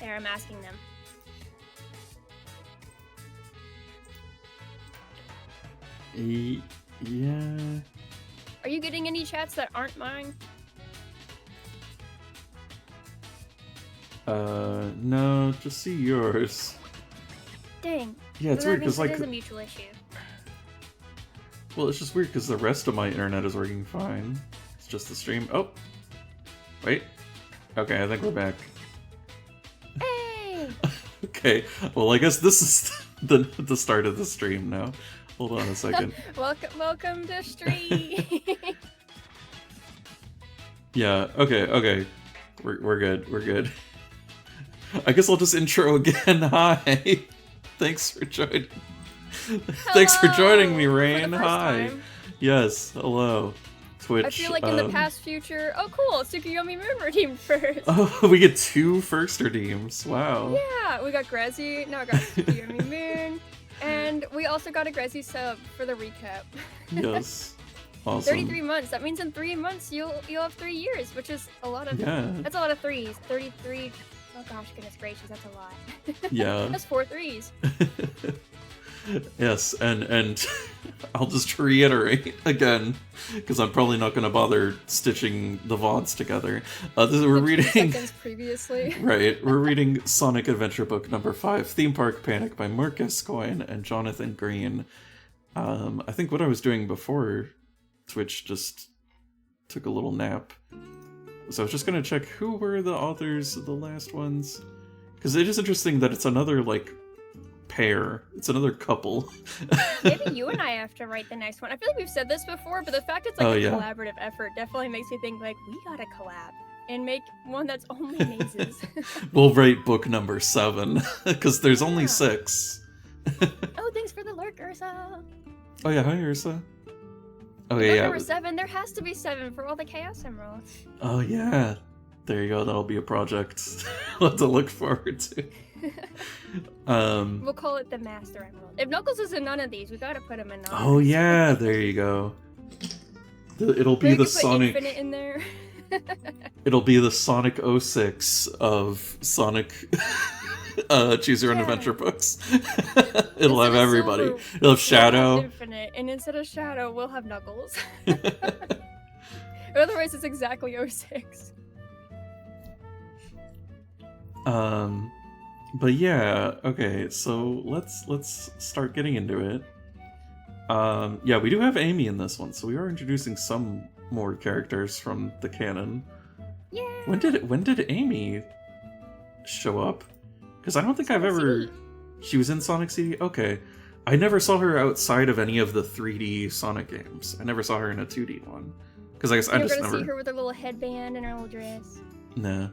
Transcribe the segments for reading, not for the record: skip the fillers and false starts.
There, I'm asking them. Yeah. Are you getting any chats that aren't mine? No, just see yours. Dang. Yeah, it's so weird because like. It is a mutual issue. Well, it's just weird because the rest of my internet is working fine. It's just the stream. Oh, wait. Okay, I think we're back. Hey. Okay. Well, I guess this is the start of the stream now. Hold on a second. welcome to stream. Yeah. Okay. We're good. We're good. I guess I'll just intro again. Hi. Thanks for joining. Thanks for joining me, Rain. Hi. Time. Yes. Hello. Twitch. I feel like in the past future. Oh, cool. Tsukuyomi Moon redeemed first. Oh, we get 2 first redeems. Wow. Yeah, we got Grezzy. Now I got Tsukuyomi Moon. And we also got a Grezzy sub for the recap. Yes. Awesome. 33 months. That means in 3 months you'll have 3 years, which is a lot of. Yeah. That's a lot of threes. 33. Oh gosh, goodness gracious, that's a lot. Yeah. That's 4 threes. Yes, and I'll just reiterate again, because I'm probably not going to bother stitching the VODs together. We're reading... seconds previously. Right, we're reading Sonic Adventure Book number 5, Theme Park Panic by Mark Gascoigne and Jonathan Green. I think what I was doing before Twitch just took a little nap. So I was just going to check who were the authors of the last ones. Because it is interesting that it's another, like, pair. It's another couple. Maybe you and I have to write the next one. I feel like we've said this before, but the fact it's like a collaborative effort definitely makes me think, like, we gotta collab and make one that's only mazes. We'll write book number 7, because there's only 6. Oh, thanks for the lurk, Ursa. Oh yeah, hi Ursa. Oh yeah. Yeah. Number 7. There has to be 7 for all the Chaos Emeralds. Oh yeah. There you go. That'll be a project we'll have to look forward to. We'll call it the Master Emerald. If Knuckles is in none of these, we gotta put him in none. Oh yeah, there you go. It'll be the Sonic. Infinite in there. It'll be the Sonic 06 of Sonic. Choose Your Own Adventure books. It'll have everybody. It'll have Shadow. We'll have Infinite, and instead of Shadow, we'll have Knuckles. Otherwise, it's exactly 06. But yeah, okay, so let's start getting into it. Yeah, we do have Amy in this one, so we are introducing some more characters from the canon. Yeah. When did Amy show up? Because I don't think I've ever... CD. She was in Sonic CD? Okay. I never saw her outside of any of the 3D Sonic games. I never saw her in a 2D one. Because I guess I just never... You're gonna see her with her little headband and her little dress. Nah.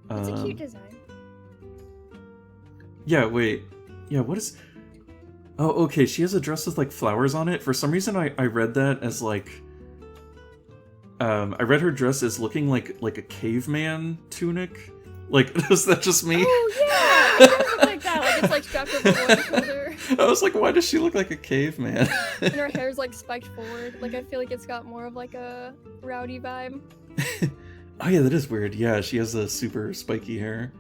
It's a cute design. Yeah, wait. Yeah, what is... Oh, okay, she has a dress with, like, flowers on it. For some reason, I read that as, like... I read her dress as looking like a caveman tunic. Like, is that just me? Oh, yeah! It does look like that. Like, it's, like, strapped over one shoulder. I was like, why does she look like a caveman? And her hair's, like, spiked forward. Like, I feel like it's got more of, like, a rowdy vibe. Oh, yeah, that is weird. Yeah, she has a super spiky hair.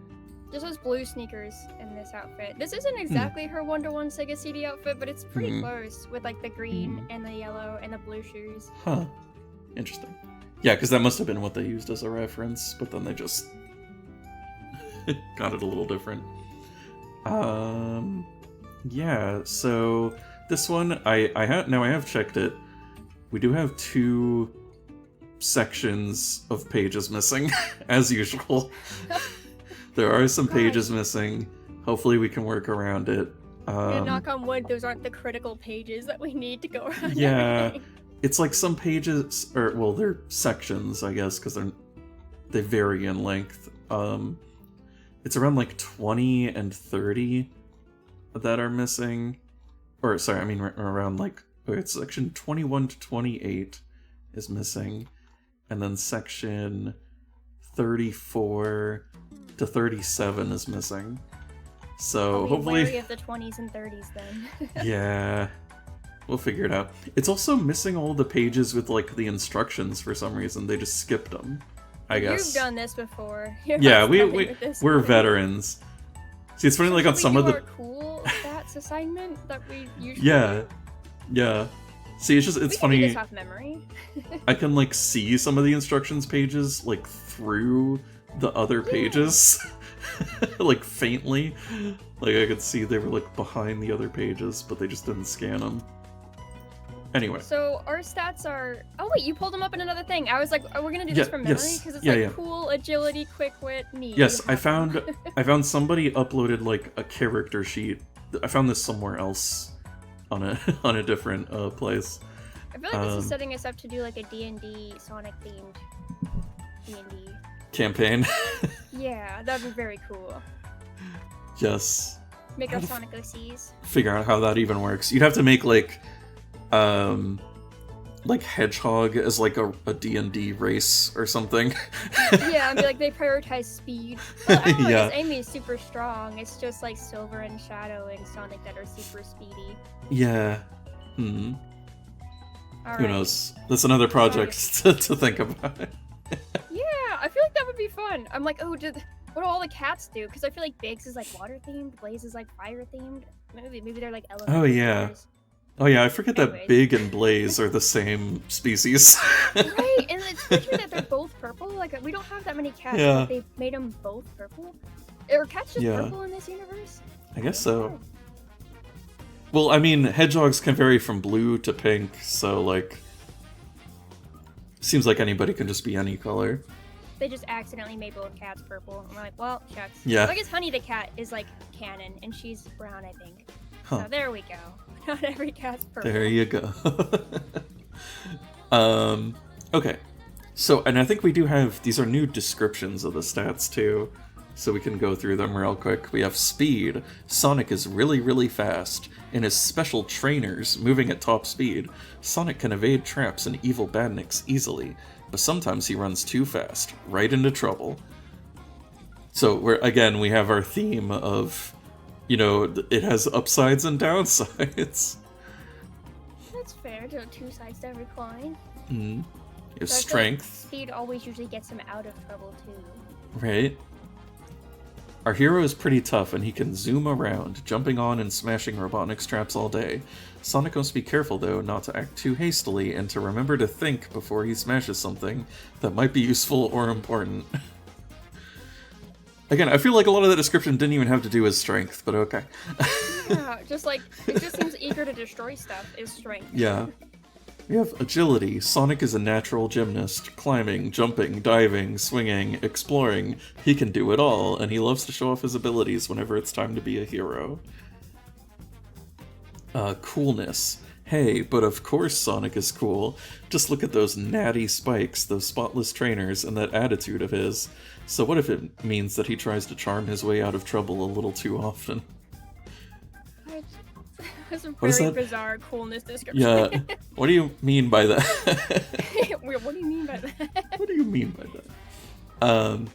Just has blue sneakers in this outfit. This isn't exactly her one-to-one Sega CD outfit, but it's pretty close with like the green and the yellow and the blue shoes. Huh. Interesting. Yeah, because that must have been what they used as a reference, but then they just got it a little different. Yeah, so this one, I have checked it. We do have 2 sections of pages missing, as usual. There are some pages missing. Hopefully we can work around it. And knock on wood, those aren't the critical pages that we need to go around. Yeah, everything. It's like some pages, or well, they're sections, I guess, because they vary in length. It's around like 20 and 30 that are missing. Or sorry, I mean around like it's section 21 to 28 is missing, and then section 34 to 37 is missing. So hopefully wary of the 20s and 30s then. Yeah. We'll figure it out. It's also missing all the pages with like the instructions for some reason. They just skipped them. I guess. You've done this before. You're Yeah, we're with veterans. See, it's funny, like on some of the cool stats assignment that we usually yeah. See, it's funny. We can do this off memory. I can like see some of the instructions pages like through the other pages, like faintly. Like I could see they were like behind the other pages, but they just didn't scan them. Anyway. So our stats are. Oh wait, you pulled them up in another thing. I was like, oh, we're gonna do this from memory because it's cool, agility, quick wit, neat. Yes, I found somebody uploaded like a character sheet. I found this somewhere else on a different place. I feel like this is setting us up to do like a D&D Sonic themed D&D campaign. Yeah, that'd be very cool. Yes. Make our Sonic OCs. Figure out how that even works. You'd have to make like Hedgehog as like a D&D race or something. Yeah, and be like they prioritize speed. Well, I don't know, because Amy is super strong. It's just like Silver and Shadow and Sonic that are super speedy. Yeah. Who knows? That's another project to think about. Yeah, I feel like that would be fun. I'm like, oh, what do all the cats do? Because I feel like Biggs is like water themed, Blaze is like fire themed. Maybe they're like elemental. Oh yeah. Oh yeah, I forget that Big and Blaze are the same species. Right, and it's weird that they're both purple. Like, we don't have that many cats, but they've made them both purple. Are cats just purple in this universe? I guess so. Well, I mean, hedgehogs can vary from blue to pink, so, like... Seems like anybody can just be any color. They just accidentally made both cats purple. I'm like, well, shucks. Yeah. So I guess Honey the cat is, like, canon, and she's brown, I think. Huh. So there we go. Not every cat's purple. There you go. Okay. So, and I think we do have... These are new descriptions of the stats, too. So we can go through them real quick. We have speed. Sonic is really, really fast. In his special trainers, moving at top speed, Sonic can evade traps and evil badniks easily. But sometimes he runs too fast, right into trouble. So, we have our theme of... it has upsides and downsides. That's fair. There are two sides to every coin. You have strength. Speed always usually gets him out of trouble, too. Right. Our hero is pretty tough, and he can zoom around, jumping on and smashing Robotnik's traps all day. Sonic must be careful, though, not to act too hastily, and to remember to think before he smashes something that might be useful or important. Again, I feel like a lot of the description didn't even have to do with strength, but okay. Yeah, just like, it just seems eager to destroy stuff is strength. Yeah. We have agility. Sonic is a natural gymnast. Climbing, jumping, diving, swinging, exploring. He can do it all, and he loves to show off his abilities whenever it's time to be a hero. Coolness. Hey, but of course Sonic is cool. Just look at those natty spikes, those spotless trainers, and that attitude of his. So what if it means that he tries to charm his way out of trouble a little too often? That's a very bizarre coolness description. Yeah. What do you mean by that? What do you mean by that? What do you mean by that?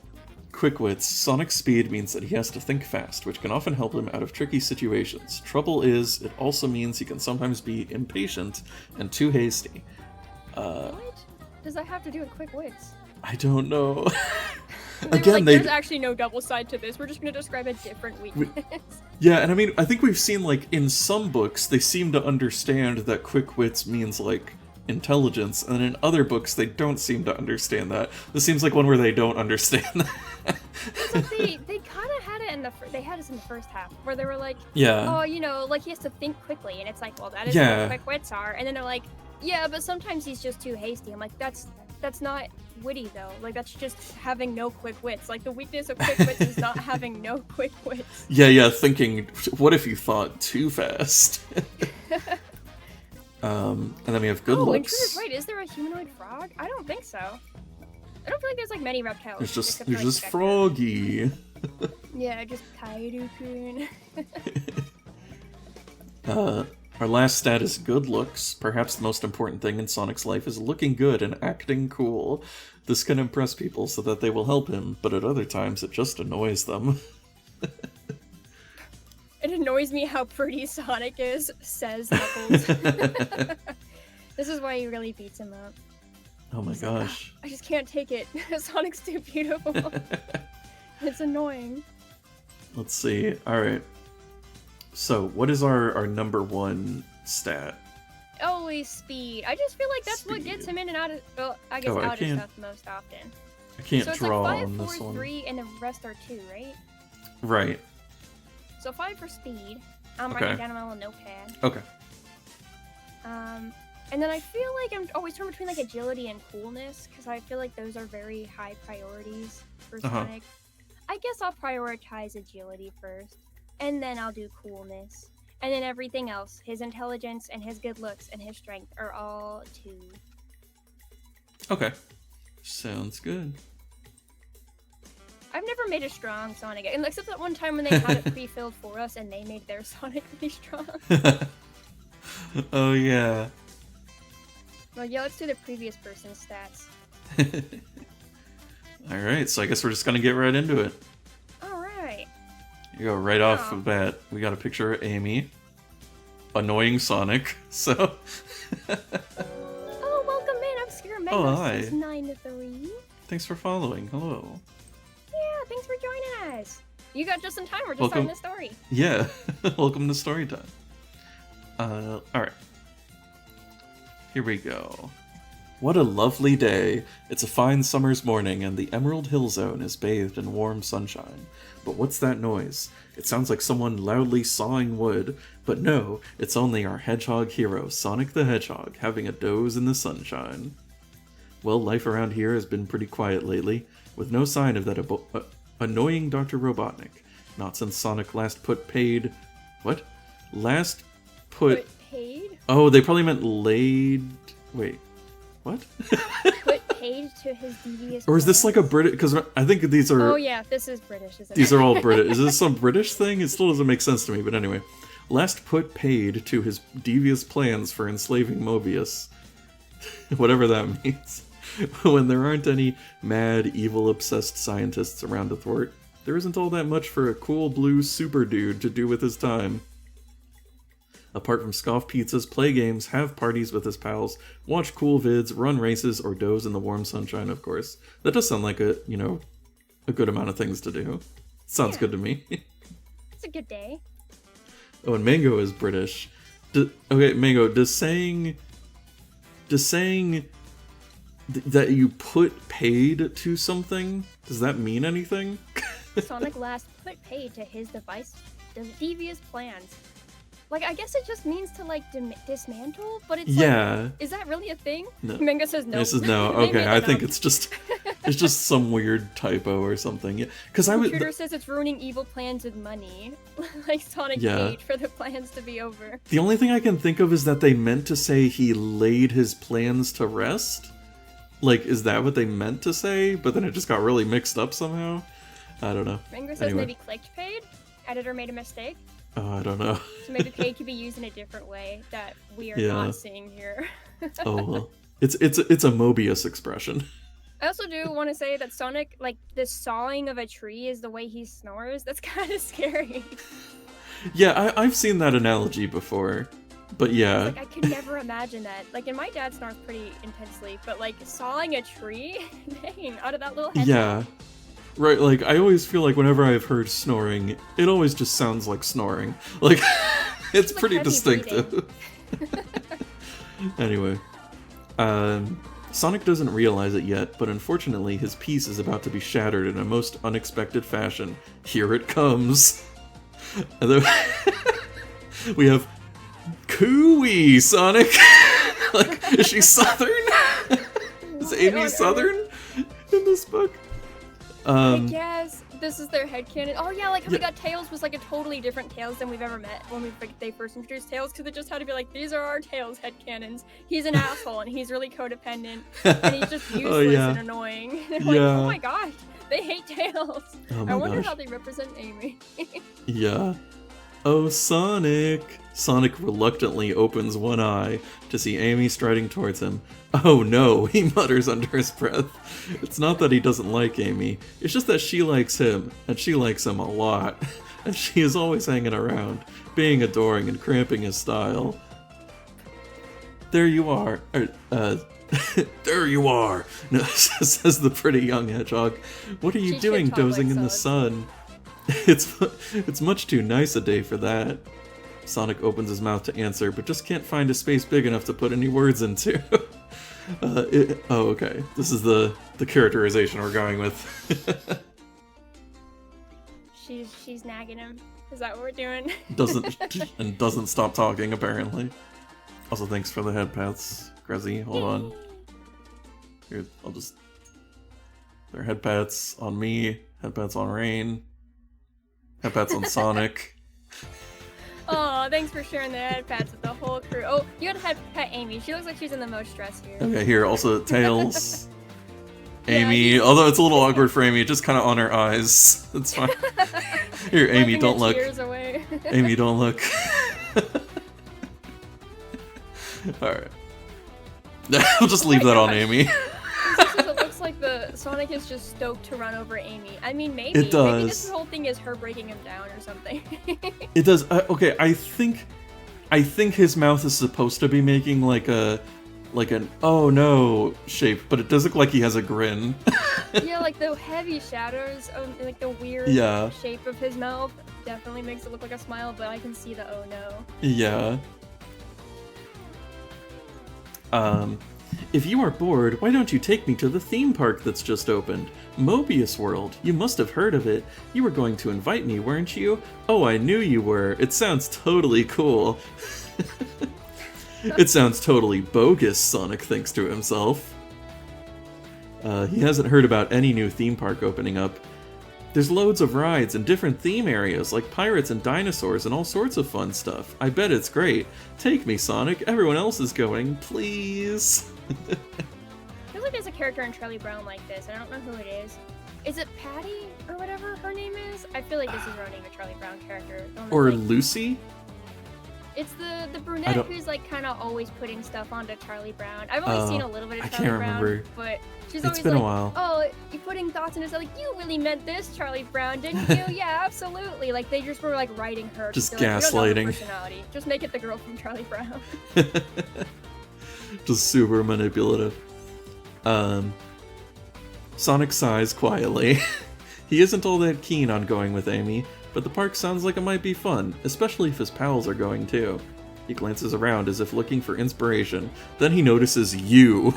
Quick wits. Sonic's speed means that he has to think fast, which can often help him out of tricky situations. Trouble is, it also means he can sometimes be impatient and too hasty. What does that have to do with quick wits? I don't know. Again, there's actually no double side to this. We're just going to describe a different weakness. Yeah, and I mean, I think we've seen, like, in some books, they seem to understand that quick wits means, like, intelligence, and in other books, they don't seem to understand that. This seems like one where they don't understand that. They kind of had it in they had us in the first half, where they were like, yeah. Oh, like, he has to think quickly, and it's like, well, that is what quick wits are. And then they're like, yeah, but sometimes he's just too hasty. I'm like, that's not witty, though. Like, that's just having no quick wits. Like, the weakness of quick wits is not having no quick wits. Yeah, thinking, what if you thought too fast? And then we have good looks. And True is right. Is there a humanoid frog? I don't think so. I don't feel like there's, like, many reptiles. There's just Froggy. Yeah, just Kaido-kun. Our last stat is good looks. Perhaps the most important thing in Sonic's life is looking good and acting cool. This can impress people so that they will help him, but at other times it just annoys them. It annoys me how pretty Sonic is, says Knuckles. This is why he really beats him up. Oh my gosh. I just can't take it. Sonic's too beautiful. It's annoying. Let's see. Alright. So, what is our number one stat? Always speed. I just feel like that's what gets him in and out of, well, I guess out of stuff most often. I can't so draw like 5, on 4, this one. 3, and the rest are 2, right? Right. So 5 for speed. I'm Okay. writing down on my little notepad. Okay. And then I feel like I'm always torn between like agility and coolness, because I feel like those are very high priorities for Sonic. I guess I'll prioritize agility first, and then I'll do coolness. And then everything else, his intelligence and his good looks and his strength are all 2. Okay. Sounds good. I've never made a strong Sonic, except that one time when they had it pre-filled for us and they made their Sonic really strong. Oh yeah. Well, yeah, let's do the previous person's stats. Alright, so I guess we're just gonna get right into it. Alright. You go right off the bat. We got a picture of Amy. Annoying Sonic, so... Oh, welcome in, I'm Scar Mega. Oh, hi. 9-3. Thanks for following. Hello. Yeah, thanks for joining us. You got just in time, we're just starting the story. Yeah, welcome to story time. Alright. Here we go. What a lovely day. It's a fine summer's morning and the Emerald Hill Zone is bathed in warm sunshine. But what's that noise? It sounds like someone loudly sawing wood. But no, it's only our hedgehog hero, Sonic the Hedgehog, having a doze in the sunshine. Well, life around here has been pretty quiet lately, with no sign of that annoying Dr. Robotnik. Not since Sonic last put paid... What? Last put... Paid? Oh, they probably meant laid... Wait. What? Put paid to his devious Or is this like a British... Because I think these are... Oh yeah, this is British, isn't it? These are all British. Is this some British thing? It still doesn't make sense to me, but anyway. Last put paid to his devious plans for enslaving Mobius. Whatever that means. When there aren't any mad, evil-obsessed scientists around to thwart, there isn't all that much for a cool blue super dude to do with his time. Apart from scoff pizzas, play games, have parties with his pals, watch cool vids, run races, or doze in the warm sunshine, of course. That does sound like a good amount of things to do. Sounds good to me. It's a good day. Oh, and Mango is British. Okay, Mango, does saying that you put paid to something, does that mean anything? Sonic last put paid to his devious plans. Like, I guess it just means to, like, dismantle, but it's like, is that really a thing? No. Mango says no. This is no. Okay, I think it's just some weird typo or something. Yeah, because I was. Computer says it's ruining evil plans with money. Like Sonic paid for the plans to be over. The only thing I can think of is that they meant to say he laid his plans to rest. Like, is that what they meant to say? But then it just got really mixed up somehow. I don't know. Mango says maybe clicked paid. Editor made a mistake. Oh, I don't know. So maybe paid could be used in a different way that we are not seeing here. Oh well, it's a Mobius expression. I also do want to say that Sonic, like, the sawing of a tree is the way he snores. That's kind of scary. Yeah, I've seen that analogy before, but yeah. Like, I could never imagine that. Like, and my dad snores pretty intensely, but like sawing a tree, dang, out of that little head. Yeah. Right, like, I always feel like whenever I've heard snoring, it always just sounds like snoring. Like, it's like pretty distinctive. Anyway. Sonic doesn't realize it yet, but unfortunately his peace is about to be shattered in a most unexpected fashion. Here it comes! And then we have Cooey Sonic! Like, is she Southern? Is Amy Southern in this book? I guess this is their headcanon. Oh yeah, like how we got Tails was like a totally different Tails than we've ever met when they first introduced Tails, because it just had to be like, these are our Tails headcanons. He's an asshole and he's really codependent and he's just useless and annoying. Like, oh my gosh, they hate Tails. I wonder how they represent Amy. Yeah. Oh, Sonic! Sonic reluctantly opens one eye to see Amy striding towards him. Oh no, he mutters under his breath. It's not that he doesn't like Amy, it's just that she likes him, and she likes him a lot. And she is always hanging around, being adoring and cramping his style. There you are. There you are, no, says the pretty young hedgehog. What are you doing dozing in the sun? It's much too nice a day for that. Sonic opens his mouth to answer, but just can't find a space big enough to put any words into. Oh, okay. This is the characterization we're going with. She's nagging him. Is that what we're doing? doesn't stop talking, apparently. Also, thanks for the head pats, Grezzy. Hold on. Here, I'll just... There are head pats on me, head pats on Rain, head pats on Sonic. Oh, thanks for sharing the head pats with the whole crew. Oh, you had head pat Amy. She looks like she's in the most stress here. Okay, here, also Tails. Amy, although it's a little awkward for Amy, just kind of on her eyes. It's fine. Here, Amy, don't look. Away. Amy, don't look. Alright. I'll just leave that on Amy. It looks like the Sonic is just stoked to run over Amy. I mean, maybe. It does. Maybe this whole thing is her breaking him down or something. It does. Okay, I think his mouth is supposed to be making like an oh no shape, but it does look like he has a grin. Yeah, like the heavy shadows, like the weird shape of his mouth definitely makes it look like a smile, but I can see the oh no. Yeah. If you are bored, why don't you take me to the theme park that's just opened? Mobius World. You must have heard of it. You were going to invite me, weren't you? Oh, I knew you were. It sounds totally cool. It sounds totally bogus, Sonic thinks to himself. He hasn't heard about any new theme park opening up. There's loads of rides and different theme areas, like pirates and dinosaurs and all sorts of fun stuff. I bet it's great. Take me, Sonic. Everyone else is going. Please. I feel like there's a character in Charlie Brown like this. I don't know who it is. Is it Patty or whatever her name is? I feel like this is her name, a Charlie Brown character. Or like, Lucy? It's the brunette who's like kind of always putting stuff onto Charlie Brown. I've only seen a little bit of Charlie Brown, but she's always been like, a while. "Oh, you're putting thoughts into it. Like, you really meant this, Charlie Brown, didn't you?" Yeah, absolutely. Like they just were like writing her. Just gaslighting. Like, we don't know her personality. Just make it the girl from Charlie Brown. Just super manipulative. Sonic sighs quietly. He isn't all that keen on going with Amy, but the park sounds like it might be fun, especially if his pals are going too. He glances around as if looking for inspiration. Then he notices you.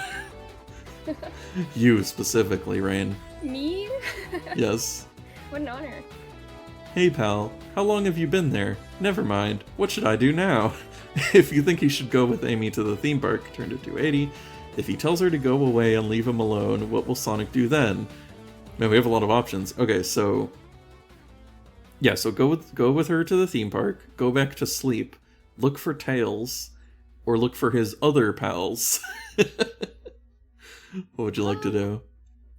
You specifically, Rain. Me? Yes. What an honor. Hey pal, how long have you been there? Never mind. What should I do now? If you think he should go with Amy to the theme park, turn to 280. If he tells her to go away and leave him alone, what will Sonic do then? Man, we have a lot of options. Okay, so... Yeah, so go with her to the theme park, go back to sleep, look for Tails, or look for his other pals. What would you like to do?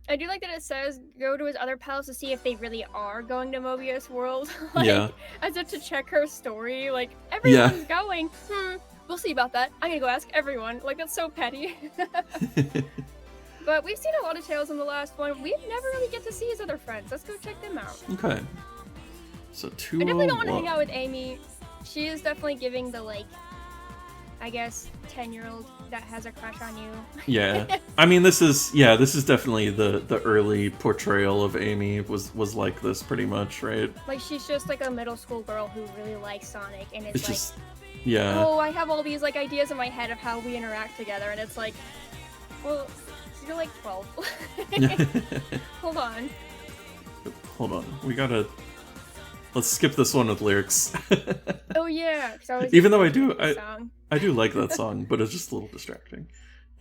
I do like that it says go to his other pals to see if they really are going to Mobius World. Like, yeah. As if to check her story. Like, everyone's going. We'll see about that. I'm gonna go ask everyone. Like, that's so petty. But we've seen a lot of Tails in the last one. We never really get to see his other friends. Let's go check them out. Okay. So 201. I definitely don't want to hang out with Amy. She is definitely giving the, like, I guess, 10-year-old that has a crush on you. Yeah. I mean, this is definitely the early portrayal of Amy was like this pretty much, right? Like, she's just like a middle school girl who really likes Sonic, and it's like, just, yeah. Oh, I have all these, like, ideas in my head of how we interact together, and it's like, well, you're like 12. Hold on. Hold on. Let's skip this one with lyrics. Oh yeah. Even though I do like that song, but it's just a little distracting.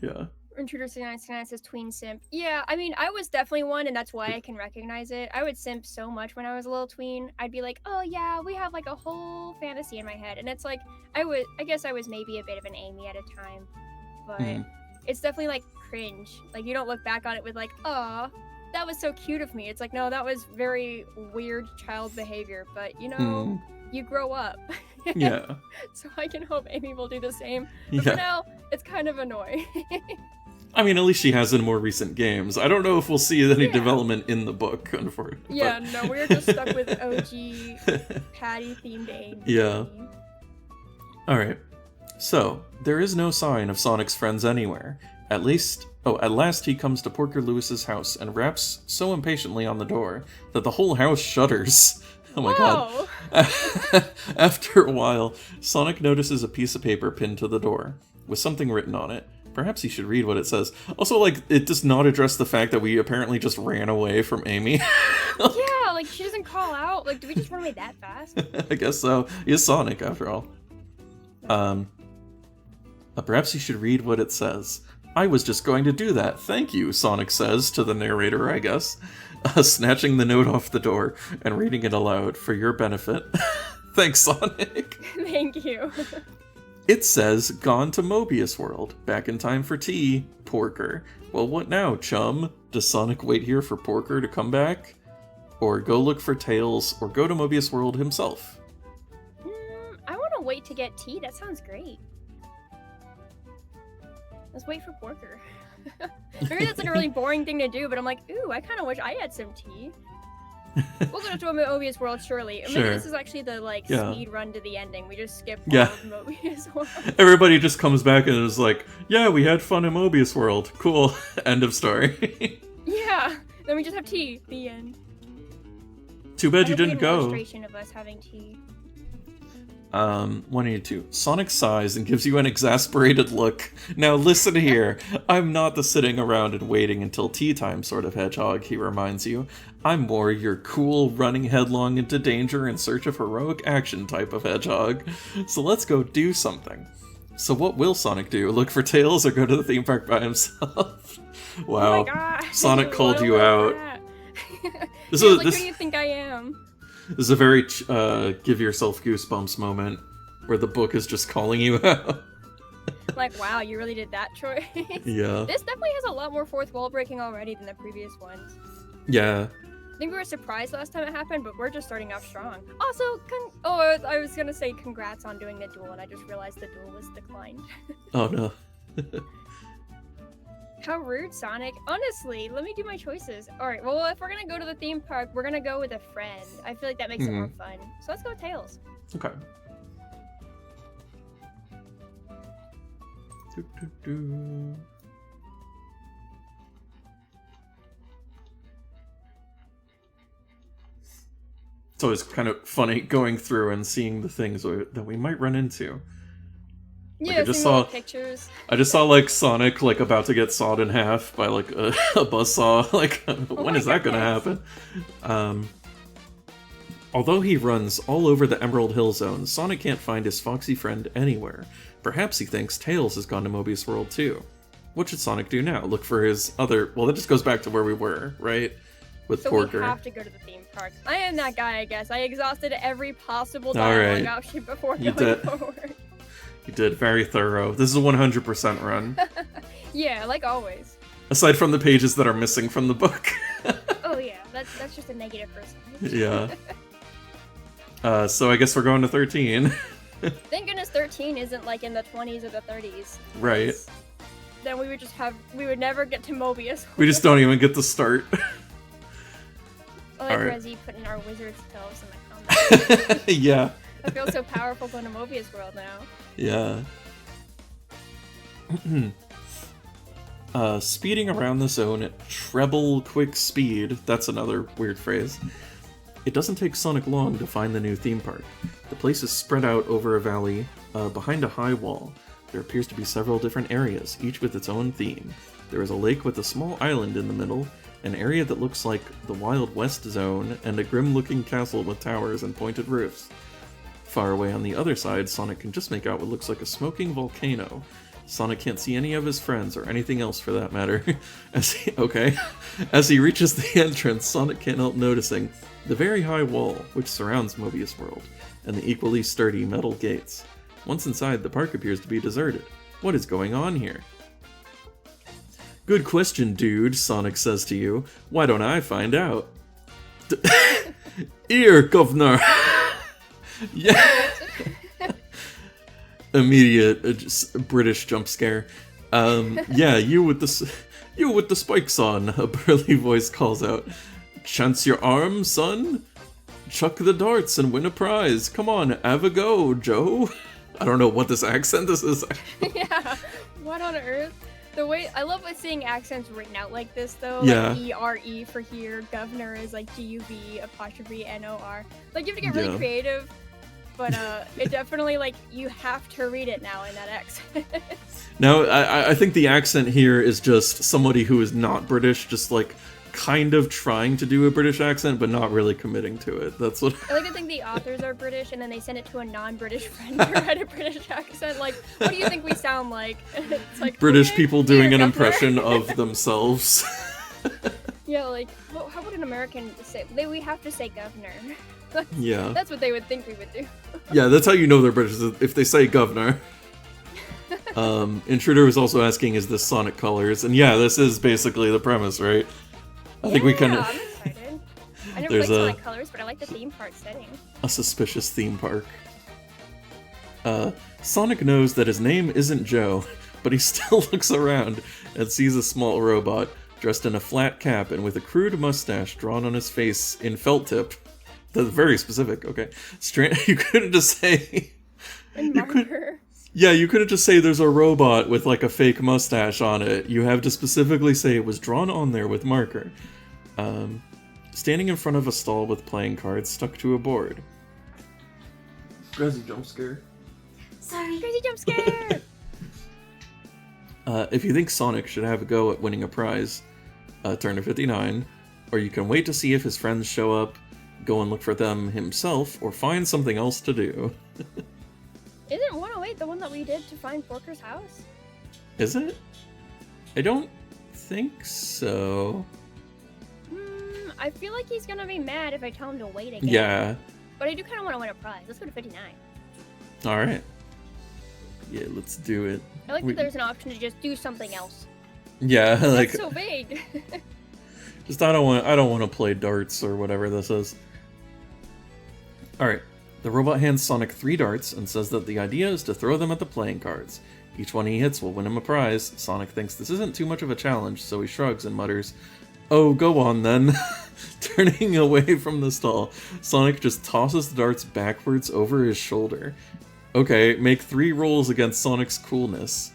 Yeah. Introducing 99 says tween simp. Yeah, I mean, I was definitely one, and that's why I can recognize it. I would simp so much when I was a little tween. I'd be like, oh yeah, we have like a whole fantasy in my head, and it's like I guess I was maybe a bit of an Amy at a time, but it's definitely like cringe. Like, you don't look back on it with like, aw, that was so cute of me. It's like, no, that was very weird child behavior, but you know, you grow up. Yeah. So I can hope Amy will do the same. But for now, it's kind of annoying. I mean, at least she has in more recent games. I don't know if we'll see any development in the book, unfortunately. Yeah, no, we're just stuck with OG Patty-themed Amy. Yeah. Alright. So, there is no sign of Sonic's friends anywhere. At last he comes to Porker Lewis's house and raps so impatiently on the door that the whole house shudders. Oh my god. After a while, Sonic notices a piece of paper pinned to the door, with something written on it. Perhaps he should read what it says. Also, like, it does not address the fact that we apparently just ran away from Amy. Yeah, like, she doesn't call out. Like, do we just run away that fast? I guess so. He's Sonic, after all. Perhaps he should read what it says. I was just going to do that. Thank you, Sonic says to the narrator, I guess. Snatching the note off the door and reading it aloud for your benefit. Thanks, Sonic. Thank you. It says, gone to Mobius World. Back in time for tea. Porker. Well, what now, chum? Does Sonic wait here for Porker to come back? Or go look for Tails? Or go to Mobius World himself? I want to wait to get tea. That sounds great. Let's wait for Porker. Maybe that's like a really boring thing to do, but I'm like, ooh, I kind of wish I had some tea. We'll go to Mobius World, surely. Maybe this is actually the speed run to the ending. We just skip all of Mobius World. Everybody just comes back and is like, yeah, we had fun in Mobius World. Cool. End of story. Yeah. Then we just have tea. The end. Too bad you didn't go. Illustration of us having tea. 182. Sonic sighs and gives you an exasperated look. Now listen here. I'm not the sitting around and waiting until tea time sort of hedgehog, he reminds you. I'm more your cool, running headlong into danger in search of heroic action type of hedgehog. So let's go do something. So what will Sonic do? Look for Tails or go to the theme park by himself? Wow. Oh my God. Sonic called you out. This is like, who do you think I am? This is a very give yourself goosebumps moment where the book is just calling you out. Like, wow, you really did that choice? Yeah. This definitely has a lot more fourth wall breaking already than the previous ones. Yeah. I think we were surprised last time it happened, but we're just starting off strong. Also, I was gonna say congrats on doing the duel, and I just realized the duel was declined. Oh no. How rude, Sonic. Honestly, let me do my choices. Alright, well, if we're gonna go to the theme park, we're gonna go with a friend. I feel like that makes it more fun. So let's go with Tails. Okay. It's always kind of funny going through and seeing the things that we might run into. Yeah, I just saw pictures. I just saw like Sonic like about to get sawed in half by like a buzzsaw. Like, when is that gonna happen? Although he runs all over the Emerald Hill Zone, Sonic can't find his foxy friend anywhere. Perhaps he thinks Tails has gone to Mobius World too. What should Sonic do now? Look for his other... Well, that just goes back to where we were, right? With Porker. We have to go to the theme park. I am that guy, I guess. I exhausted every possible dialogue option before going forward. You did. Very thorough. This is a 100% run. Yeah, like always. Aside from the pages that are missing from the book. Oh yeah, that's just a negative percentage. Yeah. So I guess we're going to 13. Thank goodness 13 isn't like in the 20s or the 30s. Right. Then we would never get to Mobius. We just don't even get to start. I like Rezzy putting our wizard's toes in the comments. Yeah. I feel so powerful going to Mobius World now. Yeah. Speeding around the zone at treble quick speed. That's another weird phrase. It doesn't take Sonic long to find the new theme park. The place is spread out over a valley behind a high wall. There appears to be several different areas, each with its own theme. There is a lake with a small island in the middle, an area that looks like the Wild West zone, and a grim-looking castle with towers and pointed roofs. Far away on the other side, Sonic can just make out what looks like a smoking volcano. Sonic can't see any of his friends, or anything else for that matter. As he reaches the entrance, Sonic can't help noticing the very high wall which surrounds Mobius World, and the equally sturdy metal gates. Once inside, the park appears to be deserted. What is going on here? Good question, dude, Sonic says to you. Why don't I find out? Here, governor! Yeah! Immediate British jump scare. Yeah, you with the spikes on, a burly voice calls out. Chance your arm, son? Chuck the darts and win a prize. Come on, have a go, Joe. I don't know what this accent is. Yeah, what on earth? The way I love seeing accents written out like this though. Yeah. Like E-R-E for here. Governor is like G-U-V''N-O-R. Like you have to get really creative. But it definitely, like, you have to read it now in that accent. Now, I think the accent here is just somebody who is not British, just, like, kind of trying to do a British accent, but not really committing to it. That's what... I like to think the authors are British, and then they send it to a non-British friend who had a British accent. Like, what do you think we sound like? It's like British okay, people doing an governor. impression of themselves. Yeah, like, well, how would an American say? We have to say governor. Yeah. That's what they would think we would do. Yeah, that's how you know they're British, if they say governor. Intruder was also asking, is this Sonic Colors? And yeah, this is basically the premise, right? I think we can... I'm excited. I never played Sonic Colors, but I like the theme park setting. A suspicious theme park. Sonic knows that his name isn't Joe, but he still looks around and sees a small robot dressed in a flat cap and with a crude mustache drawn on his face in felt tip. That's very specific, okay. You couldn't just say... And marker. You couldn't just say there's a robot with like a fake mustache on it. You have to specifically say it was drawn on there with marker. Standing in front of a stall with playing cards stuck to a board. Crazy jump scare. Sorry. Crazy jump scare! If you think Sonic should have a go at winning a prize, turn to 59. Or you can wait to see if his friends show up, go and look for them himself, or find something else to do. Isn't 108 the one that we did to find Porker's house? Is it? I don't think so. I feel like he's gonna be mad if I tell him to wait again. Yeah. But I do kind of want to win a prize. Let's go to 59. Alright. Yeah, let's do it. I like that there's an option to just do something else. Yeah, like... That's so vague. Just I don't want to play darts or whatever this is. Alright. The robot hands Sonic 3 darts and says that the idea is to throw them at the playing cards. Each one he hits will win him a prize. Sonic thinks this isn't too much of a challenge, so he shrugs and mutters, "Oh, go on then." Turning away from the stall, Sonic just tosses the darts backwards over his shoulder. Okay, make 3 rolls against Sonic's coolness.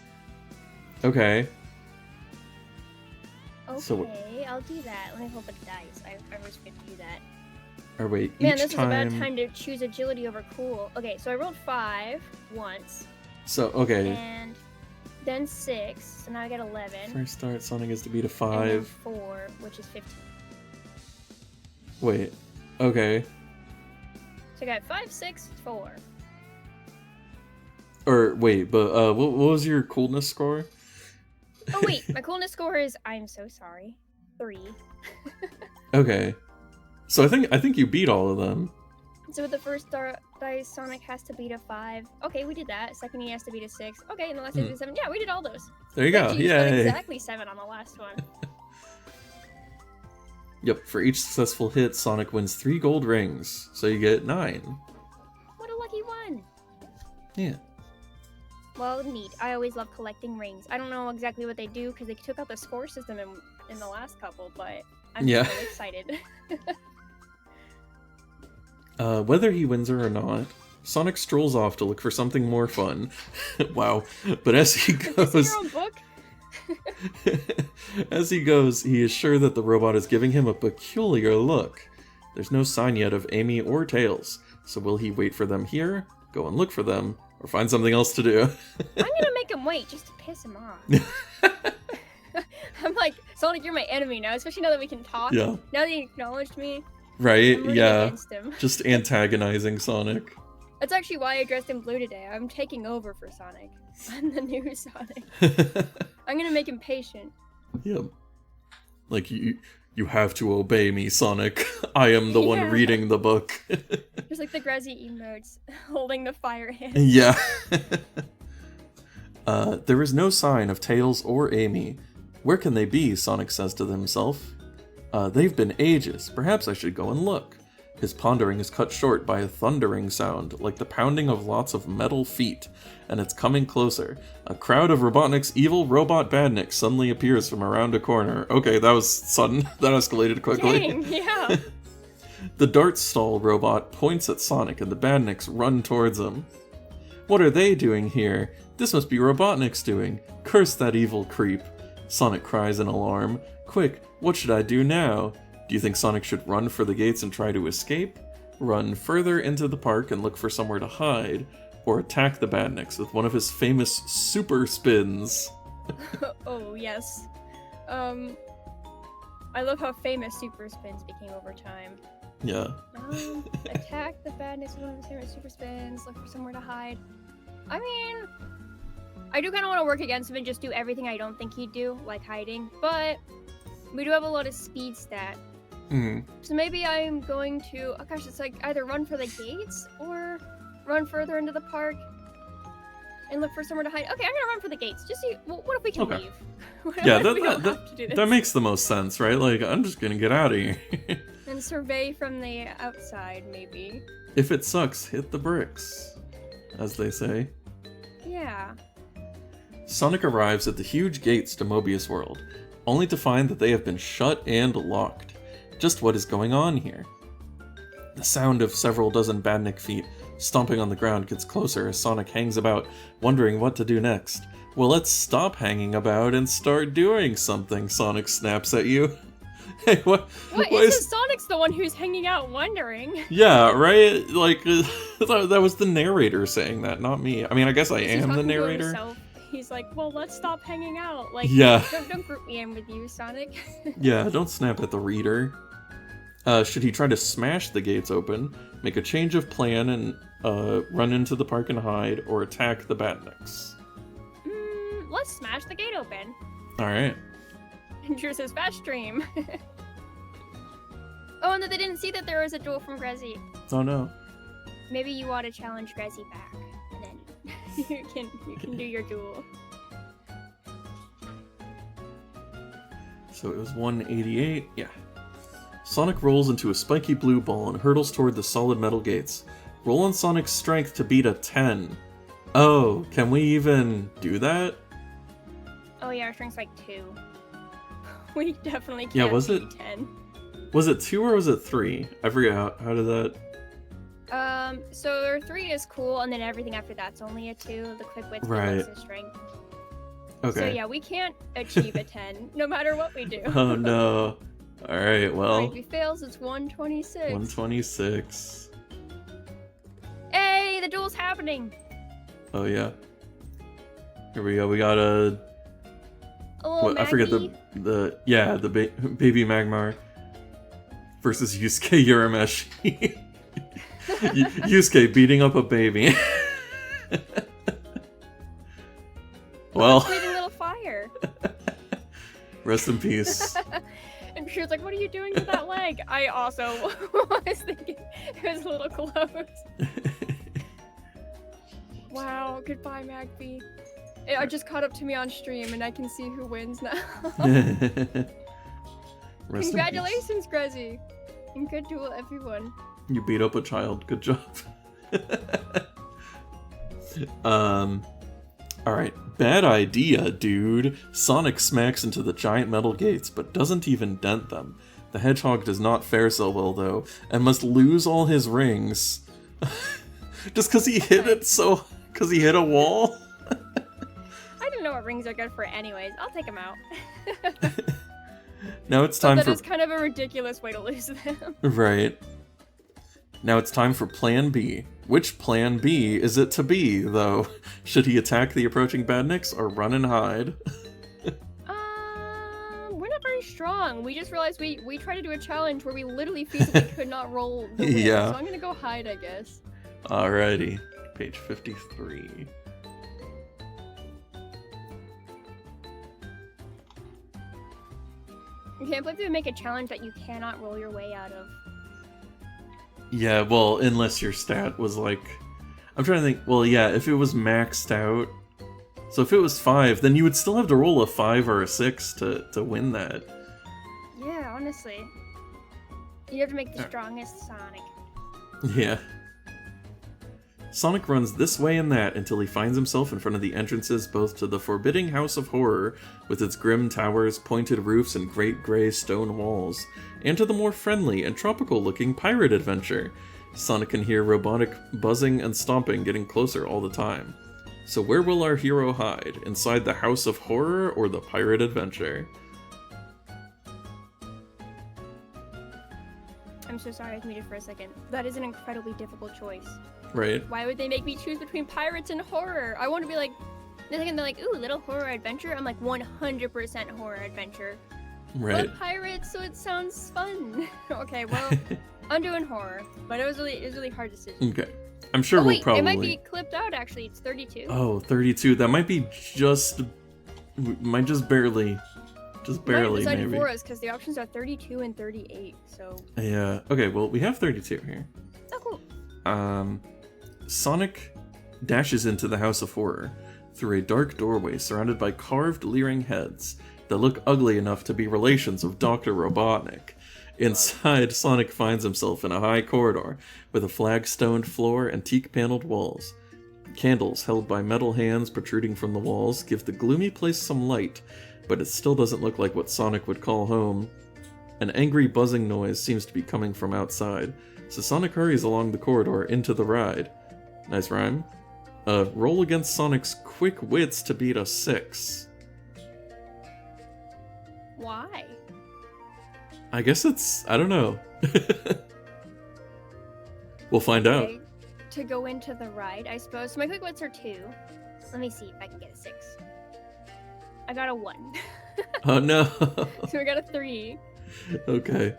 Okay. Okay, I'll do that. Let me hold the dice. I always forget to do that. Or wait, Man, this is a bad time to choose agility over cool. Okay, so I rolled 5 once. So, okay. And then 6, so now I get 11. First start, Sonic has to beat a 5. And then 4, which is 15. Wait, okay. So I got 5, 6, 4. Or, wait, but, what was your coolness score? Oh wait, my coolness score is, I'm so sorry, 3. Okay. So I think you beat all of them. So with the first dice, Sonic has to beat a 5. Okay, we did that. Second, he has to beat a 6. Okay, and the last is a 7. Yeah, we did all those. There you go. Yeah. Yay. Exactly 7 on the last one. Yep, for each successful hit, Sonic wins 3 gold rings. So you get 9. What a lucky one. Yeah. Well, neat. I always love collecting rings. I don't know exactly what they do because they took out the score system in the last couple, but I'm so excited. Whether he wins her or not, Sonic strolls off to look for something more fun. Wow. But as he goes... Is this your own book? As he goes, he is sure that the robot is giving him a peculiar look. There's no sign yet of Amy or Tails, so will he wait for them here, go and look for them, or find something else to do? I'm gonna make him wait just to piss him off. I'm like, Sonic, you're my enemy now, especially now that we can talk. Yeah. Now that you acknowledged me. Right, I'm yeah. against him. Just antagonizing Sonic. That's actually why I dressed in blue today. I'm taking over for Sonic. I'm the new Sonic. I'm gonna make him patient. Yep. Like, you have to obey me, Sonic. I am the one reading the book. Just like the Grezzy emotes, holding the fire hand. Yeah. There is no sign of Tails or Amy. Where can they be? Sonic says to himself. They've been ages. Perhaps I should go and look. His pondering is cut short by a thundering sound, like the pounding of lots of metal feet, and it's coming closer. A crowd of Robotnik's evil robot badniks suddenly appears from around a corner. Okay, that was sudden. That escalated quickly. Dang, yeah. The dart stall robot points at Sonic and the badniks run towards him. What are they doing here? This must be Robotnik's doing. Curse that evil creep. Sonic cries in alarm. Quick, what should I do now? Do you think Sonic should run for the gates and try to escape? Run further into the park and look for somewhere to hide? Or attack the Badniks with one of his famous super spins? Oh, yes. I love how famous super spins became over time. Yeah. Attack the Badniks with one of his famous super spins, look for somewhere to hide. I mean, I do kind of want to work against him and just do everything I don't think he'd do, like hiding, but we do have a lot of speed stat. So maybe I'm going to, oh gosh, it's like either run for the gates or run further into the park and look for somewhere to hide. Okay, I'm gonna run for the gates. Just see, well, what if we can leave? Yeah, that makes the most sense, right? Like, I'm just gonna get out of here. And survey from the outside, maybe. If it sucks, hit the bricks, as they say. Yeah. Sonic arrives at the huge gates to Mobius World, only to find that they have been shut and locked. Just what is going on here? The sound of several dozen Badnik feet stomping on the ground gets closer as Sonic hangs about, wondering what to do next. Well, let's stop hanging about and start doing something, Sonic snaps at you. Hey, what is Sonic's the one who's hanging out wondering? Yeah, right? Like, that was the narrator saying that, not me. I mean, I guess I am the narrator. He's like, well, let's stop hanging out. Like, yeah. Don't group me in with you, Sonic. Yeah, don't snap at the reader. Should he try to smash the gates open, make a change of plan and run into the park and hide, or attack the Badniks? Let's smash the gate open. Alright. And here's his fast stream. Oh, and they didn't see that there was a duel from Grezzy. Oh no. Maybe you ought to challenge Grezzy back, and then you can do your duel. So it was 188, yeah. Sonic rolls into a spiky blue ball and hurtles toward the solid metal gates. Roll on Sonic's strength to beat a 10. Oh, can we even do that? Oh yeah, our strength's like 2. We definitely can't. Yeah, was it 10? Was it 2 or was it 3? I forget. How did that? So 3 is cool, and then everything after that's only a 2. The quick wit's right. The strength. Okay. So yeah, we can't achieve a 10, no matter what we do. Oh no. Alright, well. If he fails, it's 126. 126. Hey, the duel's happening! Oh yeah. Here we go. We got a. What, I forget the baby Magmar versus Yusuke Urameshi. Yusuke beating up a baby. Well. Breathing little fire. Rest in peace. And she was like, "What are you doing to that leg?" I also was thinking it was a little close. Wow, goodbye, Magby. It just caught up to me on stream, and I can see who wins now. Congratulations, Grezzy! And good duel, everyone. You beat up a child. Good job. Alright. Bad idea, dude. Sonic smacks into the giant metal gates, but doesn't even dent them. The hedgehog does not fare so well, though, and must lose all his rings. Just because he hit it so... Because he hit a wall? I don't know what rings are good for anyways. I'll take them out. Now it's time for... That is kind of a ridiculous way to lose them. Right. Now it's time for Plan B. Which Plan B is it to be, though? Should he attack the approaching Badniks or run and hide? We're not very strong. We just realized we tried to do a challenge where we literally feasibly could not roll the win. Yeah. So I'm gonna go hide, I guess. Alrighty. Page 53. I can't believe they would make a challenge that you cannot roll your way out of. Yeah, well, unless your stat was like... I'm trying to think... Well, yeah, if it was maxed out... So if it was 5, then you would still have to roll a 5 or a 6 to win that. Yeah, honestly. You have to make the strongest Sonic. Yeah. Sonic runs this way and that until he finds himself in front of the entrances both to the forbidding House of Horror, with its grim towers, pointed roofs, and great grey stone walls, and to the more friendly and tropical-looking pirate adventure. Sonic can hear robotic buzzing and stomping getting closer all the time. So where will our hero hide? Inside the House of Horror or the Pirate Adventure? I'm so sorry I was muted for a second. That is an incredibly difficult choice. Right. Why would they make me choose between pirates and horror? I want to be like, they're like, ooh, little horror adventure. I'm like 100% horror adventure. Right. But pirates, so it sounds fun. Okay, well, I'm doing horror, but it was really hard decision. Okay. I'm sure we'll probably... It might be clipped out, actually. It's 32. Oh, 32. That might be just... Might just barely... Just barely, might have maybe. For us, because the options are 32 and 38, so... Yeah. Okay, well, we have 32 here. Oh, cool. Sonic dashes into the House of Horror through a dark doorway surrounded by carved, leering heads that look ugly enough to be relations of Dr. Robotnik. Inside, Sonic finds himself in a high corridor with a flagstoned floor and teak-paneled walls. Candles held by metal hands protruding from the walls give the gloomy place some light, but it still doesn't look like what Sonic would call home. An angry buzzing noise seems to be coming from outside, so Sonic hurries along the corridor into the ride. Nice rhyme. Roll against Sonic's quick wits to beat a 6. Why? I guess it's... I don't know. We'll find out. To go into the ride, I suppose. So my quick wits are 2. Let me see if I can get a 6. I got a 1. Oh no. So I got a 3. Okay.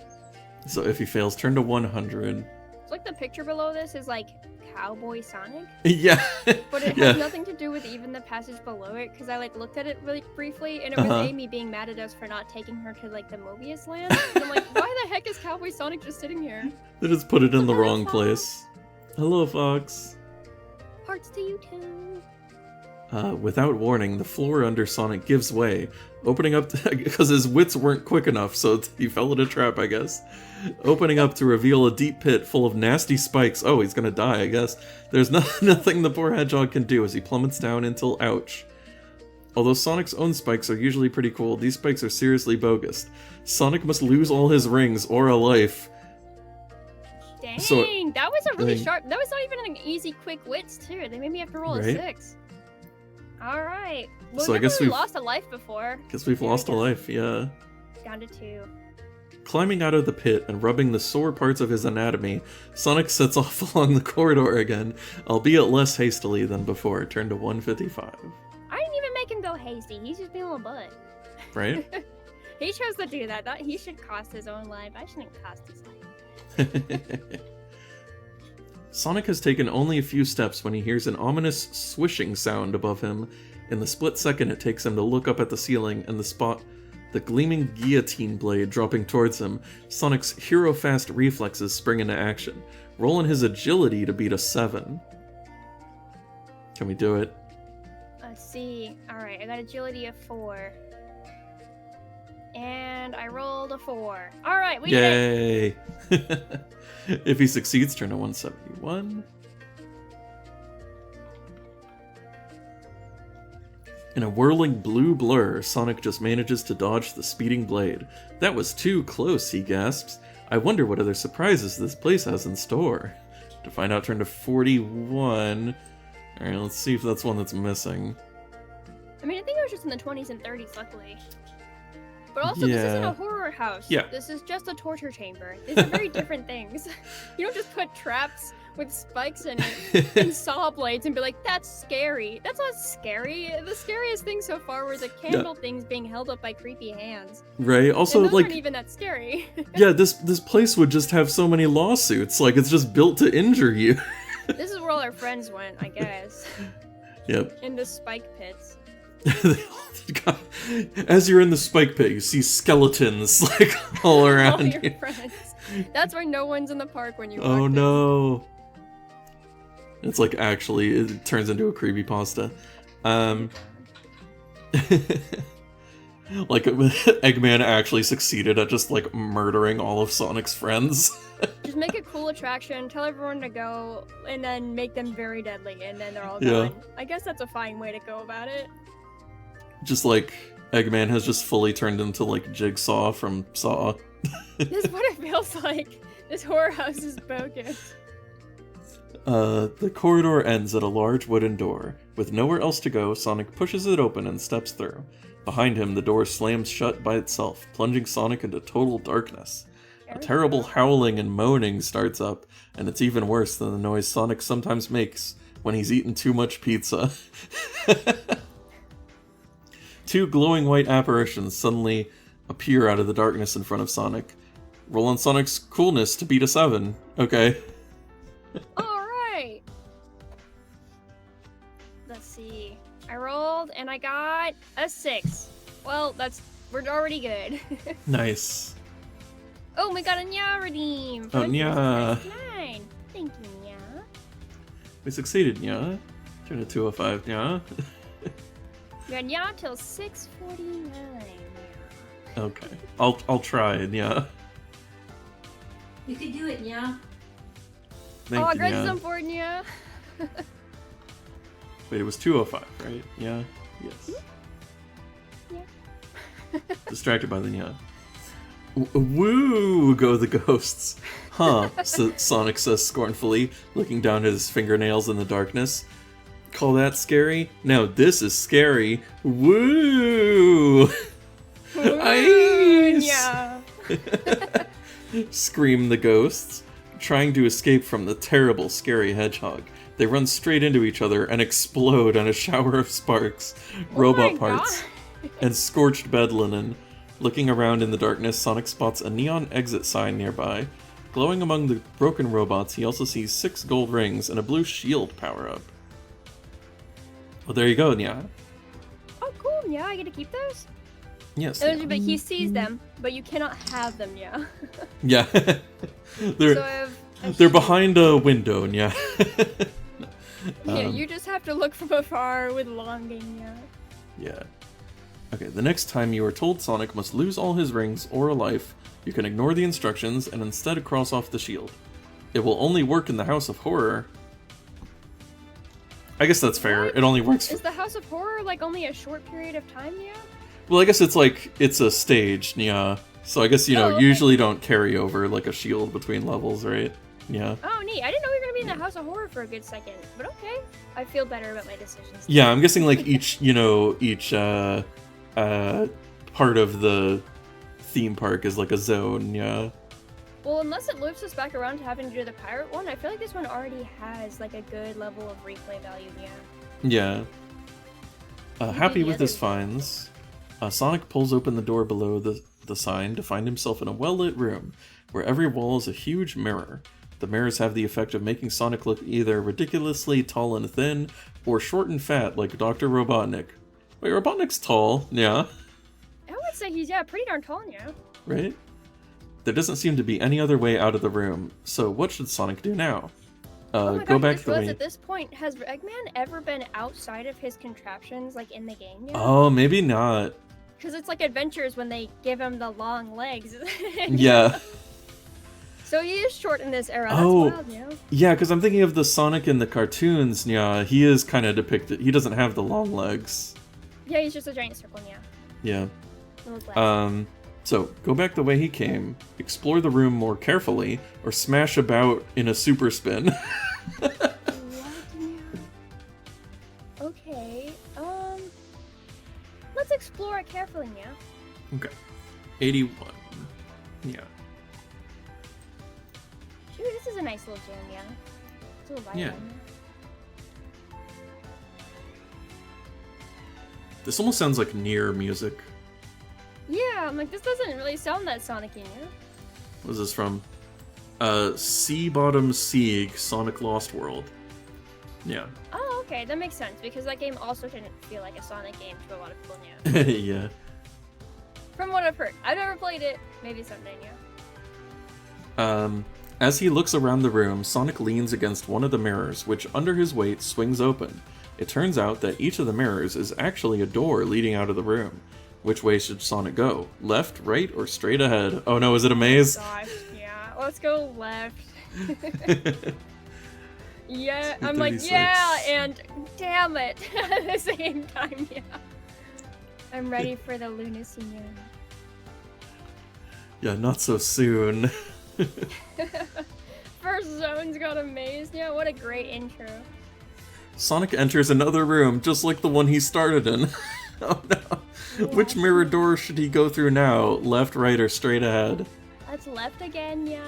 So if he fails, turn to 100. It's like the picture below this is like Cowboy Sonic. Yeah. But it has nothing to do with even the passage below it, because I like looked at it really briefly, and it was Amy being mad at us for not taking her to like the Mobius land. And I'm like, why the heck is Cowboy Sonic just sitting here? They just put it in the wrong place. Hello, Fox. Hearts to you too. Without warning, the floor under Sonic gives way, opening up because his wits weren't quick enough, so he fell in a trap, I guess. Opening up to reveal a deep pit full of nasty spikes. Oh, he's gonna die, I guess. There's nothing the poor hedgehog can do as he plummets down until ouch. Although Sonic's own spikes are usually pretty cool, these spikes are seriously bogus. Sonic must lose all his rings or a life. Dang, that was a really sharp... That was not even an easy quick wits, too. They made me have to roll a 6. Alright. Well, so I guess we've lost a life before. Guess we've lost a life, yeah. Down to 2. Climbing out of the pit and rubbing the sore parts of his anatomy, Sonic sets off along the corridor again, albeit less hastily than before. Turn to 155. I didn't even make him go hasty. He's just being a little butt. Right? He chose to do that. He should cost his own life. I shouldn't cost his life. Sonic has taken only a few steps when he hears an ominous swishing sound above him. In the split second it takes him to look up at the ceiling and spot the gleaming guillotine blade dropping towards him. Sonic's hero-fast reflexes spring into action, rolling his agility to beat a 7. Can we do it? Let's see. Alright, I got agility of 4. And I rolled a 4. Alright, we did it! Yay! If he succeeds, turn to 171. In a whirling blue blur, Sonic just manages to dodge the speeding blade. That was too close, he gasps. I wonder what other surprises this place has in store. To find out, turn to 41. Alright, let's see if that's one that's missing. I mean, I think it was just in the 20s and 30s, luckily. But also, this isn't a horror house. Yeah. This is just a torture chamber. These are very different things. You don't just put traps with spikes in it and saw blades and be like, that's scary. That's not scary. The scariest thing so far were the candle things being held up by creepy hands. Right. Also, and those like, aren't even that scary. Yeah, this place would just have so many lawsuits. Like, it's just built to injure you. This is where all our friends went, I guess. Yep. In the spike pits. As you're in the spike pit, you see skeletons like all around all your you. friends. That's why no one's in the park when you walk Oh in. no. It's like actually it turns into a creepypasta. Like Eggman actually succeeded at just like murdering all of Sonic's friends. Just make a cool attraction, tell everyone to go, and then make them very deadly, and then they're all gone. I guess that's a fine way to go about it. Just like Eggman has just fully turned into like Jigsaw from Saw. This is what it feels like. This horror house is bogus. The corridor ends at a large wooden door. With nowhere else to go, Sonic pushes it open and steps through. Behind him, the door slams shut by itself, plunging Sonic into total darkness. A terrible howling and moaning starts up, and it's even worse than the noise Sonic sometimes makes when he's eaten too much pizza. Two glowing white apparitions suddenly appear out of the darkness in front of Sonic. Roll on Sonic's coolness to beat a 7. Okay. Alright. Let's see. I rolled and I got a 6. Well, we're already good. Nice. Oh, we got a Nya redeem. Oh, Nya. 9. Thank you, Nya. We succeeded, Nya. Turn to 205, Nya. You got Nya till 6:49. Okay. I'll try, Nya. You can do it, Nya. Thank I you, got Nya. some for Nya. Wait, it was 205, right? Yeah? Yes. Yeah. Distracted by the Nya. Woo! Go the ghosts. Huh, Sonic says scornfully, looking down at his fingernails in the darkness. Call that scary? Now this is scary. Woo! Ice! Yeah. Scream the ghosts, trying to escape from the terrible, scary hedgehog. They run straight into each other and explode on a shower of sparks, robot parts, and scorched bed linen. Looking around in the darkness, Sonic spots a neon exit sign nearby. Glowing among the broken robots, he also sees 6 gold rings and a blue shield power-up. Well, there you go, Nya. Oh, cool, Nya. I get to keep those? Yes. But he sees them, but you cannot have them, Nya. Yeah. They're behind a window, Nya. Yeah, you just have to look from afar with longing, Nya. Yeah. Okay, the next time you are told Sonic must lose all his rings or a life, you can ignore the instructions and instead cross off the shield. It will only work in the House of Horror. I guess that's fair. What? It only works Is the House of Horror like only a short period of time, Nya? Well, I guess it's a stage, yeah. So I guess, Okay. usually don't carry over like a shield between levels, right? Yeah. Oh, neat. I didn't know we were gonna be in the House of Horror for a good second, but okay. I feel better about my decisions. Yeah, I'm guessing like each part of the theme park is like a zone, yeah. Well, unless it loops us back around to having to do the pirate one, I feel like this one already has like a good level of replay value, yeah. Yeah. Happy with his finds, Sonic pulls open the door below the sign to find himself in a well-lit room, where every wall is a huge mirror. The mirrors have the effect of making Sonic look either ridiculously tall and thin, or short and fat like Dr. Robotnik. Wait, Robotnik's tall, yeah. I would say he's, pretty darn tall, yeah. Right? There doesn't seem to be any other way out of the room, so what should Sonic do now? Oh my go gosh, back I just the way... realized at this point, has Eggman ever been outside of his contraptions, like in the game yet? Oh, maybe not. Because it's like adventures when they give him the long legs. Yeah. So he is short in this era. That's Oh, wild, yeah. yeah, because I'm thinking of the Sonic in the cartoons, yeah, he is kind of depicted... He doesn't have the long legs. Yeah, he's just a giant circle, yeah. Yeah. Little glass. So, go back the way he came, explore the room more carefully, or smash about in a super spin. What? Okay, let's explore it carefully, yeah. Okay. 81. Yeah. Shoot, this is a nice little jam, yeah. It's a little violin. Yeah. This almost sounds like Nier music. Yeah, I'm like, this doesn't really sound that Sonic-y, yeah? What is this from? Sea Bottom Siege, Sonic Lost World. Yeah. Oh, okay, that makes sense, because that game also didn't feel like a Sonic game to a lot of people, yeah. Yeah. From what I've heard. I've never played it. Maybe someday, yeah. As he looks around the room, Sonic leans against one of the mirrors, which under his weight swings open. It turns out that each of the mirrors is actually a door leading out of the room. Which way should Sonic go? Left, right, or straight ahead? Oh no, is it a maze? Gosh, yeah. Let's go left. Yeah, I'm like, 236. yeah, and damn it at the same time, yeah. I'm ready for the lunacy, yeah. Yeah, not so soon. first zones got amazed. Yeah, what a great intro. Sonic enters another room, just like the one he started in. Oh no. Yeah. Which mirror door should he go through now? Left, right, or straight ahead? That's left again, yeah.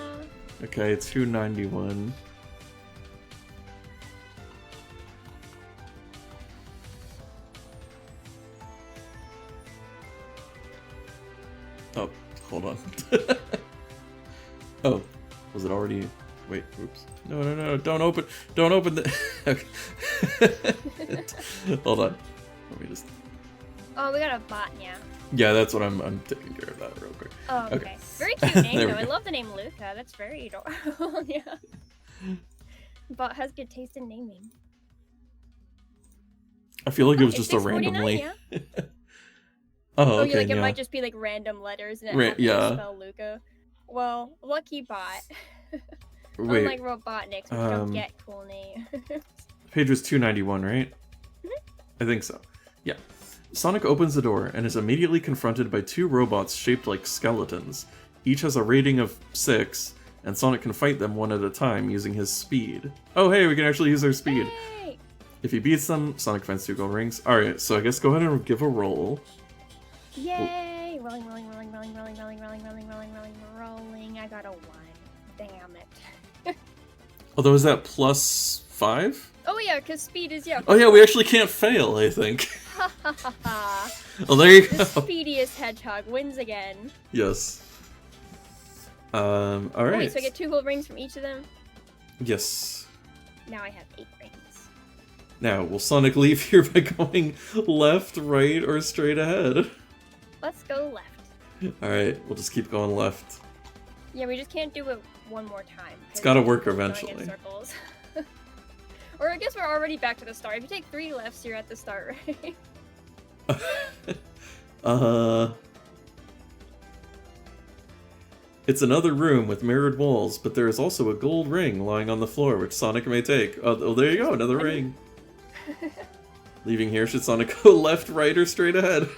Okay, 291. Oh, hold on. Oh, was it already... Wait, oops. No, don't open the... Okay. Hold on. Let me just... Oh, we got a bot now. Yeah, that's what I'm taking care of that real quick. Oh, okay. Okay. Very cute name, There we though. I go. love the name Luca. That's very adorable. Yeah. Bot has good taste in naming. I feel like it was It's just a 649, randomly... yeah. Oh, okay, yeah, like it yeah. might just be like random letters and it Right, happens yeah. to spell Luca. Well, lucky bot. Wait, Unlike Robotniks, which don't get cool names. page was 291, right? I think so. Yeah. Sonic opens the door and is immediately confronted by two robots shaped like skeletons. Each has a rating of 6, and Sonic can fight them one at a time using his speed. Oh hey, we can actually use our speed. Hey! If he beats them, Sonic finds 2 gold rings. Alright, so I guess go ahead and give a roll. Yay! Rolling. I got a 1. Damn it. Although, is that plus 5? Oh yeah, because speed is, yeah. Oh yeah, we actually can't fail, I think. Ha ha ha ha. Oh, there you The go. speediest hedgehog wins again. Yes. Alright. Wait, so I get 2 gold rings from each of them? Yes. Now I have 8 rings. Now, will Sonic leave here by going left, right, or straight ahead? Let's go left. Alright, we'll just keep going left. Yeah, we just can't do it one more time. It's gotta work going in eventually. circles. Or I guess we're already back to the start. If you take 3 lefts, you're at the start, right? It's another room with mirrored walls, but there is also a gold ring lying on the floor, which Sonic may take. Oh, there you go, another ring. Leaving here, should Sonic go left, right, or straight ahead?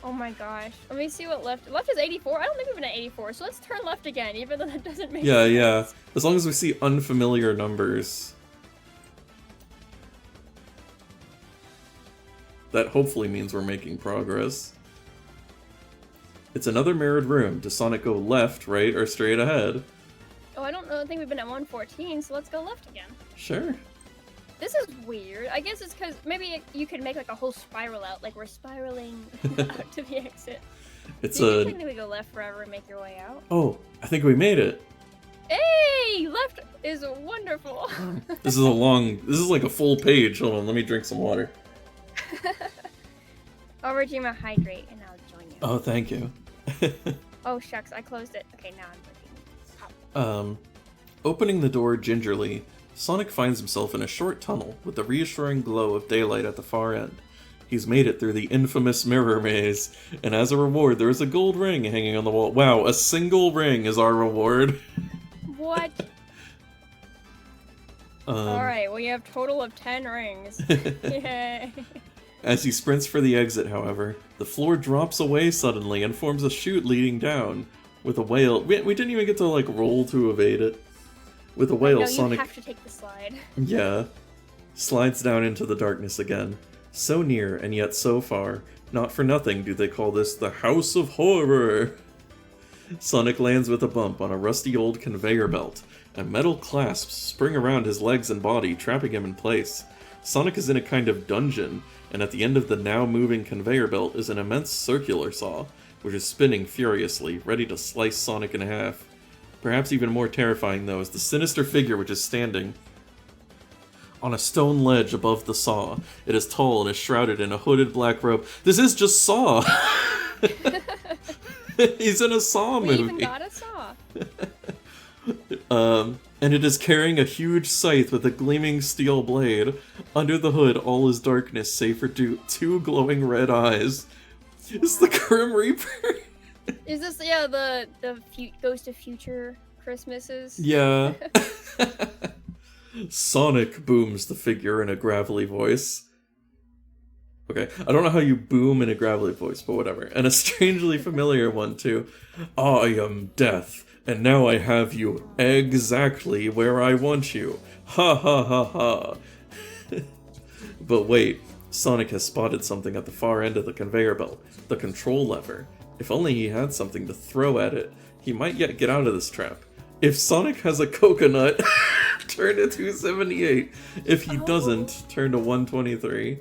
Oh my gosh. Let me see what left. Left is 84. I don't think we've been at 84, so let's turn left again, even though that doesn't make sense. Yeah. As long as we see unfamiliar numbers. That hopefully means we're making progress. It's another mirrored room. Does Sonic go left, right, or straight ahead? Oh, I don't know. I think we've been at 114, so let's go left again. Sure. This is weird. I guess it's because maybe you could make like a whole spiral out, like we're spiraling out to the exit. It's Do you a... technically go left forever and make your way out? Oh, I think we made it. Hey! Left is wonderful. This is like a full page. Hold on, let me drink some water. I'll redeem a hydrate and I'll join you. Oh, thank you. Oh shucks, I closed it. Okay, now I'm redeeming. Opening the door gingerly, Sonic finds himself in a short tunnel with the reassuring glow of daylight at the far end. He's made it through the infamous mirror maze, and as a reward there is a gold ring hanging on the wall. Wow, a single ring is our reward. What? Alright, well you have total of 10 rings. Yay. As he sprints for the exit, however, the floor drops away suddenly and forms a chute leading down. With a whale, we didn't even get to like roll to evade it. With a whale, No, Sonic, you have to take the slide. yeah, slides down into the darkness again. So near and yet so far. Not for nothing do they call this the House of Horror. Sonic lands with a bump on a rusty old conveyor belt, and metal clasps spring around his legs and body, trapping him in place. Sonic is in a kind of dungeon, and at the end of the now moving conveyor belt is an immense circular saw, which is spinning furiously, ready to slice Sonic in half. Perhaps even more terrifying, though, is the sinister figure which is standing on a stone ledge above the saw. It is tall and is shrouded in a hooded black robe. This is just Saw! He's in a Saw movie. We even got a saw. And it is carrying a huge scythe with a gleaming steel blade. Under the hood, all is darkness, save for two glowing red eyes. It's the Grim Reaper. Is this, yeah, the Ghost of Future Christmases? Yeah. Sonic, booms the figure in a gravelly voice. Okay, I don't know how you boom in a gravelly voice, but whatever. And a strangely familiar one, too. I am Death, and now I have you exactly where I want you. Ha ha ha ha. But wait, Sonic has spotted something at the far end of the conveyor belt, the control lever. If only he had something to throw at it, he might yet get out of this trap. If Sonic has a coconut, turn to 278. If he doesn't, turn to 123.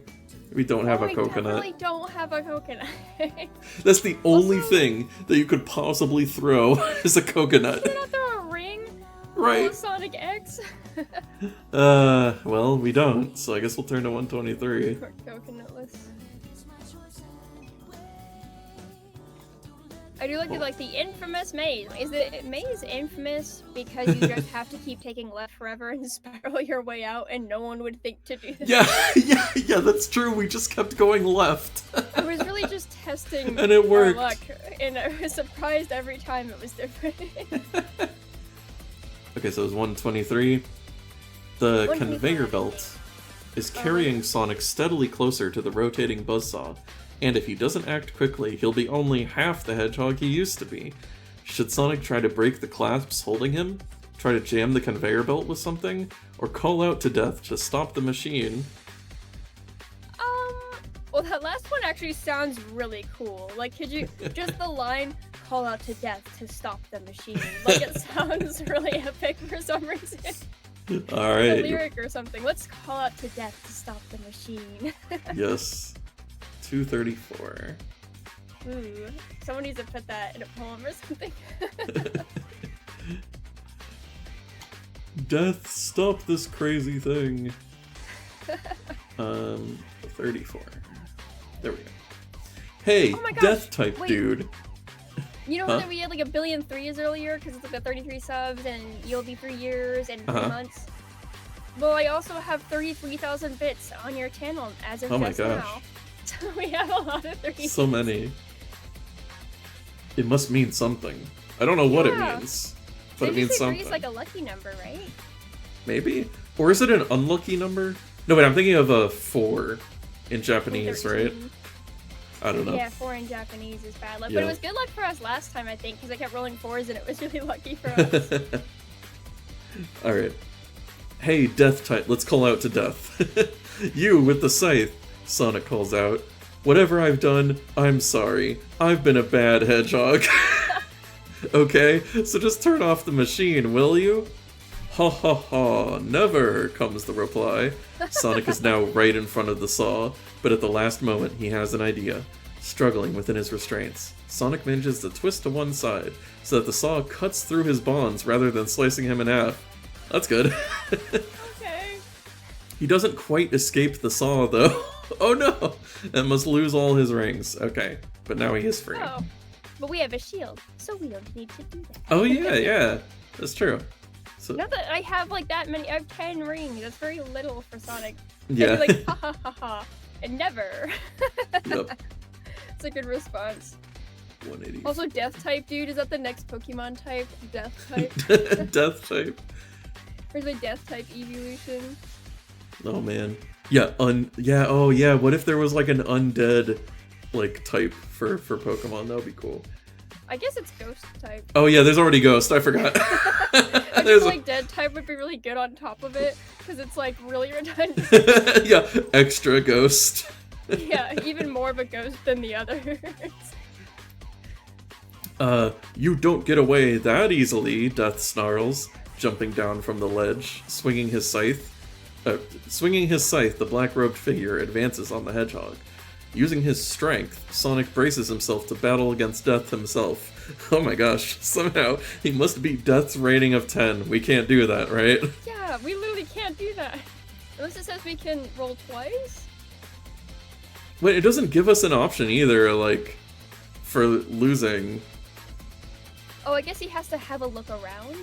We don't have a coconut. We definitely don't have a coconut. That's the only thing that you could possibly throw is a coconut. Can you not throw a ring? Right. Sonic X? Well, we don't, so I guess we'll turn to 123. Or coconutless. I do like the infamous maze. Is the maze infamous because you just have to keep taking left forever and spiral your way out and no one would think to do that? Yeah, that's true. We just kept going left. I was really just testing and it worked. Our luck, and I was surprised every time it was different. Okay, so it was 123. The conveyor belt is carrying Sonic steadily closer to the rotating buzzsaw. And if he doesn't act quickly, he'll be only half the hedgehog he used to be. Should Sonic try to break the clasps holding him? Try to jam the conveyor belt with something? Or call out to Death to stop the machine? Well, that last one actually sounds really cool. Like, could you, just the line, call out to Death to stop the machine. Like, it sounds really epic for some reason. Alright. A lyric or something. Let's call out to Death to stop the machine. Yes. 234. Ooh, someone needs to put that in a poem or something. Death, stop this crazy thing. 34. There we go. Hey, oh my gosh, Death type wait. Dude. You know how we had like 1 billion threes earlier because it's like the 33 subs and you'll be 3 years and 3 months? Well, I also have 33,000 bits on your channel as of just now. So we have a lot of threes. So many. It must mean something. I don't know what it means, but it means something. Three is like a lucky number, right? Maybe? Or is it an unlucky number? No, wait, I'm thinking of a 4 in Japanese, right? I don't know. Yeah, 4 in Japanese is bad luck. But it was good luck for us last time, I think, because I kept rolling 4s and it was really lucky for us. Alright. Hey, Death type, let's call out to Death. You with the scythe, Sonic calls out. Whatever I've done, I'm sorry. I've been a bad hedgehog. Okay, so just turn off the machine, will you? Ha ha ha, never, comes the reply. Sonic is now right in front of the saw, but at the last moment he has an idea. Struggling within his restraints, Sonic manages to twist to one side, so that the saw cuts through his bonds rather than slicing him in half. That's good. Okay. He doesn't quite escape the saw, though. Oh no! And must lose all his rings. Okay, but now he is free. Oh, but we have a shield, so we don't need to do that. Oh yeah, that's true. So, not that I have like that many. I have 10 rings. That's very little for Sonic. yeah. I'd be like ha ha ha ha, and never. Yep. It's a good response. 180. Also, Death type, dude. Is that the next Pokemon type? Death type. Death type. Or is it Death type evolution? Oh man. Yeah. Oh yeah. What if there was like an undead like type for Pokemon? That would be cool. I guess it's Ghost type. Oh yeah, there's already Ghost. I forgot. I There's feel like Dead type would be really good on top of it because it's like really redundant. Yeah, extra Ghost. Yeah, even more of a ghost than the others. You don't get away that easily, Death snarls, jumping down from the ledge, swinging his scythe. The black-robed figure advances on the hedgehog. Using his strength, Sonic braces himself to battle against Death himself. Oh my gosh, somehow he must beat Death's rating of 10. We can't do that, right? Yeah, we literally can't do that. Unless it says we can roll twice? Wait, it doesn't give us an option either, like, for losing. Oh, I guess he has to have a look around.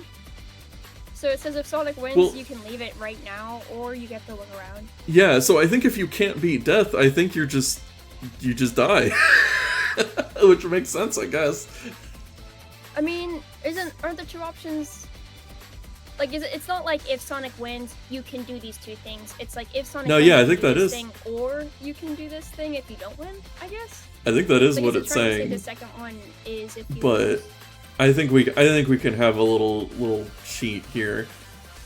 So it says if Sonic wins, you can leave it right now, or you get to look around. Yeah, so I think if you can't beat Death, I think you just die. Which makes sense, I guess. I mean, aren't the two options... Like, it's not like if Sonic wins, you can do these two things. It's like if Sonic No, wins, yeah, I you think can do that this is. thing, or you can do this thing if you don't win, I guess. I think that is Like, what is it it's trying to say saying. the second one is if you But lose? I think we can have a little cheat here.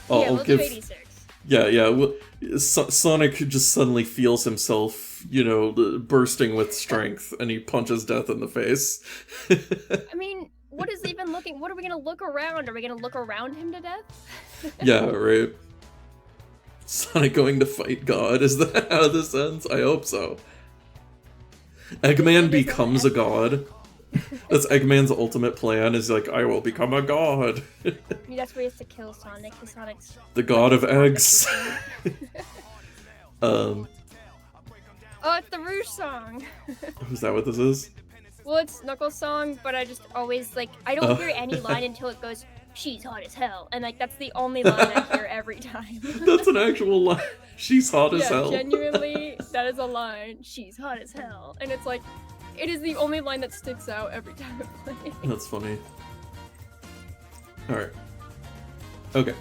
Yeah, we'll do 86. Yeah. Well, Sonic just suddenly feels himself, bursting with strength, and he punches Death in the face. I mean, what is even looking? What are we gonna look around? Are we gonna look around him to death? Yeah, right. Sonic going to fight God? Is that how this ends? I hope so. Eggman becomes a god. That's Eggman's ultimate plan, is like, I will become a god. That's where he has to kill Sonic, because Sonic's... The god of eggs. Oh, it's the Rouge song! Is that what this is? Well, it's Knuckles' song, but I just always, like, I don't hear any line until it goes, she's hot as hell, and, like, that's the only line I hear every time. That's an actual line. She's hot as hell. Yeah, genuinely, that is a line. She's hot as hell. And it's like, it is the only line that sticks out every time it plays. That's funny. Alright. Okay.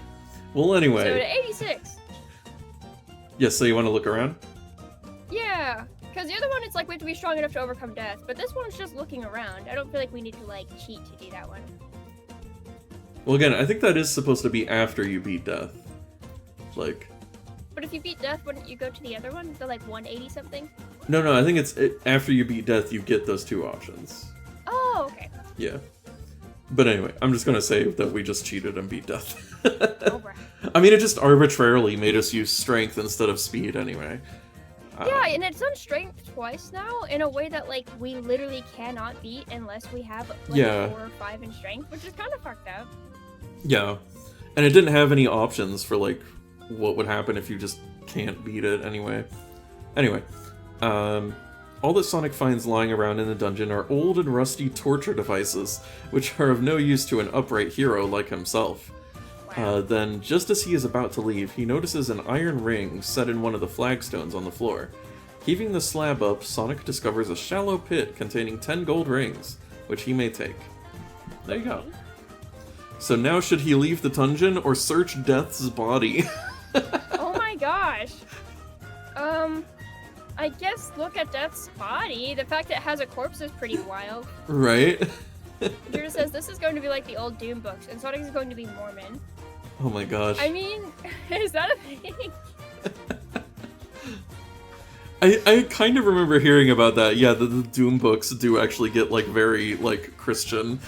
Well, anyway. So to 86. Yes, so you want to look around? Yeah, because the other one, it's like we have to be strong enough to overcome death, but this one's just looking around. I don't feel like we need to, like, cheat to do that one. Well, again, I think that is supposed to be after you beat death. Like... But if you beat death, wouldn't you go to the other one? The, like, 180 something? No, I think it's after you beat death, you get those two options. Oh, okay. Yeah. But anyway, I'm just gonna say that we just cheated and beat death. Alright. I mean, it just arbitrarily made us use strength instead of speed anyway. Yeah, and it's done strength twice now in a way that, like, we literally cannot beat unless we have, like, Yeah. 4 or 5 in strength, which is kind of fucked up. Yeah. And it didn't have any options for, like, what would happen if you just can't beat it anyway. Anyway, all that Sonic finds lying around in the dungeon are old and rusty torture devices, which are of no use to an upright hero like himself. Wow. Then, just as he is about to leave, he notices an iron ring set in one of the flagstones on the floor. Heaving the slab up, Sonic discovers a shallow pit containing 10 gold rings, which he may take. There you go. So now should he leave the dungeon or search Death's body? Oh my gosh. I guess look at Death's body. The fact that it has a corpse is pretty wild. Right? Judah says this is going to be like the old Doom books, and Sonic is going to be Mormon. Oh my gosh. I mean, is that a thing? I kind of remember hearing about that. Yeah, the Doom books do actually get, like, very, like, Christian.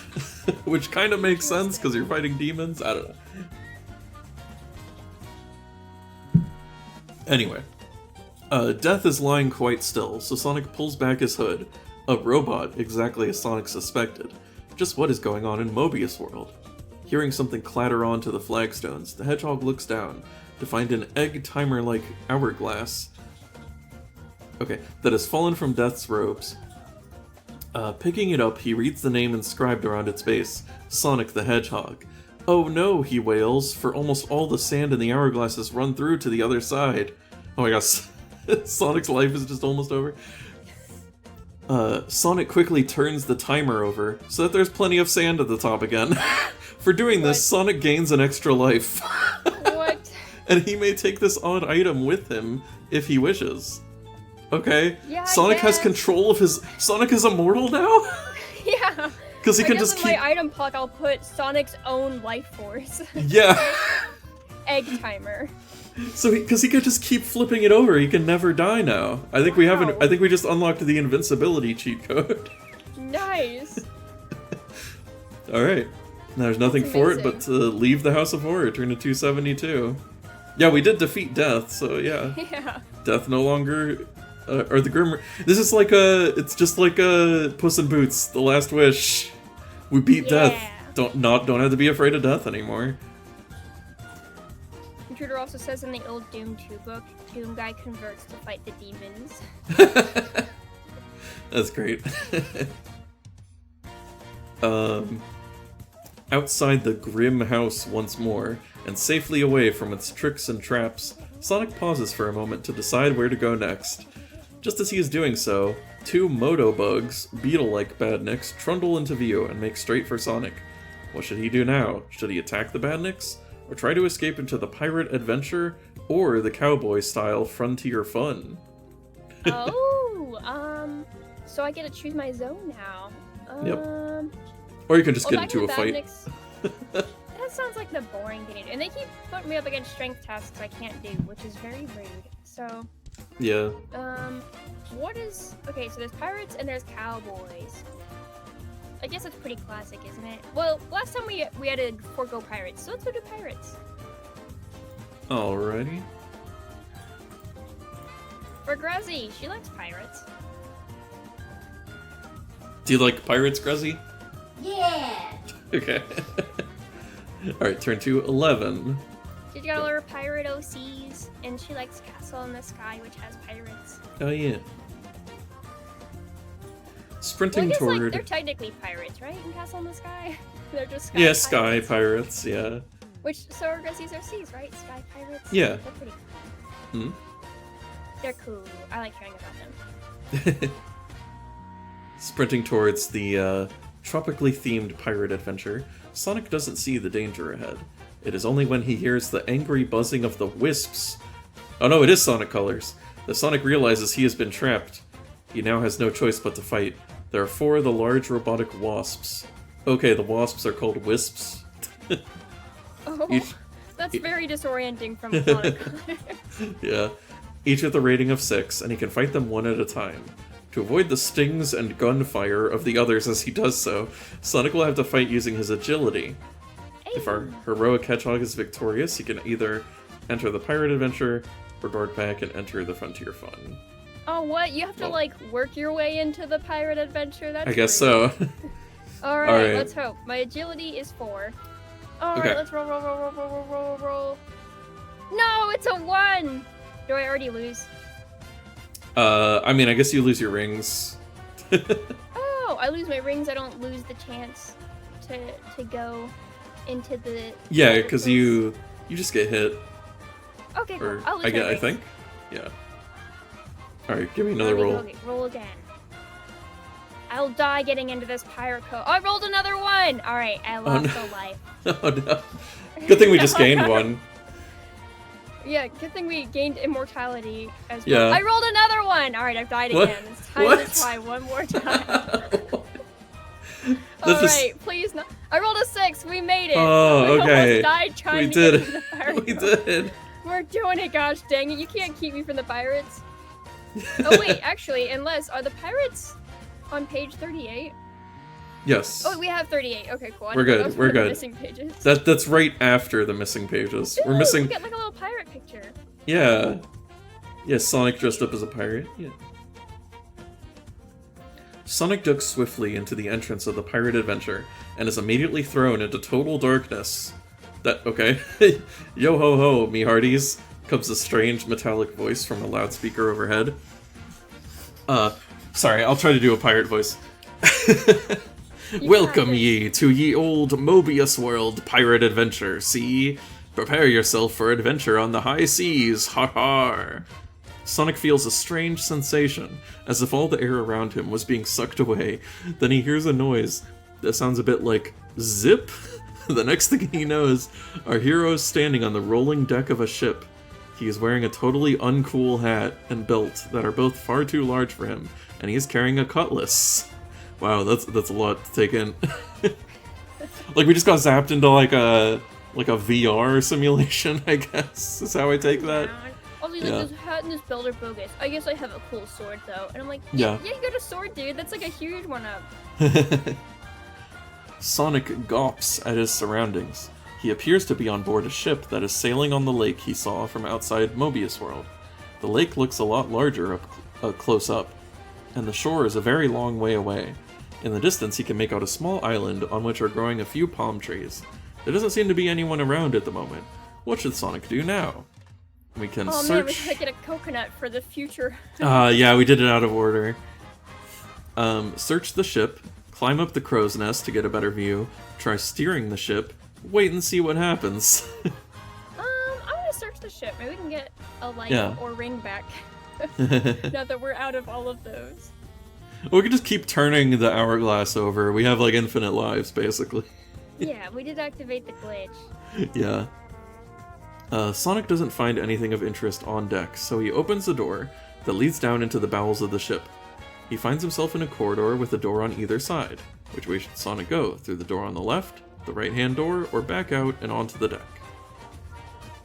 Which kind of makes sense, because you're fighting demons. I don't know. Anyway. Death is lying quite still, so Sonic pulls back his hood. A robot, exactly as Sonic suspected. Just what is going on in Mobius World? Hearing something clatter onto the flagstones, the hedgehog looks down to find an egg timer-like hourglass that has fallen from Death's robes. Picking it up, he reads the name inscribed around its base, Sonic the Hedgehog. Oh no, he wails, for almost all the sand in the hourglass has run through to the other side. Oh my gosh, Sonic's life is just almost over. Sonic quickly turns the timer over, so that there's plenty of sand at the top again. For doing this, Sonic gains an extra life. What? And he may take this odd item with him if he wishes. Okay? Yeah, Sonic has control of his... Sonic is immortal now? Yeah. Because he I can guess just in keep... my item block, I'll put Sonic's own life force. Yeah. Egg timer. So because he can just keep flipping it over, he can never die now. I think we haven't. I think we just unlocked the invincibility cheat code. Nice. All right. There's nothing That's for it amazing. but to leave the House of Horror, turn to 272. Yeah, we did defeat Death, so yeah. Yeah. Death no longer, or the Grim. This is like it's just like Puss in Boots, The Last Wish. We beat Death. Don't have to be afraid of Death anymore. Intruder also says in the old Doom 2 book, Doom guy converts to fight the demons. That's great. Outside the grim house once more, and safely away from its tricks and traps, Sonic pauses for a moment to decide where to go next. Just as he is doing so, 2 Moto bugs, beetle-like badniks, trundle into view and make straight for Sonic. What should he do now? Should he attack the badniks? or try to escape into the pirate adventure or the cowboy-style frontier fun. Oh, so I get to choose my zone now. Yep. Or you can just get into a fight. That sounds like the boring thing to do. And they keep putting me up against strength tasks I can't do, which is very rude. So... Yeah. What is... Okay, so there's pirates and there's cowboys. I guess that's pretty classic, isn't it? Well, last time we had to forego pirates, so let's go do pirates. Alrighty. For Gruzzy, she likes pirates. Do you like pirates, Gruzzy? Yeah! Okay. Alright, turn to 11. She's got all her pirate OCs, and she likes Castle in the Sky, which has pirates. Oh, yeah. Sprinting well, I guess, toward... like, they're technically pirates, right? In Castle in the Sky? They're just sky yeah, pirates. sky pirates, yeah. Which, so are Gruzzies are seas, right? Sky pirates? Yeah. They're pretty cool. Hmm? They're cool. I like hearing about them. Sprinting towards the tropically themed pirate adventure, Sonic doesn't see the danger ahead. It is only when he hears the angry buzzing of the wisps. Oh no, it is Sonic colors. That Sonic realizes he has been trapped. He now has no choice but to fight. There are 4 of the large robotic wasps. Okay, the wasps are called wisps. Oh, that's very disorienting from Sonic. Yeah. Each with a rating of 6, and he can fight them one at a time. To avoid the stings and gunfire of the others as he does so, Sonic will have to fight using his agility. If our heroic hedgehog is victorious, he can either enter the pirate adventure or guard back and enter the frontier fun. Oh, what? You have to, like, work your way into the pirate adventure? That's I guess rude. so. Alright, let's hope. My agility is 4. Alright, Okay. let's roll. No, it's a 1! Do I already lose? I mean, I guess you lose your rings. Oh, I lose my rings. I don't lose the chance to go into the... Yeah, because you just get hit. Okay, cool. Or, I'll lose my I rings. think. Yeah. Alright, give me another roll. Okay, roll again. I'll die getting into this pirate code. Oh, I rolled another 1! Alright, I lost a life. Oh no. Good thing we just gained one. Yeah, good thing we gained immortality as Yeah. well. I rolled another 1! Alright, I've died What? again. It's time What? to try one more time. That's Alright, please no. I rolled a 6! We made it! Oh, We okay. almost died trying We to did get it. into the pirate We code. did. We're doing it, gosh dang it. You can't keep me from the pirates. Oh wait, actually, unless, are the pirates on page 38? Yes. Oh, we have 38. Okay, cool. I We're didn't know good, that was we're one of the good. Missing pages. That's right after the missing pages. Ooh, We're missing... We get like a little pirate picture. Yeah. Yeah, Sonic dressed up as a pirate. Yeah. Sonic ducks swiftly into the entrance of the pirate adventure and is immediately thrown into total darkness. Okay. Yo ho ho, me hearties, comes a strange metallic voice from a loudspeaker overhead. Sorry, I'll try to do a pirate voice. Welcome ye to ye old Mobius world pirate adventure, see? Prepare yourself for adventure on the high seas, har har! Sonic feels a strange sensation, as if all the air around him was being sucked away. Then he hears a noise that sounds a bit like zip. The next thing he knows, our hero is standing on the rolling deck of a ship. He is wearing a totally uncool hat and belt that are both far too large for him, and he is carrying a cutlass. Wow, that's a lot to take in. Like, we just got zapped into like a VR simulation, I guess, is how I take that. Also, he's like, this hat and this belt are bogus. I guess I have a cool sword, though. And I'm like, yeah, you got a sword, dude. That's like a huge one up. Sonic gawps at his surroundings. He appears to be on board a ship that is sailing on the lake he saw from outside Mobius World. The lake looks a lot larger close up, and the shore is a very long way away. In the distance, he can make out a small island on which are growing a few palm trees. There doesn't seem to be anyone around at the moment. What should Sonic do now? We can search... Oh man, we gotta get a coconut for the future. Yeah, we did it out of order. Search the ship, climb up the crow's nest to get a better view, try steering the ship, wait and see what happens. I'm gonna search the ship. Maybe we can get a light or ring back. Now that we're out of all of those. We could just keep turning the hourglass over. We have like infinite lives, basically. Yeah, we did activate the glitch. Yeah. Sonic doesn't find anything of interest on deck, so he opens the door that leads down into the bowels of the ship. He finds himself in a corridor with a door on either side. Which way should Sonic go? Through the door on the left, the right-hand door, or back out and onto the deck?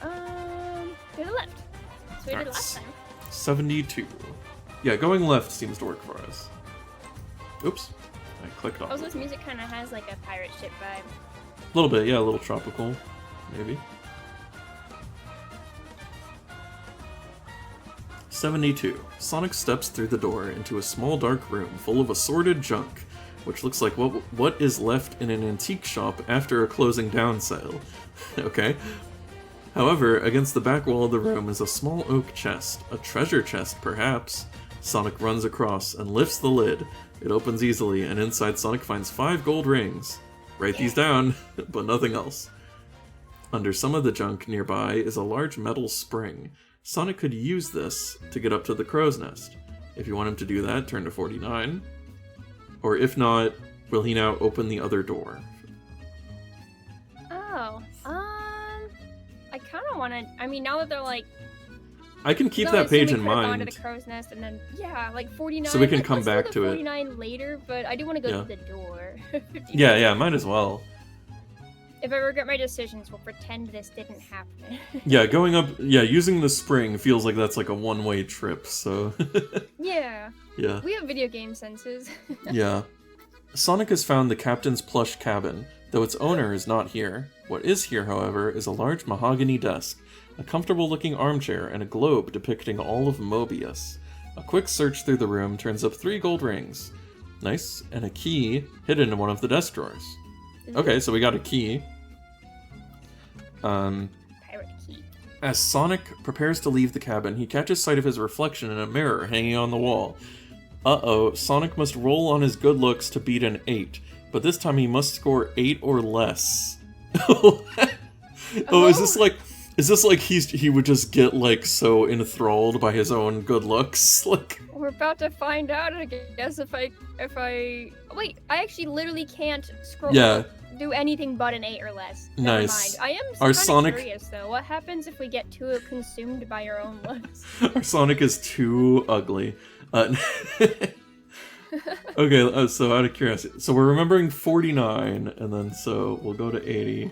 To the left. So we did last time. 72. Yeah, going left seems to work for us. Oops. I clicked off. Also, this music kind of has like a pirate ship vibe. A little bit, yeah, a little tropical, maybe. 72. Sonic steps through the door into a small dark room full of assorted junk, which looks like what is left in an antique shop after a closing down sale. Okay. However, against the back wall of the room is a small oak chest, a treasure chest perhaps. Sonic runs across and lifts the lid. It opens easily, and inside Sonic finds 5 gold rings. Write these down, but nothing else. Under some of the junk nearby is a large metal spring. Sonic could use this to get up to the crow's nest. If you want him to do that, turn to 49. Or if not, will he now open the other door? Oh, I kind of want to. I mean, now that they're like, I can keep that page in mind. To the crow's nest, and then yeah, like 49. So we can come back to 49 later, but I do want to go to the door. Yeah, might as well. If I regret my decisions, we'll pretend this didn't happen. Yeah, going up. Yeah, using the spring feels like that's like a one-way trip. So. Yeah. Yeah. We have video game senses. Yeah. Sonic has found the captain's plush cabin, though its owner is not here. What is here, however, is a large mahogany desk, a comfortable-looking armchair, and a globe depicting all of Mobius. A quick search through the room turns up 3 gold rings. Nice, and a key hidden in one of the desk drawers. Okay, so we got a key. Pirate key. As Sonic prepares to leave the cabin, he catches sight of his reflection in a mirror hanging on the wall. Uh-oh, Sonic must roll on his good looks to beat an 8, but this time he must score 8 or less. Is this like he would just get like so enthralled by his own good looks? Like we're about to find out, I guess, if I wait, I actually literally can't scroll. Yeah. Do anything but an 8 or less. Nice. Never mind. I am kind of curious though. What happens if we get too consumed by our own looks? Our Sonic is too ugly. Okay, so out of curiosity, so we're remembering 49, and then so we'll go to 80.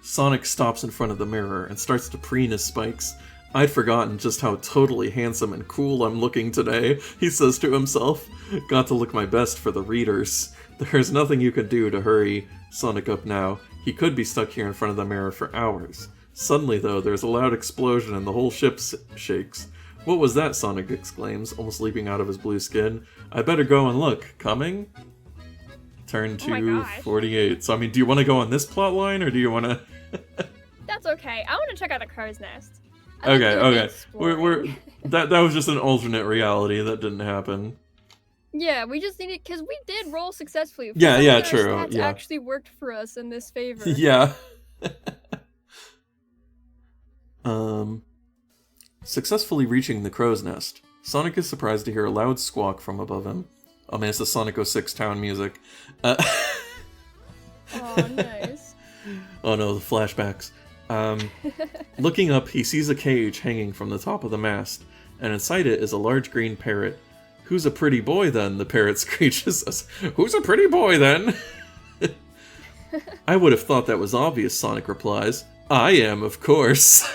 Sonic stops in front of the mirror and starts to preen his spikes. I'd forgotten just how totally handsome and cool I'm looking today, he says to himself. Got to look my best for the readers. There's nothing you can do to hurry Sonic up now. He could be stuck here in front of the mirror for hours. Suddenly, though, there's a loud explosion and the whole ship shakes. What was that? Sonic exclaims, almost leaping out of his blue skin. I better go and look. Coming? Turn to 48. So, I mean, do you want to go on this plot line, or do you want to... That's okay. I want to check out the crow's nest. Okay. That was just an alternate reality that didn't happen. Yeah, we just needed, because we did roll successfully. Yeah, true. Stats actually worked for us in this favor. Yeah. Successfully reaching the crow's nest, Sonic is surprised to hear a loud squawk from above him. I mean, it's the Sonic 06 town music. Oh, nice. Oh no, the flashbacks. Looking up, he sees a cage hanging from the top of the mast, and inside it is a large green parrot. Who's a pretty boy then? The parrot screeches. Who's a pretty boy then? I would have thought that was obvious, Sonic replies. I am, of course.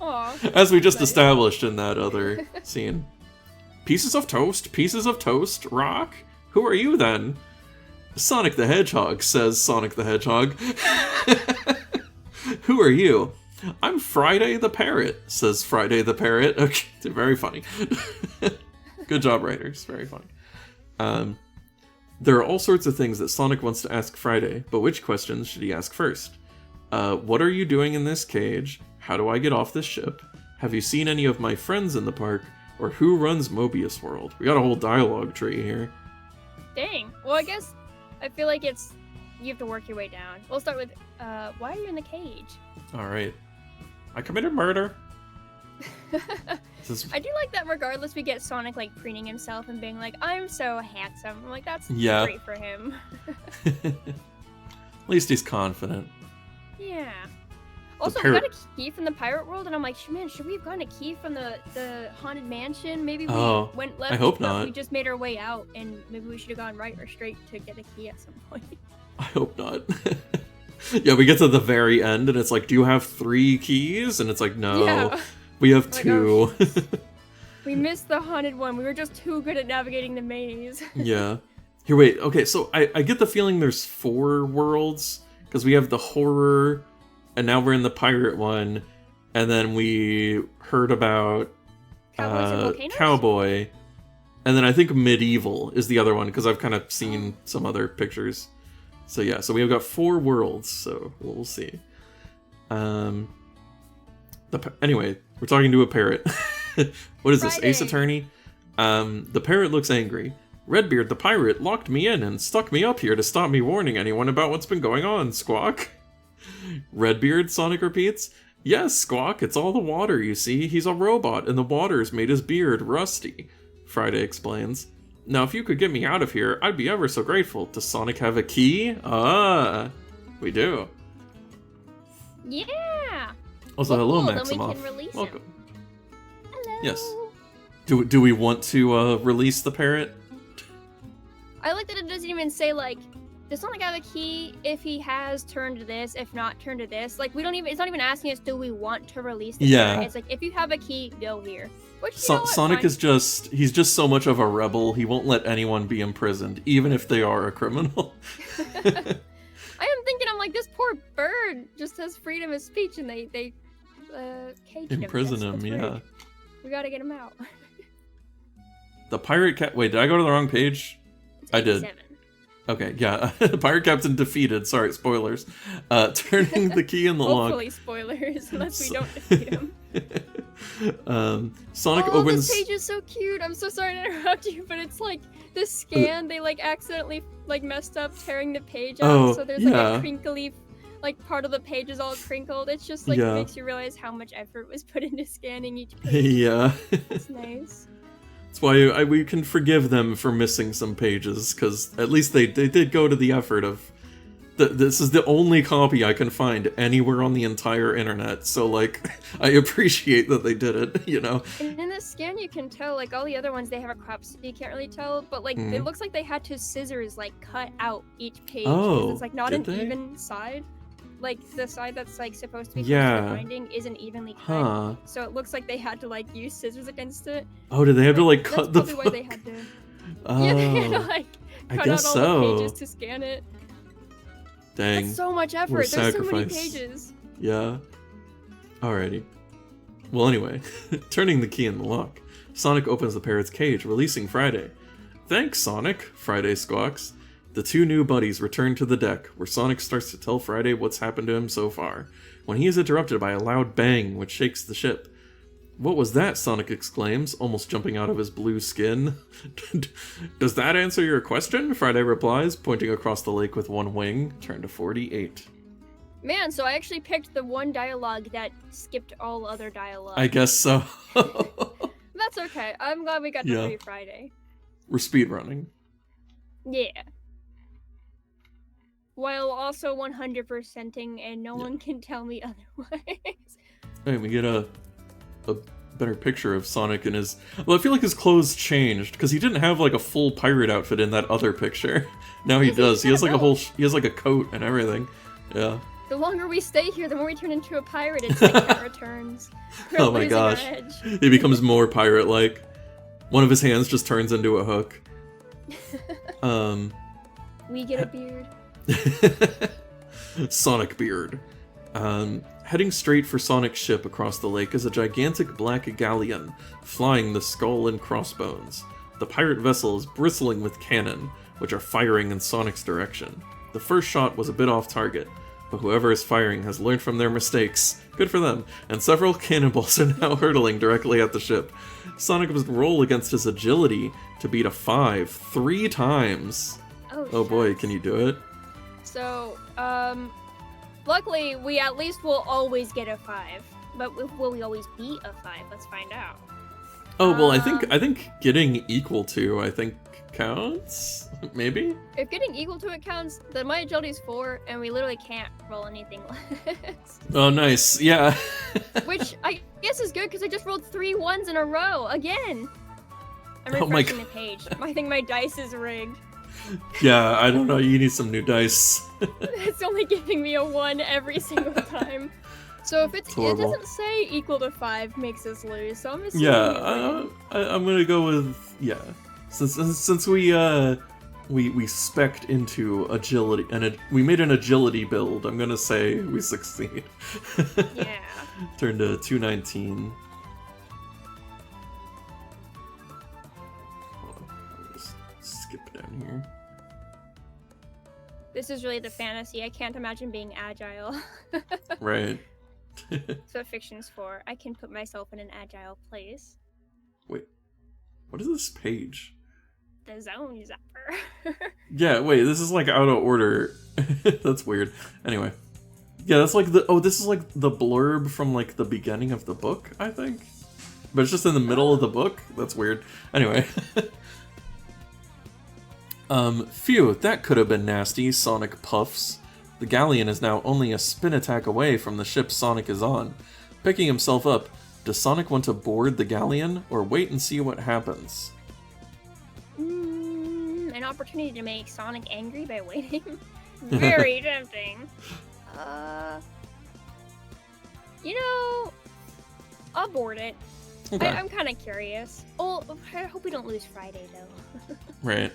Aww, as we just established in that other scene. Pieces of toast, rock? Who are you then? Sonic the Hedgehog, says Sonic the Hedgehog. Who are you? I'm Friday the Parrot, says Friday the Parrot. Okay, very funny. Good job, writers. Very funny. There are all sorts of things that Sonic wants to ask Friday, but which questions should he ask first? What are you doing in this cage? How do I get off this ship? Have you seen any of my friends in the park? Or who runs Mobius World? We got a whole dialogue tree here. Dang. Well, I guess I feel like you have to work your way down. We'll start with, why are you in the cage? Alright. I committed murder. I do like that regardless we get Sonic like preening himself and being like, I'm so handsome. I'm like, that's great for him. At least he's confident. Yeah. Also, we got a key from the pirate world, and I'm like, man, should we have gotten a key from the haunted mansion? Maybe we went left. I hope not. We just made our way out, and maybe we should have gone right or straight to get a key at some point. I hope not. Yeah, we get to the very end, and it's like, do you have 3 keys? And it's like, no, we have 2. Oh, we missed the haunted one. We were just too good at navigating the maze. Yeah. Here, wait. Okay, so I get the feeling there's 4 worlds, because we have the horror, and now we're in the pirate one, and then we heard about Cowboy, and then I think Medieval is the other one, because I've kind of seen some other pictures. So yeah, so we've got 4 worlds, so we'll see. Anyway, we're talking to a parrot. What is this, Ace Attorney? The parrot looks angry. Redbeard the pirate locked me in and stuck me up here to stop me warning anyone about what's been going on, Squawk. Redbeard, Sonic repeats. Yes, Squawk, it's all the water, you see. He's a robot, and the water's made his beard rusty, Friday explains. Now, if you could get me out of here, I'd be ever so grateful. Does Sonic have a key? Ah, we do. Yeah. Also, hello, cool, Maximoff. Then we can release Welcome. Him. Hello. Yes. Do we want to release the parrot? I like that it doesn't even say, like, does Sonic have a key? If he has, turn to this. If not, turn to this. Like, we don't even, it's not even asking us, do we want to release the parrot? It's like, if you have a key, go here. Which, Sonic is he's just so much of a rebel, he won't let anyone be imprisoned, even if they are a criminal. I am thinking, I'm like, this poor bird just has freedom of speech, and they caged him. Imprison him, yeah. We gotta get him out. The pirate cat. Wait, did I go to the wrong page? I did. Okay, yeah. Pirate Captain defeated. Sorry, spoilers. Turning the key in the lock. Hopefully spoilers, unless we don't defeat him. Sonic opens. This page is so cute. I'm so sorry to interrupt you, but it's like the scan. They like accidentally like messed up tearing the page out, so there's like a crinkly, like part of the page is all crinkled. It's just like makes you realize how much effort was put into scanning each page. Yeah. It's nice. That's why we can forgive them for missing some pages, because at least they did go to the effort of... This is the only copy I can find anywhere on the entire internet, so, like, I appreciate that they did it, you know? And in the scan you can tell, like, all the other ones, they have a crop, so you can't really tell, but, like, it looks like they had to scissors, like, cut out each page, because it's, like, not an even side. Like, the side that's, like, supposed to be binding isn't evenly cut. So it looks like they had to, like, use scissors against it. Oh, did they have to, like, cut the That's probably why they had to... Yeah, they had to, like, cut out all the pages to scan it. Dang. That's so much effort. There's so many pages. Yeah. Alrighty. Well, anyway, turning the key in the lock, Sonic opens the parrot's cage, releasing Friday. Thanks, Sonic, Friday squawks. The 2 new buddies return to the deck, where Sonic starts to tell Friday what's happened to him so far, when he is interrupted by a loud bang which shakes the ship. What was that? Sonic exclaims, almost jumping out of his blue skin. Does that answer your question? Friday replies, pointing across the lake with one wing. Turn to 48. Man, so I actually picked the one dialogue that skipped all other dialogue. I guess so. That's okay. I'm glad we got to free Friday. We're speedrunning. Yeah. While also 100%ing, and no one can tell me otherwise. Hey, we get a better picture of Sonic in his... Well, I feel like his clothes changed, because he didn't have, like, a full pirate outfit in that other picture. Now he does. He has, like, he has, like, a coat and everything. Yeah. The longer we stay here, the more we turn into a pirate. It's like Cat Returns. Oh my gosh. He becomes more pirate-like. One of his hands just turns into a hook. We get a beard. Sonic beard. Heading straight for Sonic's ship across the lake is a gigantic black galleon, flying the skull and crossbones. The pirate vessel is bristling with cannon, which are firing in Sonic's direction. The first shot was a bit off target, but whoever is firing has learned from their mistakes. Good for them, and several cannonballs are now hurtling directly at the ship. Sonic must roll against his agility to beat a 5 3 times. Oh boy, can you do it? So, luckily, we at least will always get a 5. But will we always beat a 5? Let's find out. Oh well, I think getting equal to counts. Maybe. If getting equal to it counts, then my agility is 4, and we literally can't roll anything less. Oh, nice. Yeah. Which I guess is good because I just rolled 3 1s in a row again. I'm Oh my refreshing the page. I think my dice is rigged. Yeah, I don't know. You need some new dice. It's only giving me a 1 every single time. So if it doesn't say equal to 5 makes us lose. So I'm assuming. Yeah, I'm gonna go with Since we spec'd into agility and we made an agility build, I'm gonna say we succeed. Yeah. Turn to 219. I'll just skip down here. This is really the fantasy. I can't imagine being agile. Right. That's what fiction's for. I can put myself in an agile place. Wait, what is this page? The zone zapper. Yeah, wait, this is like out of order. That's weird. Anyway. Yeah, that's like this is like the blurb from like the beginning of the book, I think. But it's just in the middle of the book? That's weird. Anyway. Phew, that could have been nasty, Sonic puffs. The galleon is now only a spin attack away from the ship Sonic is on. Picking himself up, does Sonic want to board the galleon, or wait and see what happens? An opportunity to make Sonic angry by waiting? Very tempting. You know, I'll board it. Okay. I'm kind of curious. Oh, I hope we don't lose Friday, though. Right.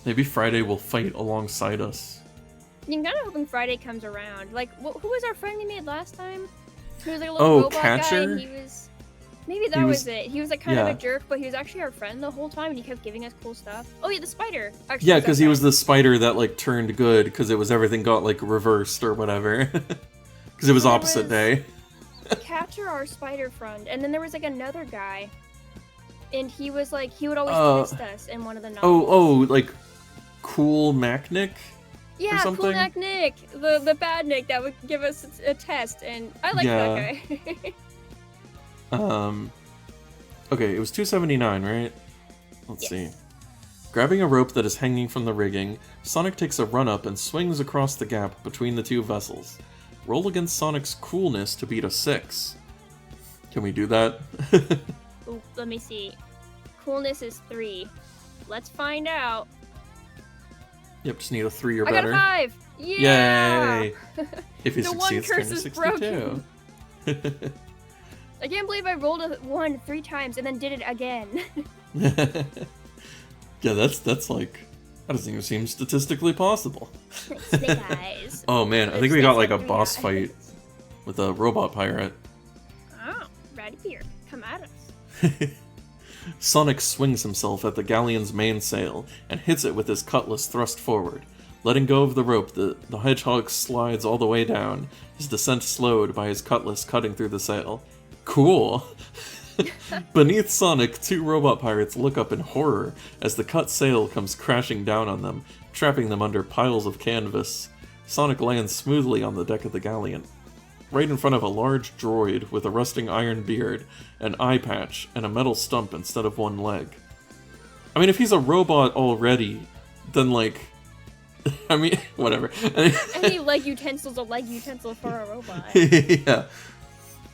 Maybe Friday will fight alongside us. I'm kind of hoping Friday comes around. Like, who was our friend we made last time? He was like a little robot Catcher? guy, and he was... Maybe that was it. He was like kind of a jerk, but he was actually our friend the whole time, and he kept giving us cool stuff. Oh yeah, the spider. Actually, yeah, because he was the spider that like turned good because it was everything got like reversed or whatever. Because it was opposite day. Catcher, our spider friend, and then there was like another guy, and he was like he would always test us in one of the novels. Like Cool Mac Nick. Yeah, Cool Mac Nick, the bad Nick that would give us a test, and I like that guy. Okay, it was 279, right? Let's see. Grabbing a rope that is hanging from the rigging, Sonic takes a run up and swings across the gap between the two vessels. Roll against Sonic's coolness to beat a 6. Can we do that? Ooh, let me see. Coolness is 3. Let's find out. Yep, just need a 3 or I better. got a 5! Yeah! Yay! If he The one succeeds, curse turn to is 62. broken. I can't believe I rolled a 1 3 times and then did it again. Yeah, that's like... That doesn't even seem statistically possible. Snake eyes. Oh man, I think we got like a boss fight with a robot pirate. Oh, Radbeard, come at us. Sonic swings himself at the galleon's mainsail and hits it with his cutlass thrust forward. Letting go of the rope, the hedgehog slides all the way down, his descent slowed by his cutlass cutting through the sail. Cool! Beneath Sonic, 2 robot pirates look up in horror as the cut sail comes crashing down on them, trapping them under piles of canvas. Sonic lands smoothly on the deck of the galleon, right in front of a large droid with a rusting iron beard, an eye patch, and a metal stump instead of one leg. I mean, if he's a robot already, then like... I mean, whatever. Any leg utensil's a leg utensil for a robot. Yeah.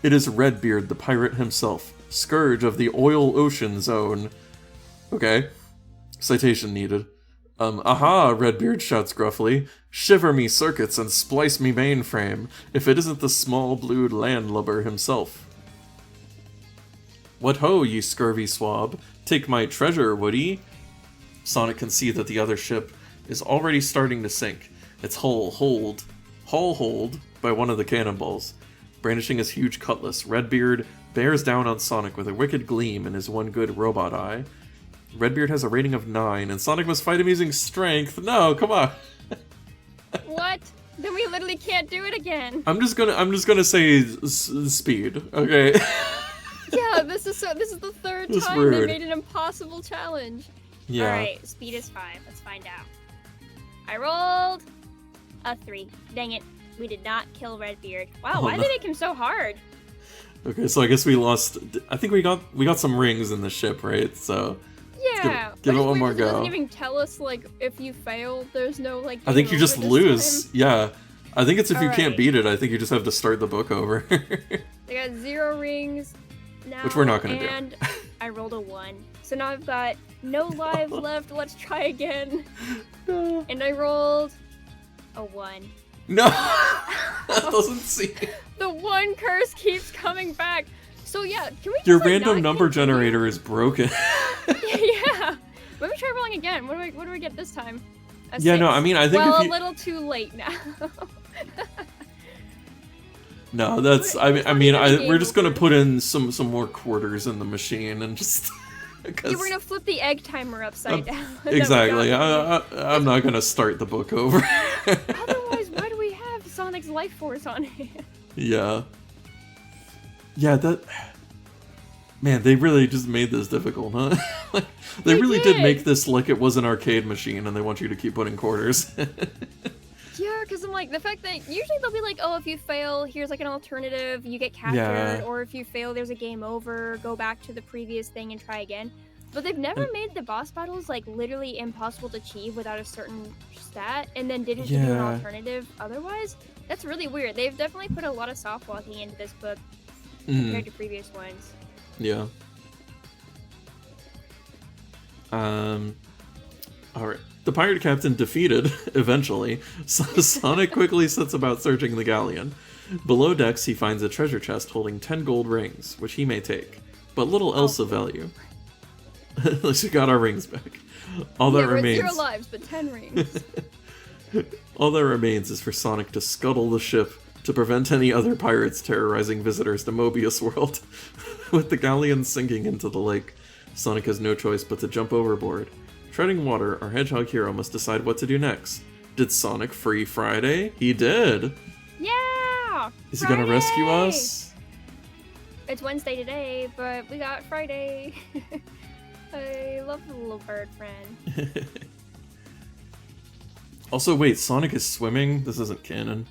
It is Redbeard, the pirate himself, scourge of the Oil Ocean Zone. Okay. Citation needed. Aha, Redbeard shouts gruffly. Shiver me circuits and splice me mainframe, if it isn't the small blued landlubber himself. What ho, ye scurvy swab, take my treasure, would-ye? Sonic can see that the other ship is already starting to sink, its hull holed by one of the cannonballs. Brandishing his huge cutlass, Redbeard bears down on Sonic with a wicked gleam in his one good robot eye. Redbeard has a rating of 9, and Sonic must fight him using strength. No, come on. What? Then we literally can't do it again. I'm just gonna say speed. Okay. Yeah, this is the third time they made an impossible challenge. Yeah. Alright, speed is 5. Let's find out. I rolled a 3. Dang it. We did not kill Redbeard. Wow, why did they make him so hard? Okay, so I guess we lost. I think we got some rings in the ship, right? So Yeah. give it but one more it doesn't go. even tell us, like, if you fail, there's no, like, I think game you just over this lose. time. Yeah. I think it's if you can't Alright. beat it, I think you just have to start the book over. I got 0 rings now. Which we're not gonna do. And I rolled a 1. So now I've got no lives left. Let's try again. No. And I rolled a 1. No! That doesn't seem... The 1 curse keeps coming back. So yeah, can we just, Your like, random not number continue? generator is broken. Yeah. Let me try rolling again. What do we get this time? A Yeah, 6. no, I mean, I think well, if you... a little too late now. No, that's... We're we're just gonna put in some more quarters in the machine and just... Yeah, we're gonna flip the egg timer upside down. Exactly. I'm not gonna start the book over. Otherwise, why do we have Sonic's life force on it? Yeah. Yeah, that... Man, they really just made this difficult, huh? Like, they really did make this like it was an arcade machine and they want you to keep putting quarters. Yeah, because I'm like, the fact that usually they'll be like, oh, if you fail, here's like an alternative, you get captured, Yeah. or if you fail, there's a game over, go back to the previous thing and try again. But they've never made the boss battles like literally impossible to achieve without a certain stat, and then didn't do an Yeah. alternative otherwise. That's really weird. They've definitely put a lot of soft walking into this book compared to previous ones. Yeah. Alright. The pirate captain defeated, eventually, so Sonic quickly sets about searching the galleon. Below decks, he finds a treasure chest holding 10 gold rings, which he may take, but little else of value. At least we got our rings back. All that we're at remains... 0 lives, but 10 rings. All that remains is for Sonic to scuttle the ship to prevent any other pirates terrorizing visitors to Mobius World. With the galleon sinking into the lake, Sonic has no choice but to jump overboard. Treading water, our hedgehog hero must decide what to do next. Did Sonic free Friday? He did! Yeah! Is he gonna rescue us? It's Wednesday today, but we got Friday. I love the little bird friend. Also, wait, Sonic is swimming? This isn't canon.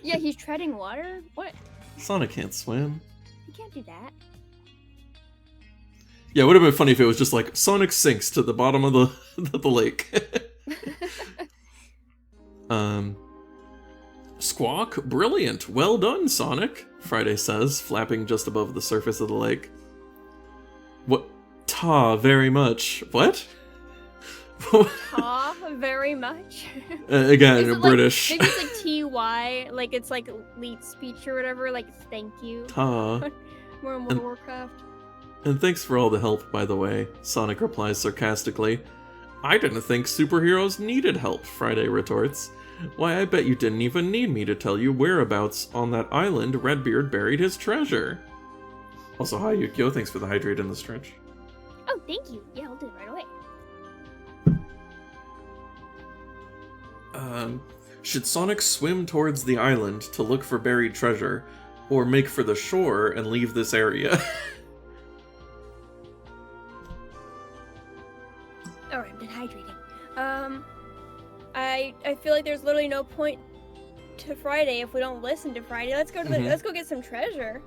Yeah, he's treading water? What? Sonic can't swim. You can't do that. Yeah, it would have been funny if it was just like, Sonic sinks to the bottom of the lake. Squawk? Brilliant! Well done, Sonic! Friday says, flapping just above the surface of the lake. What? Ta, very much. What? Aw, very much. Again, Is it British. Like, maybe it's like TY, like it's like elite speech or whatever, like thank you. Ta. More in World of Warcraft. And thanks for all the help, by the way, Sonic replies sarcastically. I didn't think superheroes needed help, Friday retorts. Why, I bet you didn't even need me to tell you whereabouts on that island Redbeard buried his treasure. Also, hi Yukio, thanks for the hydrate in the stretch. Oh, thank you. Yeah, I'll do it right away. Should Sonic swim towards the island to look for buried treasure, or make for the shore and leave this area? Alright, I'm done hydrating. I feel like there's literally no point to Friday if we don't listen to Friday. Let's go to let's go get some treasure.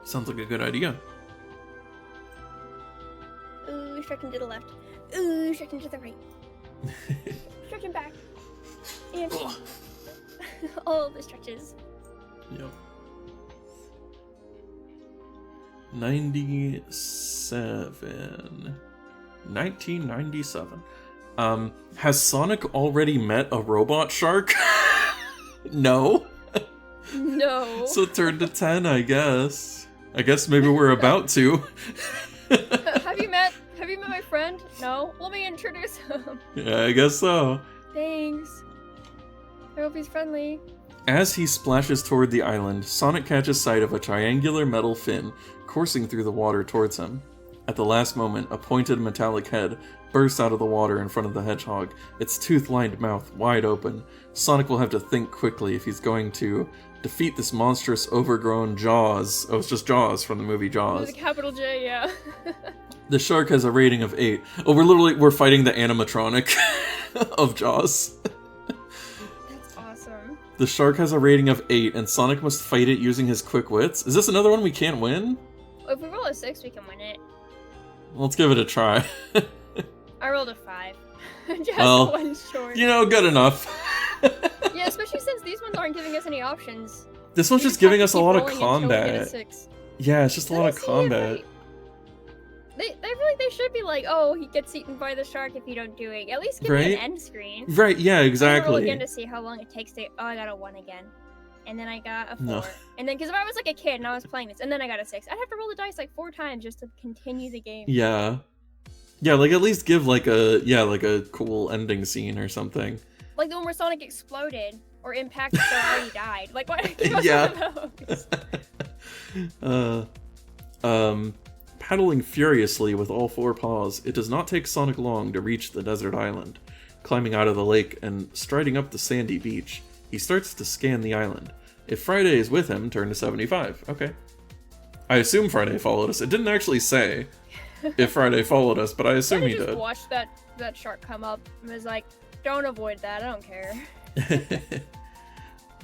Sounds like a good idea. Ooh, stretching to the left. Ooh, stretching to the right. Stretching back. And all the stretches. Yep. 1997. Has Sonic already met a robot shark? No. No. So turn to 10, I guess. I guess maybe we're about to. Have you met my friend? No? Let me introduce him. Yeah, I guess so. Thanks. I hope he's friendly. As he splashes toward the island, Sonic catches sight of a triangular metal fin coursing through the water towards him. At the last moment, a pointed metallic head bursts out of the water in front of the hedgehog, its tooth-lined mouth wide open. Sonic will have to think quickly if he's going to defeat this monstrous, overgrown Jaws. Oh, it's just Jaws from the movie Jaws. With a capital J, yeah. The shark has a rating of 8. Oh, we're fighting the animatronic of Jaws. That's awesome. The shark has a rating of 8, and Sonic must fight it using his quick wits. Is this another one we can't win? If we roll a 6, we can win it. Let's give it a try. I rolled a 5. Just Well, one short. Good enough. Yeah, especially since these ones aren't giving us any options. This one's We just giving have us to a keep lot of rolling until we get a combat. 6. Yeah, it's just a lot of Let me see if combat. They feel like they should be like, oh, he gets eaten by the shark if you don't do it. At least give me Right? an end screen. Right, yeah, I'm gonna roll exactly. again to see how long it takes to. Oh, I got a 1 again. And then I got a 4. No. And then, because if I was like a kid and I was playing this, and then I got a 6, I'd have to roll the dice like 4 times just to continue the game. Yeah. Yeah, like at least give like a cool ending scene or something. Like the one where Sonic exploded or impacted so already died. Like what? Give us Yeah. one of those. Paddling furiously with all 4 paws, it does not take Sonic long to reach the desert island. Climbing out of the lake and striding up the sandy beach, he starts to scan the island. If Friday is with him, turn to 75. Okay. I assume Friday followed us. It didn't actually say if Friday followed us, but I assume he just did. watched that shark come up and was like, don't avoid that, I don't care.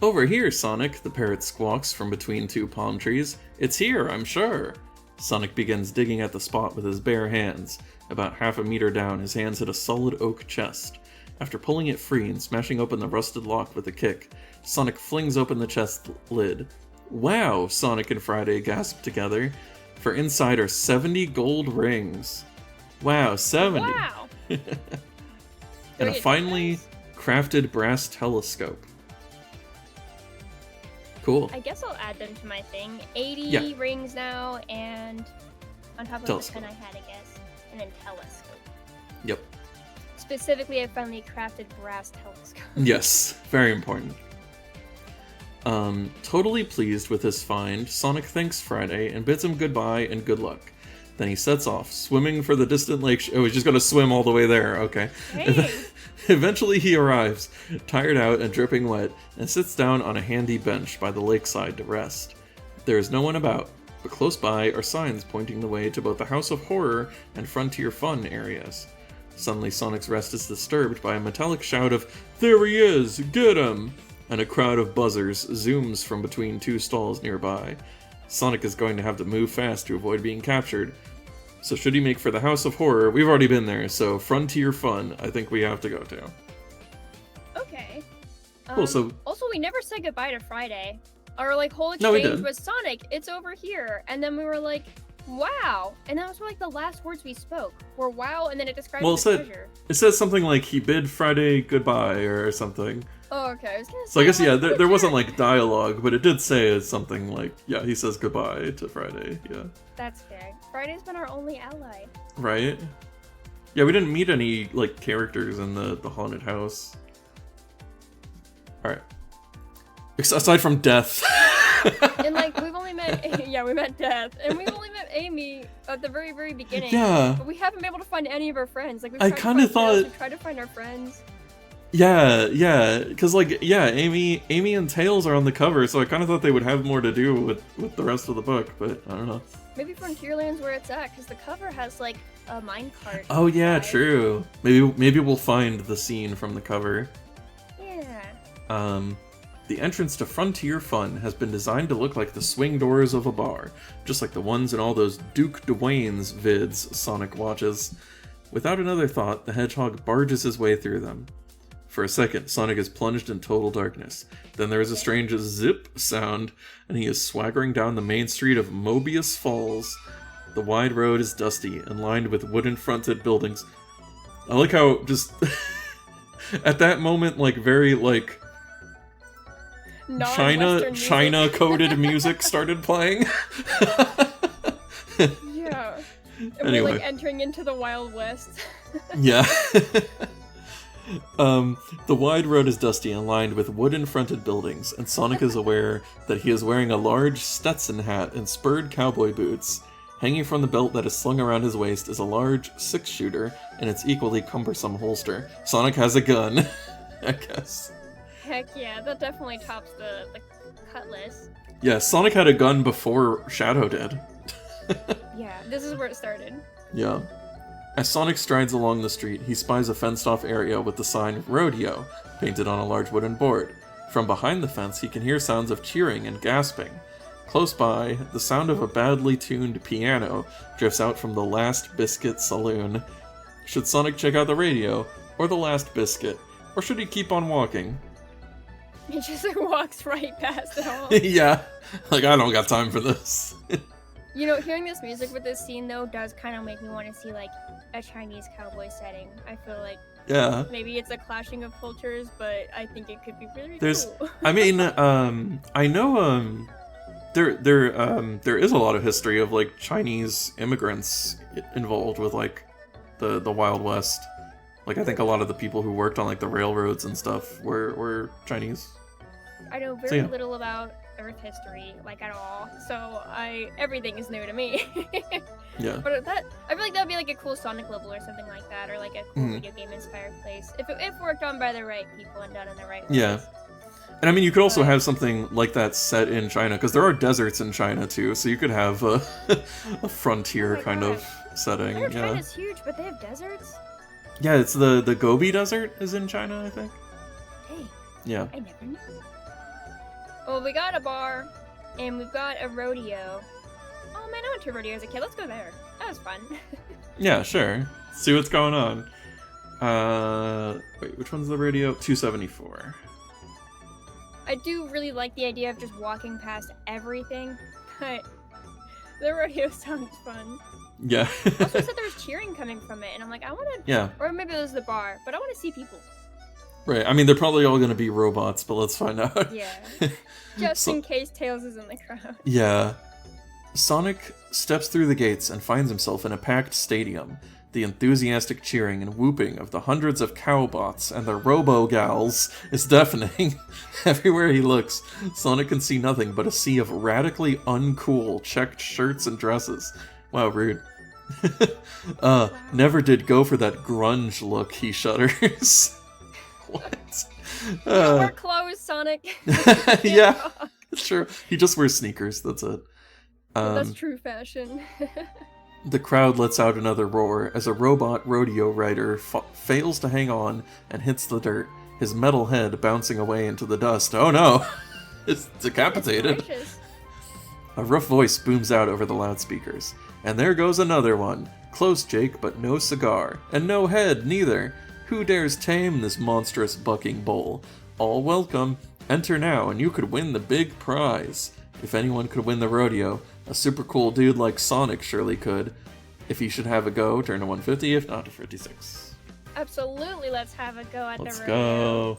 Over here, Sonic, the parrot squawks from between 2 palm trees. It's here, I'm sure. Sonic begins digging at the spot with his bare hands. About half a meter down, his hands hit a solid oak chest. After pulling it free and smashing open the rusted lock with a kick, Sonic flings open the chest lid. Wow, Sonic and Friday gasp together, for inside are 70 gold rings. Wow, 70! Wow! And a finely crafted brass telescope. Cool. I guess I'll add them to my thing. 80 rings now, and on top of Telescope. the 10 I had, I guess. And then telescope. Yep. Specifically, a finely crafted brass telescope. Yes, very important. Totally pleased with his find, Sonic thanks Friday and bids him goodbye and good luck. Then he sets off, swimming for the distant lake. Oh, he's just gonna swim all the way there, okay. Hey! Eventually he arrives, tired out and dripping wet, and sits down on a handy bench by the lakeside to rest. There is no one about, but close by are signs pointing the way to both the House of Horror and Frontier Fun areas. Suddenly Sonic's rest is disturbed by a metallic shout of, "There he is! Get him!" And a crowd of buzzers zooms from between 2 stalls nearby. Sonic is going to have to move fast to avoid being captured. So should he make for the House of Horror? We've already been there, so Frontier Fun, I think we have to go to. Okay. Cool, so... Also, we never said goodbye to Friday. Our, like, whole No, we exchange did. was, Sonic, it's over here. And then we were like, wow. And that was, like, the last words we spoke. Were wow, and then it described the treasure. It says something like, he bid Friday goodbye, or something. Oh, okay. I was gonna say, So I guess, yeah, like, there wasn't, like, dialogue, but it did say something like, yeah, he says goodbye to Friday, yeah. That's fair. Friday's been our only ally. Right? Yeah, we didn't meet any, like, characters in the haunted house. Alright. Aside from Death. And, like, we've only met... yeah, we met Death. And we've only met Amy at the very, very beginning. Yeah. But we haven't been able to find any of our friends. Like, I kinda thought... We've tried to find our friends. Yeah, because, like, yeah, Amy and Tails are on the cover, so I kind of thought they would have more to do with the rest of the book, but I don't know. Maybe Frontierland's where it's at, because the cover has, like, a minecart. Oh, yeah, vibe. true. Maybe we'll find the scene from the cover. Yeah. The entrance to Frontier Fun has been designed to look like the swing doors of a bar, just like the ones in all those Duke Dwayne's vids Sonic watches. Without another thought, the hedgehog barges his way through them. For a second, Sonic is plunged in total darkness. Then there is a strange zip sound, and he is swaggering down the main street of Mobius Falls. The wide road is dusty and lined with wooden-fronted buildings. I like how just... at that moment, like, very, like... China-coded music started playing. Yeah. And Anyway. we're, like, entering into the Wild West. Yeah. The wide road is dusty and lined with wooden-fronted buildings, and Sonic is aware that he is wearing a large Stetson hat and spurred cowboy boots. Hanging from the belt that is slung around his waist is a large 6-shooter in its equally cumbersome holster. Sonic has a gun, I guess. Heck yeah, that definitely tops the cutlass. Yeah, Sonic had a gun before Shadow did. Yeah, this is where it started. Yeah. As Sonic strides along the street, he spies a fenced-off area with the sign Rodeo painted on a large wooden board. From behind the fence, he can hear sounds of cheering and gasping. Close by, the sound of a badly tuned piano drifts out from the Last Biscuit Saloon. Should Sonic check out the radio, or the Last Biscuit, or should he keep on walking? He just like walks right past it all. Yeah, like I don't got time for this. You know, hearing this music with this scene though does kind of make me want to see like a Chinese cowboy setting. I feel like maybe it's a clashing of cultures, but I think it could be really cool. I mean, I know there is a lot of history of like Chinese immigrants involved with like the Wild West. Like I think a lot of the people who worked on like the railroads and stuff were Chinese. I know very little about Earth history, like at all. So everything is new to me. Yeah. But I feel like that'd be like a cool Sonic level or something like that, or like a cool video game inspired place if worked on by the right people and done in the right ways. Yeah. And I mean, you could also have something like that set in China, because there are deserts in China too, so you could have a frontier kind of setting. I know China's huge, but they have deserts? Yeah, it's the Gobi Desert is in China, I think. Hey. Yeah. I never knew. Well, we got a bar, and we've got a rodeo. Oh man, I went to a rodeo as a kid. Let's go there. That was fun. Yeah, sure. See what's going on. Wait, which one's the rodeo? 274. I do really like the idea of just walking past everything, but the rodeo sounds fun. Yeah. Also said there was cheering coming from it, and I'm like, I want to... Yeah. Or maybe it was the bar, but I want to see people. Right, I mean, they're probably all going to be robots, but let's find out. Yeah. Just in case Tails is in the crowd. Yeah. Sonic steps through the gates and finds himself in a packed stadium. The enthusiastic cheering and whooping of the hundreds of cowbots and their robo-gals is deafening. Everywhere he looks, Sonic can see nothing but a sea of radically uncool checked shirts and dresses. Wow, rude. Never did go for that grunge look, he shudders. What? Wear clothes, Sonic. Yeah, it's true. He just wears sneakers, that's it. That's true fashion. The crowd lets out another roar as a robot rodeo rider fails to hang on and hits the dirt, his metal head bouncing away into the dust. Oh no! It's decapitated. A rough voice booms out over the loudspeakers. And there goes another one. Close, Jake, but no cigar. And no head, neither. Who dares tame this monstrous bucking bull? All welcome. Enter now, and you could win the big prize. If anyone could win the rodeo, a super cool dude like Sonic surely could. If he should have a go, turn to 150, if not to 56. Absolutely, let's have a go at the rodeo. Let's go.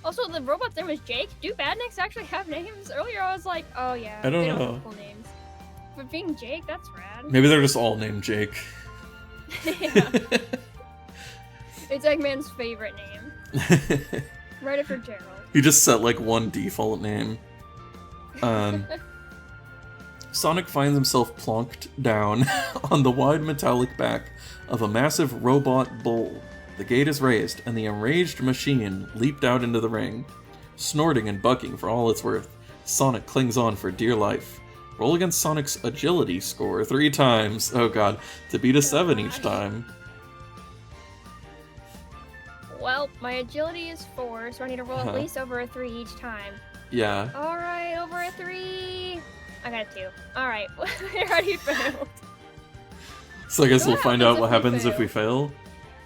Also, the robot's name was Jake. Do badniks actually have names? Earlier I was like, oh yeah, I don't they know. Don't have cool names. But being Jake, that's rad. Maybe they're just all named Jake. Yeah. It's Eggman's favorite name. Right after Gerald. He just set like one default name. Sonic finds himself plonked down on the wide metallic back of a massive robot bull. The gate is raised, and the enraged machine leaped out into the ring. Snorting and bucking for all it's worth, Sonic clings on for dear life. Roll against Sonic's agility score 3 times. Oh god, to beat a 7 each time. Well, my agility is 4, so I need to roll at least over a 3 each time. Yeah. Alright, over a 3. I got a 2. Alright, I already failed. So I guess we'll find out what happens if we fail.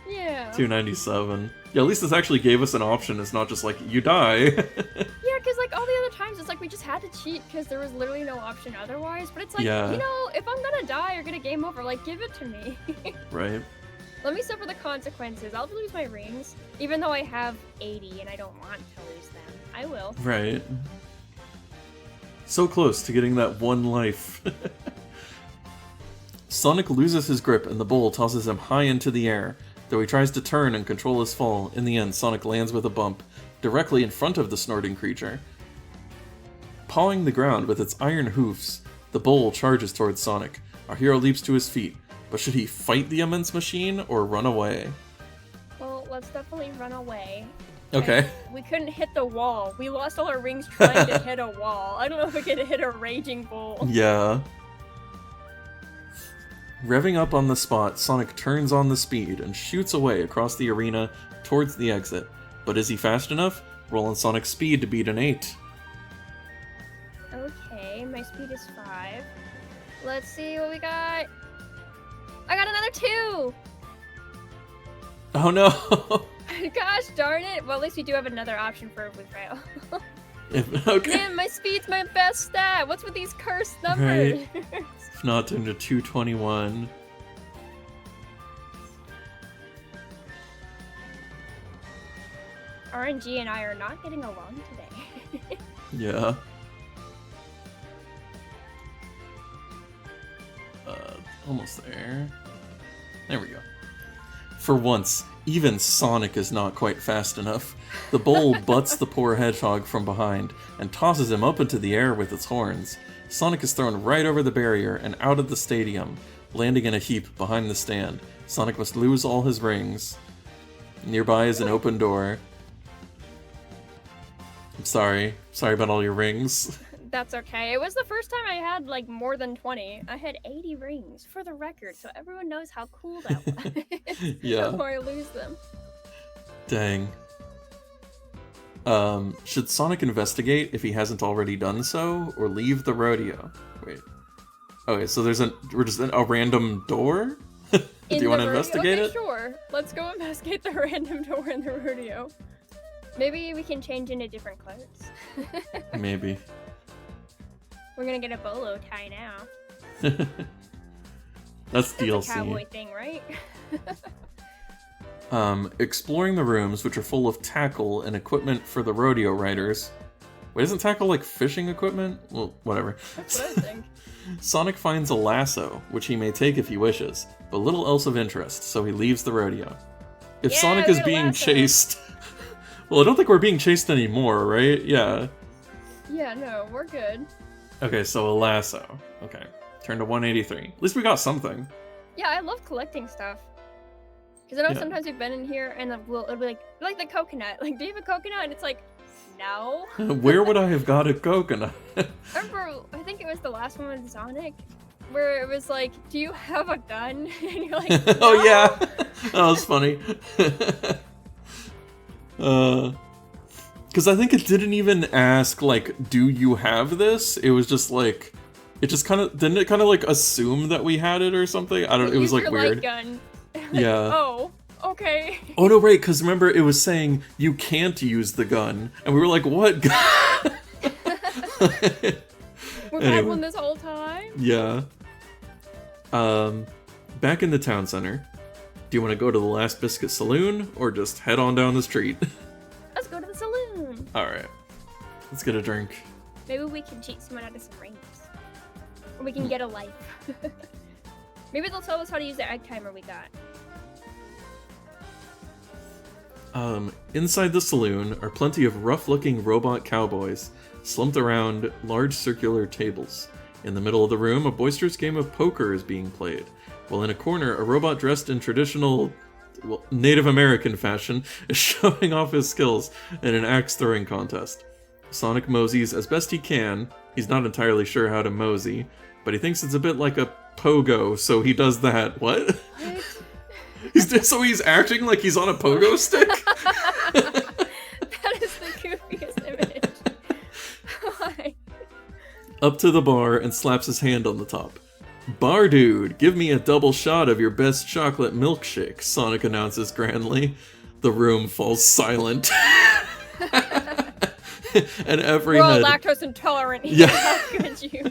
Yeah. 297. Yeah, at least this actually gave us an option. It's not just like, you die. Yeah, because like all the other times, it's like we just had to cheat because there was literally no option otherwise. But it's like, you know, if I'm gonna die or get a game over, like, give it to me. Right. Let me suffer the consequences. I'll lose my rings, even though I have 80 and I don't want to lose them. I will. Right. So close to getting that one life. Sonic loses his grip and the bull tosses him high into the air. Though he tries to turn and control his fall, in the end Sonic lands with a bump, directly in front of the snorting creature. Pawing the ground with its iron hoofs, the bull charges towards Sonic. Our hero leaps to his feet, but should he fight the immense machine or run away? Well, let's definitely run away. Okay. And we couldn't hit the wall. We lost all our rings trying to hit a wall. I don't know if we could hit a raging bull. Yeah. Revving up on the spot, Sonic turns on the speed and shoots away across the arena towards the exit. But is he fast enough? Roll on Sonic's speed to beat an 8. Okay, my speed is 5. Let's see what we got. I got another 2! Oh no! Gosh darn it! Well, at least we do have another option for if we fail. Okay. Man, my speed's my best stat! What's with these cursed numbers? Right. If not, turn to 221. RNG and I are not getting along today. Yeah. Almost there. There we go. For once, even Sonic is not quite fast enough. The bull butts the poor hedgehog from behind and tosses him up into the air with its horns. Sonic is thrown right over the barrier and out of the stadium, landing in a heap behind the stand. Sonic must lose all his rings. Nearby is an open door. I'm sorry. Sorry about all your rings. That's okay. It was the first time I had, like, more than 20. I had 80 rings, for the record, so everyone knows how cool that was. Yeah. Before I lose them. Dang. Should Sonic investigate if he hasn't already done so, or leave the rodeo? Wait. Okay, so we're just in a random door? Do you want to investigate it? Sure. Let's go investigate the random door in the rodeo. Maybe we can change into different clothes. Maybe. We're gonna get a bolo tie now. That's a DLC. cowboy thing, right? Exploring the rooms, which are full of tackle and equipment for the rodeo riders. Wait, isn't tackle like fishing equipment? Well, whatever. That's what I think. Sonic finds a lasso, which he may take if he wishes, but little else of interest, so he leaves the rodeo. If Yeah, Sonic we is got a being lasso. chased... Well, I don't think we're being chased anymore, right? Yeah. Yeah, no, we're good. Okay, so a lasso. Okay. Turn to 183. At least we got something. Yeah, I love collecting stuff. Because I know Yeah. sometimes we've been in here and it'll be like the coconut. Like, do you have a coconut? And it's like, no. Where would I have got a coconut? Remember, I think it was the last one with Sonic, where it was like, do you have a gun? And you're like, no. Oh yeah, that was funny. Because I think it didn't even ask like, do you have this? It was just like, it just kind of didn't it kind of like assume that we had it or something. I don't. It was Use like your weird. light gun. Yeah. Oh, okay. Oh no, right? Because remember, it was saying you can't use the gun, and we were like, what gun? We've Anyway. had one this whole time. Yeah. Back in the town center. Do you want to go to the Last Biscuit Saloon, or just head on down the street? Let's go to the saloon. Alright. Let's get a drink. Maybe we can cheat someone out of some rings. Or we can get a life. Maybe they'll tell us how to use the egg timer we got. Inside the saloon are plenty of rough-looking robot cowboys slumped around large circular tables. In the middle of the room, a boisterous game of poker is being played, while in a corner, a robot dressed in traditional, Native American fashion is showing off his skills in an axe-throwing contest. Sonic moseys as best he can. He's not entirely sure how to mosey, but he thinks it's a bit like a pogo, so he does that. What? What? So he's acting like he's on a pogo stick? That is the goofiest image. Why? Up to the bar and slaps his hand on the top. Bar dude, give me a double shot of your best chocolate milkshake, Sonic announces grandly. The room falls silent. And every We're all head... lactose intolerant here. Yeah. How could you?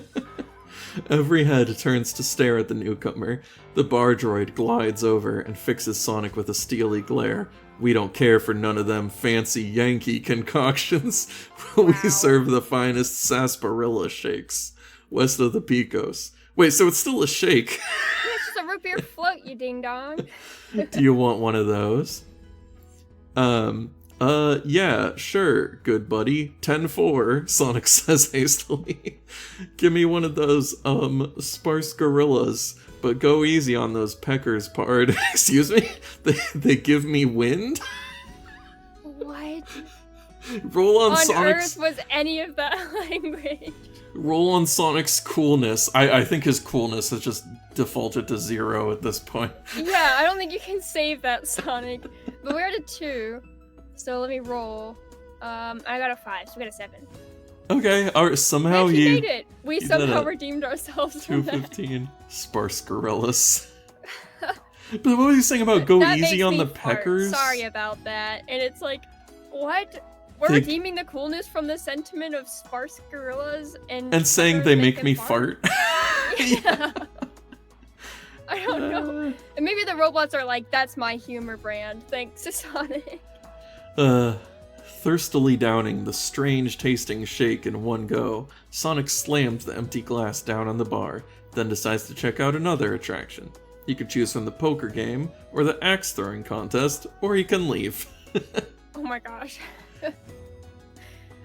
Every head turns to stare at the newcomer. The bar droid glides over and fixes Sonic with a steely glare. We don't care for none of them fancy Yankee concoctions. We serve the finest sarsaparilla shakes, west of the Picos. Wait, so it's still a shake. Yeah, it's just a root beer float, you ding dong. Do you want one of those? Yeah, sure, good buddy. 10-4, Sonic says hastily. Give me one of those, sparse gorillas, but go easy on those peckers, pard. Excuse me? They give me wind? What Roll on on Sonic's... earth was any of that language? Roll on Sonic's coolness. I think his coolness has just defaulted to 0 at this point. Yeah, I don't think you can save that, Sonic. But we're at a 2, so let me roll. I got a 5, so we got a 7. Okay, somehow we he made it. We somehow redeemed ourselves from that. 215. Sparse gorillas. But what was he saying about go easy on the peckers? Sorry about that. And it's like, what? We're redeeming the coolness from the sentiment of sparse gorillas and saying they make me fart. Yeah. I don't know. And maybe the robots are like, that's my humor brand. Thanks to Sonic. Thirstily downing the strange tasting shake in one go, Sonic slams the empty glass down on the bar, then decides to check out another attraction. He could choose from the poker game, or the axe throwing contest, or he can leave. Oh my gosh.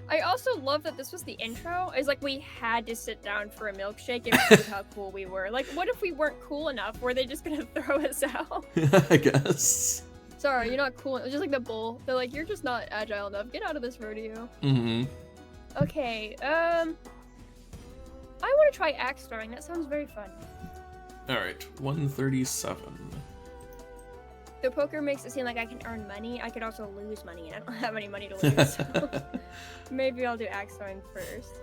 I also love that this was the intro. It's like we had to sit down for a milkshake and prove how cool we were. Like, what if we weren't cool enough? Were they just gonna throw us out? I guess. Sorry, you're not cool. It's just like the bull. They're like, you're just not agile enough. Get out of this rodeo. Mm-hmm. Okay, I want to try axe throwing. That sounds very fun. Alright, 137. The poker makes it seem like I can earn money. I could also lose money, and I don't have any money to lose. So maybe I'll do axe throwing first.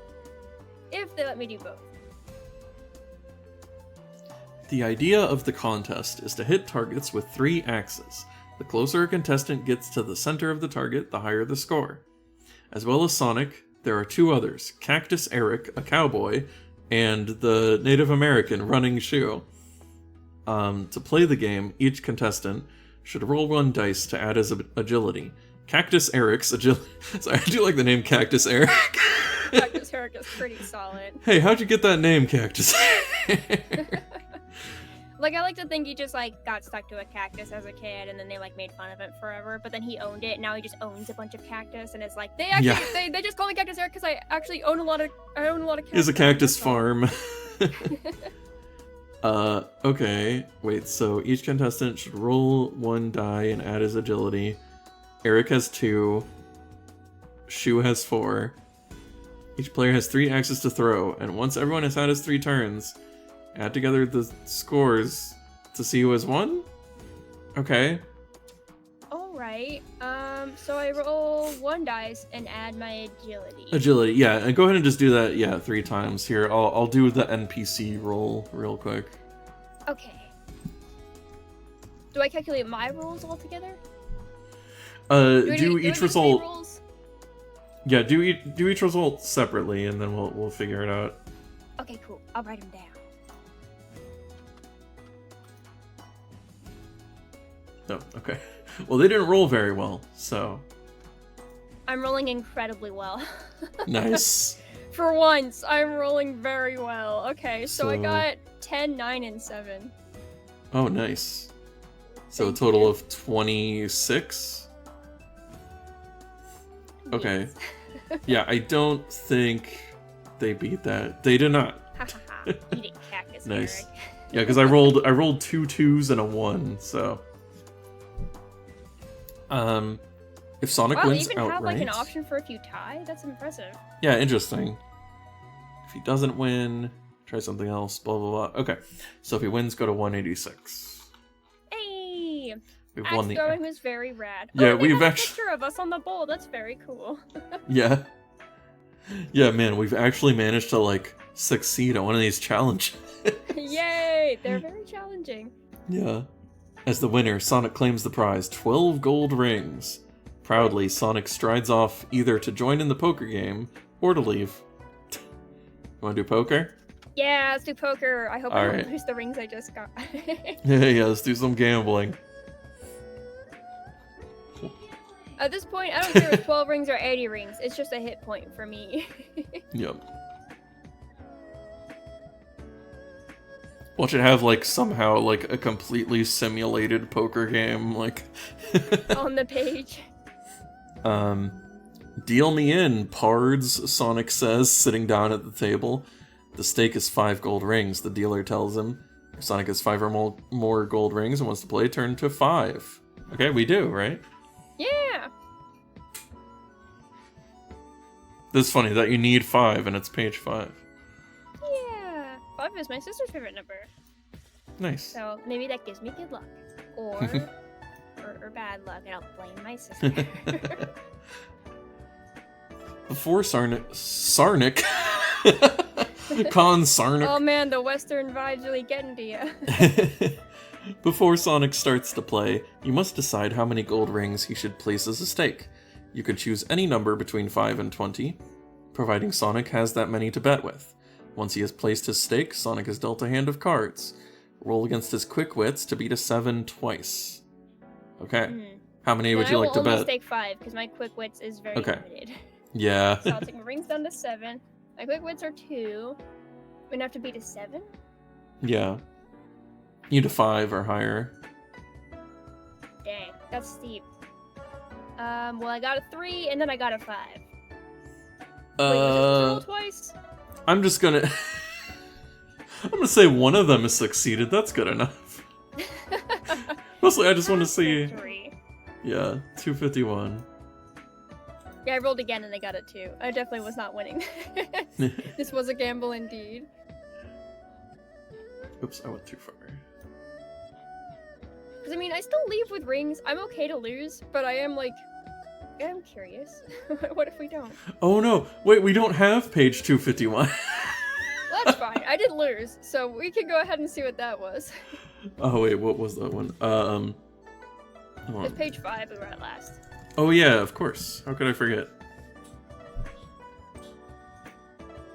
If they let me do both. The idea of the contest is to hit targets with 3 axes. The closer a contestant gets to the center of the target, the higher the score. As well as Sonic, there are 2 others, Cactus Eric, a cowboy, and the Native American running shoe. To play the game, each contestant should roll 1 dice to add his agility. Cactus Eric's agility... Sorry, I do like the name Cactus Eric. Cactus Eric is pretty solid. Hey, how'd you get that name, Cactus Eric? Like, I like to think he just, like, got stuck to a cactus as a kid, and then they, like, made fun of it forever, but then he owned it, and now he just owns a bunch of cactus, and it's like, they actually, they just call me Cactus Eric because I actually own a lot of cactus. Here's a cactus farm. Okay. Wait, so each contestant should roll 1 die and add his agility. Eric has 2. Shu has 4. Each player has 3 axes to throw, and once everyone has had his 3 turns, add together the scores to see who has won? Okay. Alright, so I roll 1 dice and add my agility. Agility, yeah, and go ahead and just do that, yeah, 3 times. Here, I'll do the NPC roll real quick. Okay. Do I calculate my rolls all together? Do each result... Yeah, do each result separately, and then we'll figure it out. Okay, cool. I'll write them down. Oh, okay. Well, they didn't roll very well, so... I'm rolling incredibly well. Nice. For once, I'm rolling very well. Okay, so I got 10, 9, and 7. Oh, nice. So a total of 26? Okay. Yeah, I don't think they beat that. They did not. Eat it, Cactus Nice. Eric. Yeah, because I rolled 2 2s and a 1, so... If Sonic wins they even outright... have like an option for if you tie? That's impressive. Yeah, interesting. If he doesn't win, try something else, blah blah blah. Okay, so if he wins, go to 186. Hey! We've Axe won the... throwing was very rad. Yeah, oh, we've have actually... a picture of us on the bowl. That's very cool. Yeah. Yeah, man, we've actually managed to, like, succeed at one of these challenges. Yay! They're very challenging. Yeah. As the winner, Sonic claims the prize, 12 gold rings. Proudly, Sonic strides off either to join in the poker game or to leave. You wanna do poker? Yeah, let's do poker. I hope I Alright. don't lose the rings I just got. Yeah, let's do some gambling. At this point, I don't care if 12 rings or 80 rings. It's just a hit point for me. Yep. Watch it have, like, somehow, like, a completely simulated poker game, like... On the page. Deal me in, pards, Sonic says, sitting down at the table. The stake is 5 gold rings, the dealer tells him. If Sonic has 5 or more gold rings and wants to play, turn to 5. Okay, we do, right? Yeah! This is funny that you need 5 and it's page 5. is my sister's favorite number. Nice. So maybe that gives me good luck. Or bad luck, and I'll blame my sister. Before Sarnik. Con Sarnik. Oh man, the Western vibe's really getting to you. Before Sonic starts to play, you must decide how many gold rings he should place as a stake. You can choose any number between 5 and 20, providing Sonic has that many to bet with. Once he has placed his stake, Sonic is dealt a hand of cards. Roll against his quick wits to beat a 7 twice. Okay. How many would you like to bet? I will only stake 5, because my quick wits is very limited. Yeah. So I'll take my rings down to 7. My quick wits are 2. I'm gonna have to beat a 7? Yeah. You need a 5 or higher. Dang, that's steep. Well, I got a 3, and then I got a 5. Wait, was it roll twice? I'm just gonna... I'm gonna say one of them has succeeded. That's good enough. Mostly, I just want to see... 3. Yeah, 251. Yeah, I rolled again and I got a 2. I definitely was not winning. This was a gamble indeed. Oops, I went too far. Because, I mean, I still leave with rings. I'm okay to lose, but I am, like... I'm curious. What if we don't? Oh no! Wait, we don't have page 251. Well, that's fine. I did lose, so we can go ahead and see what that was. Oh wait, what was that one? It's page 5 we were at last. Oh yeah, of course. How could I forget?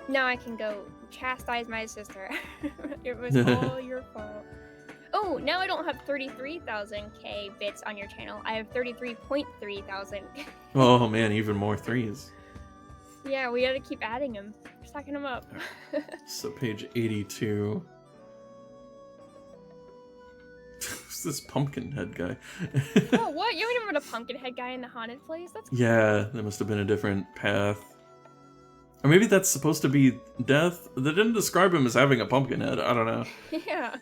Now I can go chastise my sister. It was all your fault. Oh, now I don't have 33,000k bits on your channel. I have 33.3 thousand. Oh man, even more 3s. Yeah, we gotta keep adding them. We're stacking them up. So page 82. Who's this pumpkin head guy? Oh, what? You remember the pumpkin head guy in the haunted place? That's cool. Yeah, that must have been a different path. Or maybe that's supposed to be death. They didn't describe him as having a pumpkin head. I don't know. Yeah.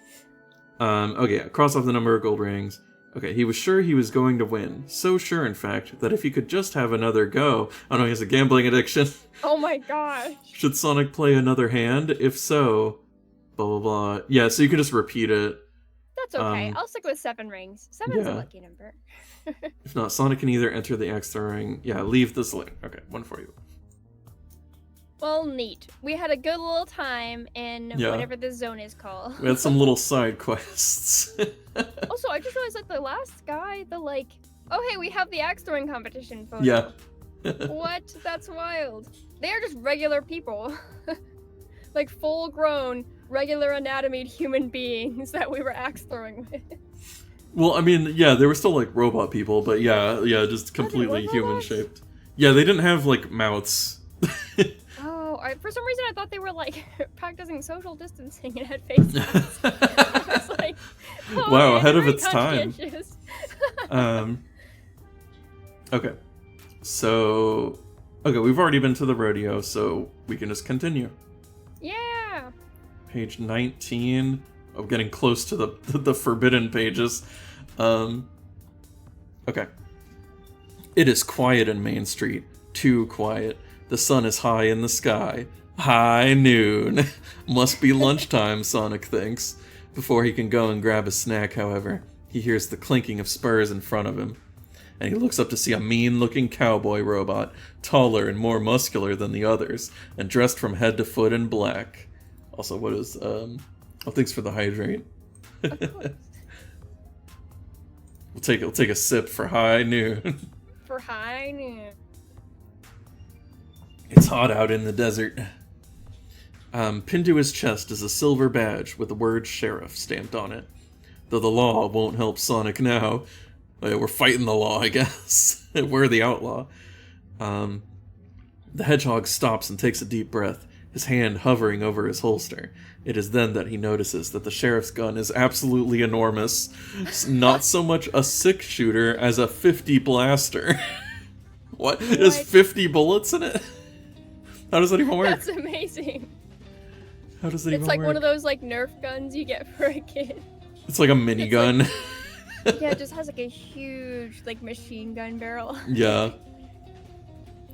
Okay, cross off the number of gold rings. Okay, he was sure he was going to win. So sure, in fact, that if he could just have another go... Oh no, he has a gambling addiction. Oh my gosh. Should Sonic play another hand? If so... Blah, blah, blah. Yeah, so you can just repeat it. That's okay. I'll stick with 7 rings. 7 is a lucky number. If not, Sonic can either enter the X throwing... Yeah, leave this link. Okay, one for you. Well, neat. We had a good little time in whatever this zone is called. We had some little side quests. Also, I just realized, like, the last guy, oh, hey, we have the axe throwing competition photo. Yeah. What? That's wild. They are just regular people. Like, full-grown, regular anatomied human beings that we were axe throwing with. Well, I mean, yeah, they were still, like, robot people, but yeah, just completely human-shaped. Yeah, they didn't have, like, mouths. For some reason, I thought they were, like, practicing social distancing and had face masks. I was like, oh, wow, man, ahead of very its time. Okay. So... Okay, we've already been to the rodeo, so we can just continue. Yeah! Page 19. I'm getting close to the forbidden pages. Okay. It is quiet in Main Street. Too quiet. The sun is high in the sky. High noon. Must be lunchtime, Sonic thinks. Before he can go and grab a snack, however, he hears the clinking of spurs in front of him. And he looks up to see a mean-looking cowboy robot, taller and more muscular than the others, and dressed from head to foot in black. Also, what is, oh, thanks for the hydrate. Of course. We'll take a sip for high noon. For high noon. It's hot out in the desert. Pinned to his chest is a silver badge with the word Sheriff stamped on it. Though the law won't help Sonic now. We're fighting the law, I guess. We're the outlaw. The hedgehog stops and takes a deep breath, his hand hovering over his holster. It is then that he notices that the sheriff's gun is absolutely enormous. Not so much a 6-shooter as a 50 blaster. What? It has 50 bullets in it? How does that even work? That's amazing. How does that even work? It's like one of those, like, Nerf guns you get for a kid. It's like a minigun. Like, yeah, it just has, like, a huge, like, machine gun barrel. Yeah.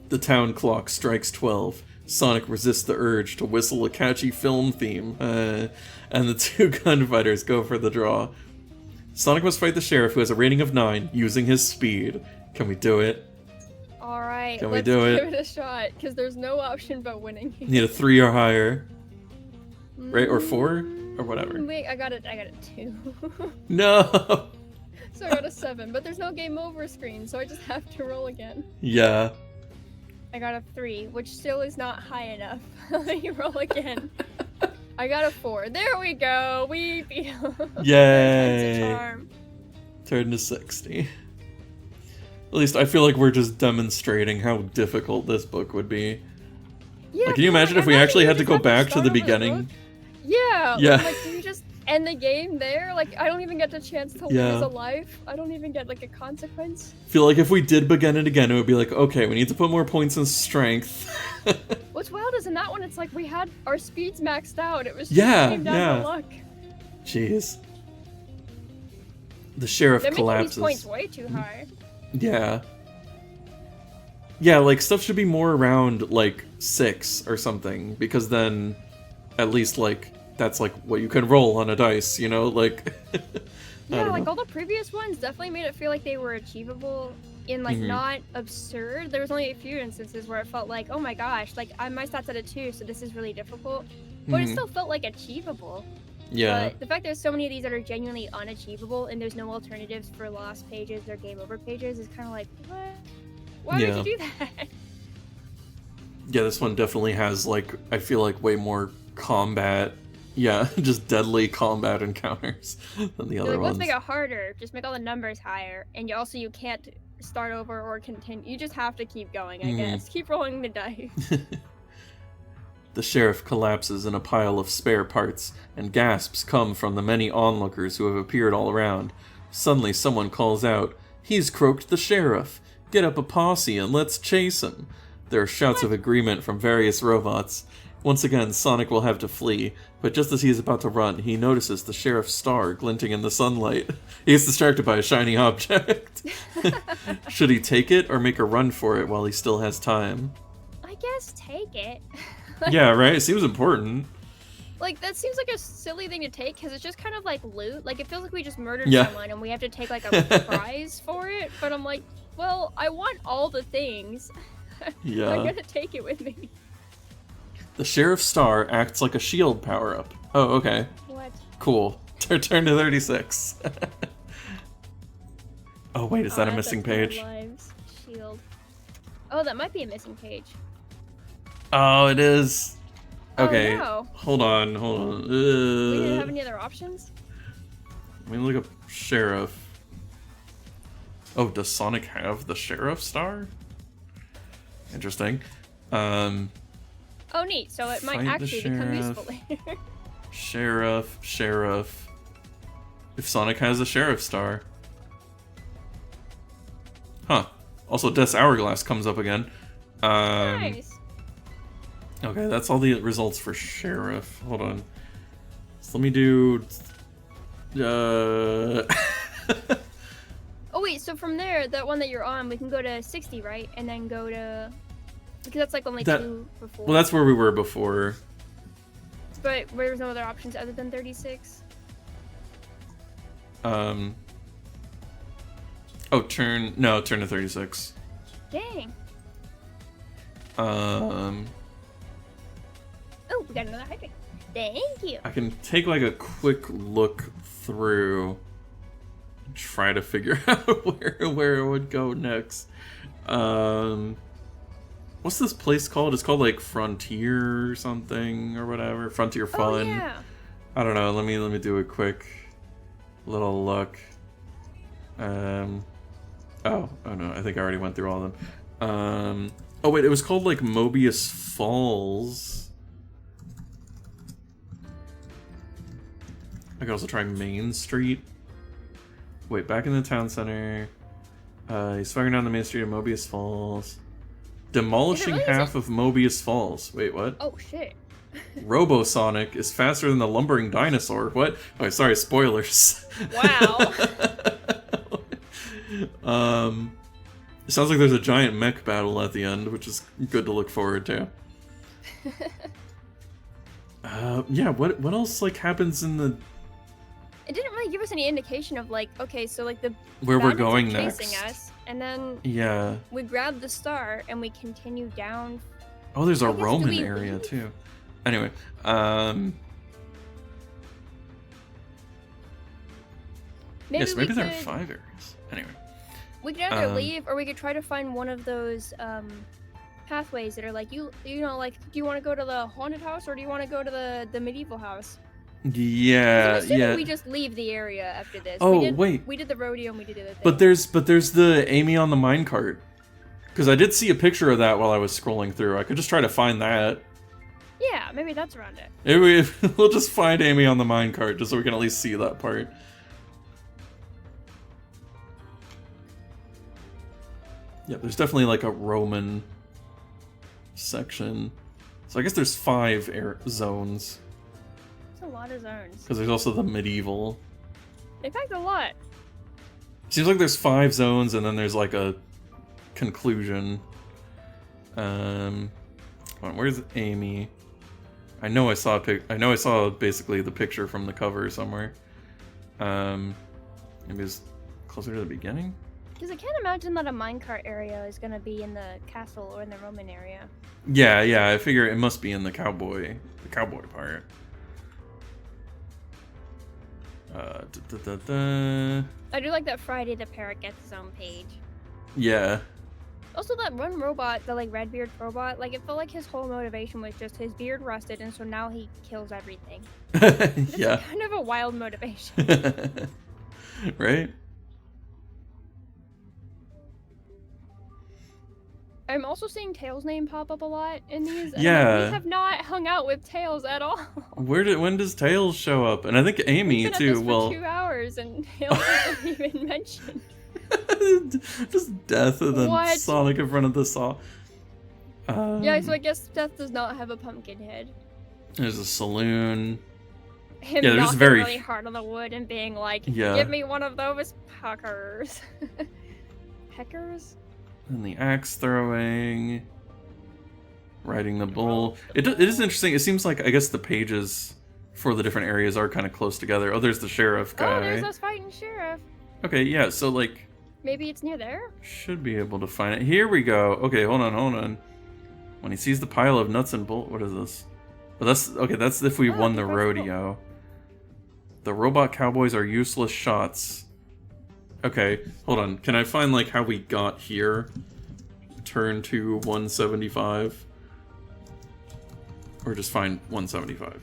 The town clock strikes 12. Sonic resists the urge to whistle a catchy film theme, and the two gunfighters go for the draw. Sonic must fight the sheriff, who has a rating of 9, using his speed. Can we do it? Alright, Can we do it? Let's give it a shot, because there's no option but winning. Need a 3 or higher. Right, or 4? Or whatever. Wait, I got a 2. No! So I got a 7, but there's no game over screen, so I just have to roll again. Yeah. I got a 3, which still is not high enough. Let me roll again. I got a 4. There we go. We beat him. Yay! Charm. Turn to 60. At least I feel like we're just demonstrating how difficult this book would be. Yeah. Like, can you imagine if we actually had to go back to the beginning? Yeah. Yeah. Like, do you just end the game there? Like, I don't even get the chance to lose a life. I don't even get, like, a consequence. I feel like if we did begin it again, it would be like, okay, we need to put more points in strength. What's wild is in that one, it's like we had our speeds maxed out. It was just came down to luck. Jeez. The sheriff collapses. These points way too high. Yeah. Yeah, like, stuff should be more around, like, 6 or something, because then, at least, like, that's, like, what you can roll on a dice, you know? Like, yeah, like, all the previous ones definitely made it feel like they were achievable in, like, not absurd. There was only a few instances where it felt like, oh my gosh, like, my stat's at a 2, so this is really difficult. But it still felt, like, achievable. Yeah. But the fact there's so many of these that are genuinely unachievable, and there's no alternatives for lost pages or game over pages, is kind of like, what? Why would you do that? Yeah, this one definitely has, like, I feel like way more combat. Yeah, just deadly combat encounters than the other ones. Let's make it harder. Just make all the numbers higher. And you can't start over or continue. You just have to keep going, I guess. Keep rolling the dice. The sheriff collapses in a pile of spare parts, and gasps come from the many onlookers who have appeared all around. Suddenly someone calls out, "He's croaked the sheriff! Get up a posse and let's chase him!" There are shouts of agreement from various robots. Once again, Sonic will have to flee, but just as he is about to run, he notices the sheriff's star glinting in the sunlight. He is distracted by a shiny object. Should he take it, or make a run for it while he still has time? I guess take it. Yeah, right? It seems important. Like, that seems like a silly thing to take, because it's just kind of like loot. Like, it feels like we just murdered someone, and we have to take, like, a prize for it. But I'm like, well, I want all the things. Yeah. I'm gonna take it with me. The sheriff's star acts like a shield power-up. Oh, okay. What? Cool. Turn to 36. Oh, wait, is that a missing page? Lives. Shield. Oh, that might be a missing page. Oh, it is. Okay. Oh, no. Hold on. We didn't have any other options? Let me look up sheriff. Oh, does Sonic have the sheriff star? Interesting. Oh, neat. So it might actually become useful later. Sheriff. If Sonic has a sheriff star. Huh. Also, Death's Hourglass comes up again. Nice. Okay, that's all the results for sheriff. Hold on. So let me do... Oh, wait. So from there, that one that you're on, we can go to 60, right? And then go to... Because that's like only 2 before. Well, that's where we were before. But there's no other options other than 36? Oh, turn to 36. Dang. Oh, we got another hydrate. Thank you. I can take like a quick look through and try to figure out where it would go next. What's this place called? It's called like Frontier or something or whatever. Frontier Fun. Oh, yeah. I don't know. Let me do a quick little look. Oh no, I think I already went through all of them. Oh wait, it was called like Mobius Falls. I could also try Main Street. Wait, back in the town center. He's firing down the main street of Mobius Falls. Demolishing half of Mobius Falls. Wait, what? Oh, shit. Robo-Sonic is faster than the lumbering dinosaur. What? Oh, sorry, spoilers. Wow. It sounds like there's a giant mech battle at the end, which is good to look forward to. Yeah, what else, like, happens in the... It didn't really give us any indication of, like, okay, so, like, the where we're bandits are going chasing next. us, and then Yeah. we grab the star, and we continue down. Oh, there's a I guess, do Roman we area, leave? too. Anyway, Maybe yes, maybe we there are could, 5 areas. Anyway. we could either leave, or we could try to find one of those, pathways that are like, you know, like, do you want to go to the haunted house, or do you want to go to the medieval house? Yeah, I'm assuming yeah. we just leave the area after this. Oh, wait. We did the rodeo and we did the other thing. But there's the Amy on the minecart. Because I did see a picture of that while I was scrolling through. I could just try to find that. Yeah, maybe that's around it. Maybe we'll just find Amy on the minecart just so we can at least see that part. Yeah, there's definitely like a Roman section. So I guess there's 5 zones. That's a lot of zones. Because there's also the medieval. In fact, a lot. Seems like there's 5 zones and then there's like a conclusion. Hold on, where's Amy? I know I saw basically the picture from the cover somewhere. Maybe it's closer to the beginning? Because I can't imagine that a minecart area is going to be in the castle or in the Roman area. Yeah, I figure it must be in the cowboy part. I do like that Friday the parrot gets his own page. Yeah. Also, that one robot, the like Redbeard robot, like it felt like his whole motivation was just his beard rusted, and so now he kills everything. That's Yeah. kind of a wild motivation. Right? I'm also seeing Tails' name pop up a lot in these. And Yeah. we have not hung out with Tails at all. When does Tails show up? And I think Amy We've been too. at this Well, for 2 hours and Tails isn't even mentioned. just death and then What? Sonic in front of the saw. Yeah, so I guess Death does not have a pumpkin head. There's a saloon. Him Yeah, they're just knocking very- really hard on the wood and being like, Yeah. "Give me one of those peckers." Peckers? And the axe throwing. Riding the bull. It is interesting. It seems like, I guess, the pages for the different areas are kind of close together. Oh, there's the sheriff guy. Oh, there's us fighting sheriff. Okay, yeah, so, like, Maybe it's near there? should be able to find it. Here we go. Okay, hold on. When he sees the pile of nuts and bolts... What is this? Oh, that's if we won the rodeo. The robot cowboys are useless shots. Okay, hold on. Can I find, like, how we got here? Turn to 175? Or just find 175?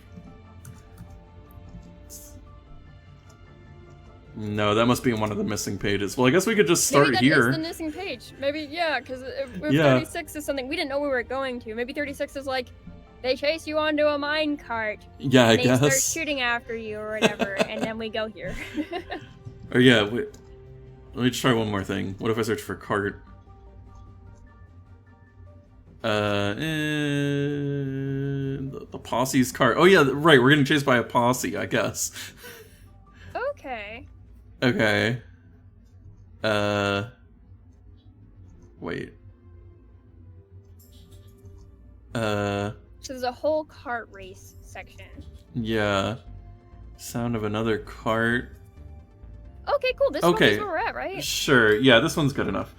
No, that must be in one of the missing pages. Well, I guess we could just start Maybe that here. is the missing page. Maybe, yeah, because if Yeah. 36 is something we didn't know we were going to. Maybe 36 is like, they chase you onto a minecart. Yeah, I and they start guess. shooting after you or whatever, and then we go here. Or yeah, wait. Let me just try one more thing. What if I search for cart? The posse's cart. Oh yeah, right. We're getting chased by a posse, I guess. Okay. Okay. Wait. So there's a whole cart race section. Yeah. Sound of another cart. Okay, cool. This Okay. one is where we're at, right? Sure, yeah, this one's good enough.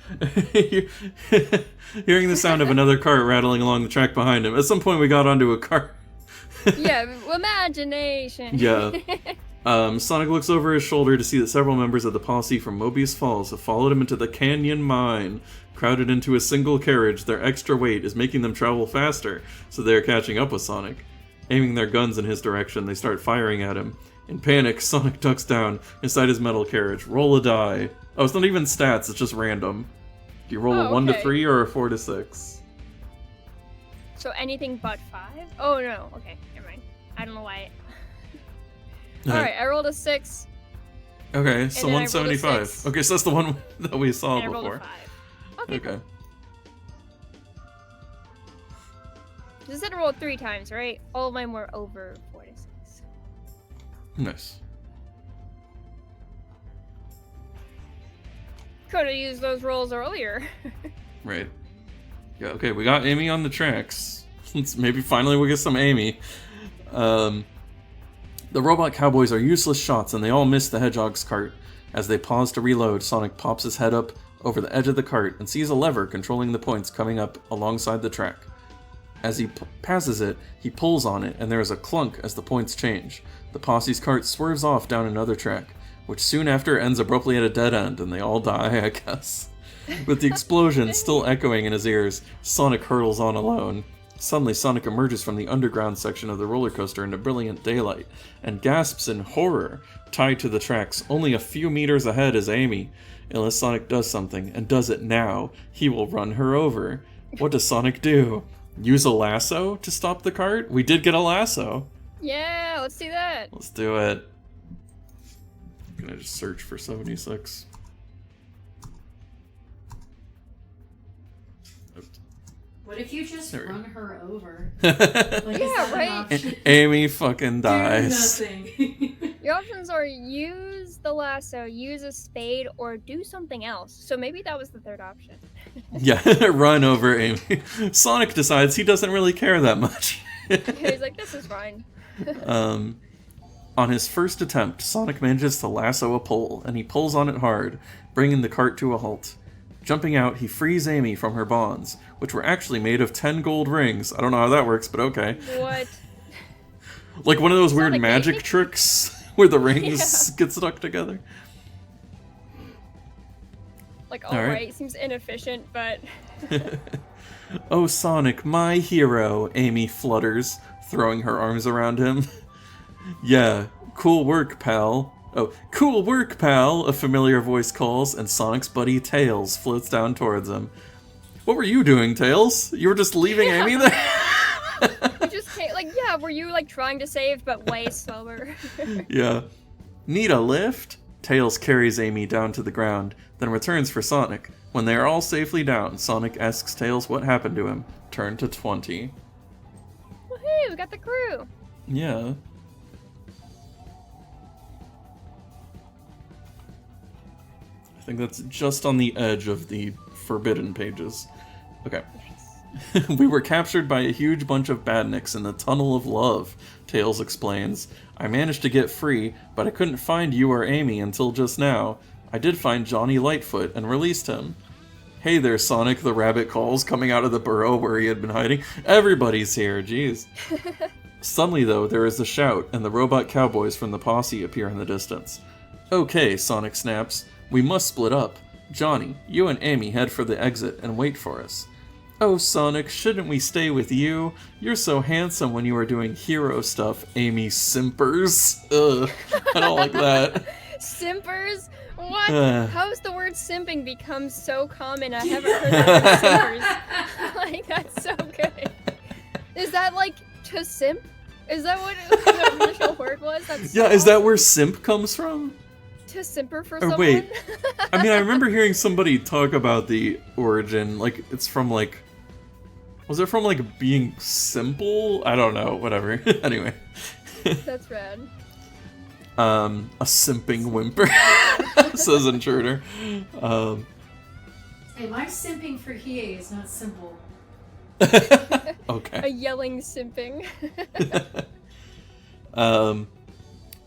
Hearing the sound of another cart rattling along the track behind him. At some point we got onto a cart. Yeah, imagination. Yeah. Sonic looks over his shoulder to see that several members of the posse from Mobius Falls have followed him into the canyon mine. Crowded into a single carriage, their extra weight is making them travel faster, so they are catching up with Sonic. Aiming their guns in his direction, they start firing at him. In panic, Sonic ducks down inside his metal carriage. Roll a die. Oh, it's not even stats, it's just random. Do you roll a 1 to okay. 3 or a 4 to 6? So anything but 5? Oh no, okay, never mind. I don't know why. Alright, I rolled a 6. Okay, so then I rolled a 175. 6. Okay, so that's the one that we saw And I rolled a before. 5. Okay. Okay. You said I rolled 3 times, right? All of mine were over 4 to 6. Nice. Could have used those rolls earlier. Right. Yeah, okay, we got Amy on the tracks. Maybe finally we'll get some Amy. The robot cowboys are useless shots, and they all miss the Hedgehog's cart. As they pause to reload, Sonic pops his head up over the edge of the cart and sees a lever controlling the points coming up alongside the track. As he passes it, he pulls on it, and there is a clunk as the points change. The posse's cart swerves off down another track, which soon after ends abruptly at a dead end, and they all die, I guess. With the explosion still echoing in his ears, Sonic hurtles on alone. Suddenly, Sonic emerges from the underground section of the roller coaster into brilliant daylight, and gasps in horror. Tied to the tracks, only a few meters ahead is Amy. Unless Sonic does something, and does it now, he will run her over. What does Sonic do? Use a lasso to stop the cart? We did get a lasso. Yeah, let's do that. Let's do it. I'm gonna just search for 76. What if you just run her over? Yeah, right. Amy fucking dies. Do nothing. Your options are use the lasso, use a spade, or do something else. So maybe that was the third option. Yeah, run over Amy. Sonic decides he doesn't really care that much. He's like, this is fine. On his first attempt, Sonic manages to lasso a pole, and he pulls on it hard, bringing the cart to a halt. Jumping out, he frees Amy from her bonds, which were actually made of 10 gold rings. I don't know how that works, but okay. What? Like one of those weird Sonic magic Baby? tricks where the rings get stuck together. Like, All right. alright, seems inefficient, but... Oh, Sonic, my hero, Amy flutters, throwing her arms around him. Yeah, cool work, pal. Oh, cool work, pal, a familiar voice calls, and Sonic's buddy Tails floats down towards him. What were you doing, Tails? You were just leaving Amy there? You just can't, like, yeah, were you, like, trying to save, but way slower? Yeah. Need a lift? Tails carries Amy down to the ground, then returns for Sonic. When they are all safely down, Sonic asks Tails what happened to him. Turn to 20. Woohoo, we got the crew! Yeah. I think that's just on the edge of the forbidden pages. Okay. Nice. We were captured by a huge bunch of badniks in the Tunnel of Love, Tails explains. I managed to get free, but I couldn't find you or Amy until just now. I did find Johnny Lightfoot and released him. Hey there, Sonic, the rabbit calls, coming out of the burrow where he had been hiding. Everybody's here, jeez. Suddenly, though, there is a shout, and the robot cowboys from the posse appear in the distance. Okay, Sonic snaps. We must split up. Johnny, you and Amy head for the exit and wait for us. Oh, Sonic, shouldn't we stay with you? You're so handsome when you are doing hero stuff, Amy simpers. Ugh, I don't like that. Simpers? What? How's the word simping become so common? I haven't heard that word simpers. Like, that's so good. Is that like to simp? Is that what the original word was? That's so Yeah, is that awesome. where simp comes from? To simper for Or someone? wait, I mean, I remember hearing somebody talk about the origin, like, it's from, like, was it from, like, being simple? I don't know, whatever. Anyway. That's rad. A simping whimper, says Intruder. Hey, my simping for Hiei is not simple. A Okay. yelling simping.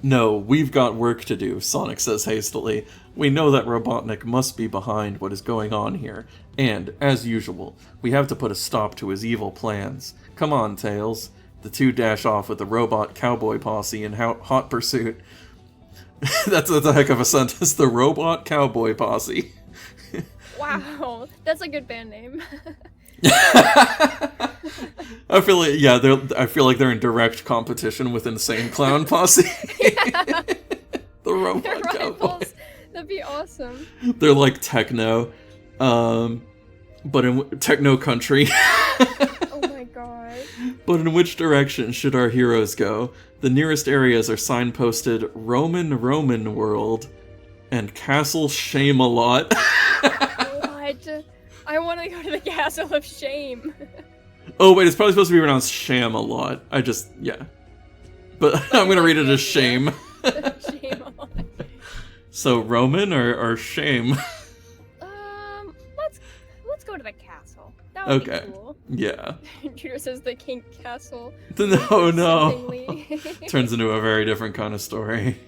No, we've got work to do, Sonic says hastily. We know that Robotnik must be behind what is going on here, and, as usual, we have to put a stop to his evil plans. Come on, Tails. The two dash off with the robot cowboy posse in hot pursuit. That's a heck of a sentence. The robot cowboy posse. Wow, that's a good band name. I feel like, yeah, I feel like they're in direct competition with Insane Clown Posse. Yeah. The robot They're cowboy. rivals. That'd be awesome. They're like techno, but in techno country. Oh my god. But in which direction should our heroes go? The nearest areas are signposted Roman World and Castle Shame-a-Lot. What? I want to go to the Castle of Shame. Oh wait, it's probably supposed to be pronounced Sham-a-Lot. Yeah. But I'm gonna read it as shame. Shame a lot. So Roman or shame? Let's go to the castle. That would Okay. be cool. Yeah. Judah says the King Castle. No. Turns into a very different kind of story.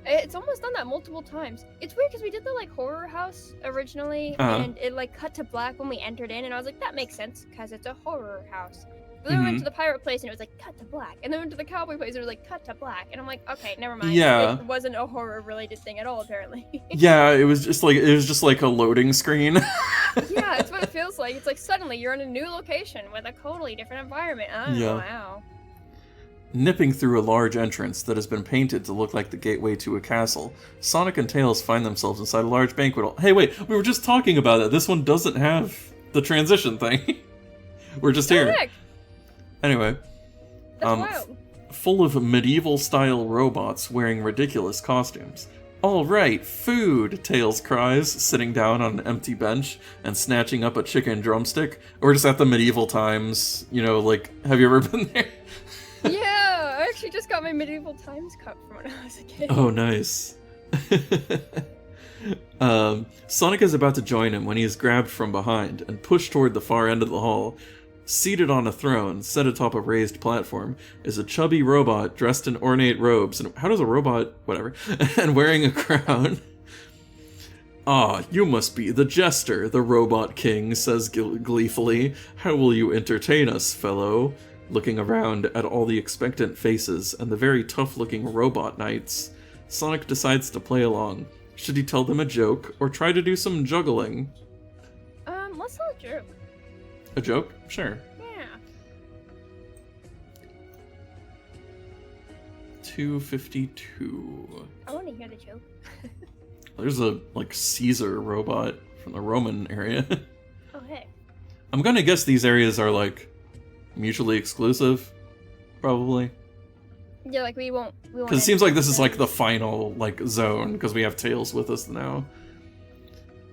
It's almost done that multiple times. It's weird because we did the like horror house originally, and it like cut to black when we entered in, and I was like, that makes sense because it's a horror house. But then we went to the pirate place and it was like cut to black, and then went to the cowboy place and it was like cut to black, and I'm like, okay, never mind. Yeah. It wasn't a horror related thing at all apparently. Yeah, it was just like a loading screen. Yeah, it's what it feels like. It's like suddenly you're in a new location with a totally different environment. I don't know how. Nipping through a large entrance that has been painted to look like the gateway to a castle, Sonic and Tails find themselves inside a large banquet hall. Hey, wait, we were just talking about it. This one doesn't have the transition thing. We're just here. Heck? Anyway, Wild. full of medieval-style robots wearing ridiculous costumes. All right, food, Tails cries, sitting down on an empty bench and snatching up a chicken drumstick. Or just at the medieval times, you know, like, have you ever been there? Yeah, I actually just got my medieval times cup from when I was a kid. Oh, nice. Sonic is about to join him when he is grabbed from behind and pushed toward the far end of the hall. Seated on a throne, set atop a raised platform, is a chubby robot dressed in ornate robes. And how does a robot... whatever. And wearing a crown. Ah, you must be the jester, the Robot King says gleefully. How will you entertain us, fellow? Looking around at all the expectant faces and the very tough-looking robot knights, Sonic decides to play along. Should he tell them a joke, or try to do some juggling? Let's tell a joke. A joke? Sure. Yeah. 252. I want to hear the joke. There's a, like, Caesar robot from the Roman area. Oh, hey. I'm gonna guess these areas are, like, mutually exclusive, probably. Yeah, like we won't Because it seems like this is like the final like zone because we have Tails with us now.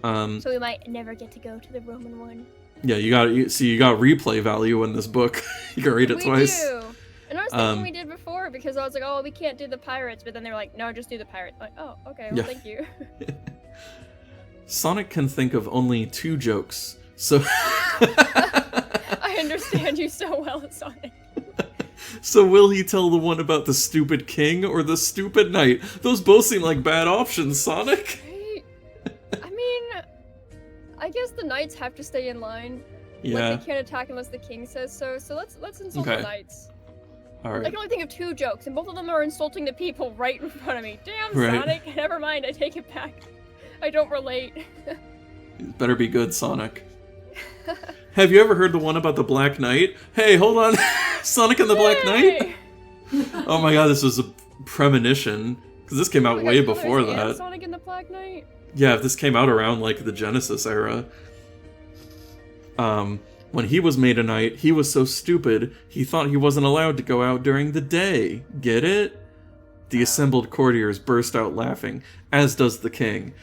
So we might never get to go to the Roman one. Yeah, you got replay value in this book. You can read it twice. We do. And I was thinking we did before because I was like, oh, we can't do the pirates, but then they were like, no, just do the pirates. I'm like, oh, okay, well, thank you. Sonic can think of only 2 jokes, so. I understand you so well, Sonic. So will he tell the one about the stupid king or the stupid knight? Those both seem like bad options, Sonic. I mean, I guess the knights have to stay in line. Yeah. Like they can't attack unless the king says so. So let's insult the knights. All right. I can only think of 2 jokes, and both of them are insulting the people right in front of me. Damn, right. Sonic. Never mind. I take it back. I don't relate. Better be good, Sonic. Have you ever heard the one about the Black Knight? Hey, hold on. Sonic and the Black Knight? Oh my god, this was a premonition. Because this came out way before that. Sonic and the Black Knight? Yeah, if this came out around, like, the Genesis era. When he was made a knight, he was so stupid, he thought he wasn't allowed to go out during the day. Get it? The assembled courtiers burst out laughing, as does the king.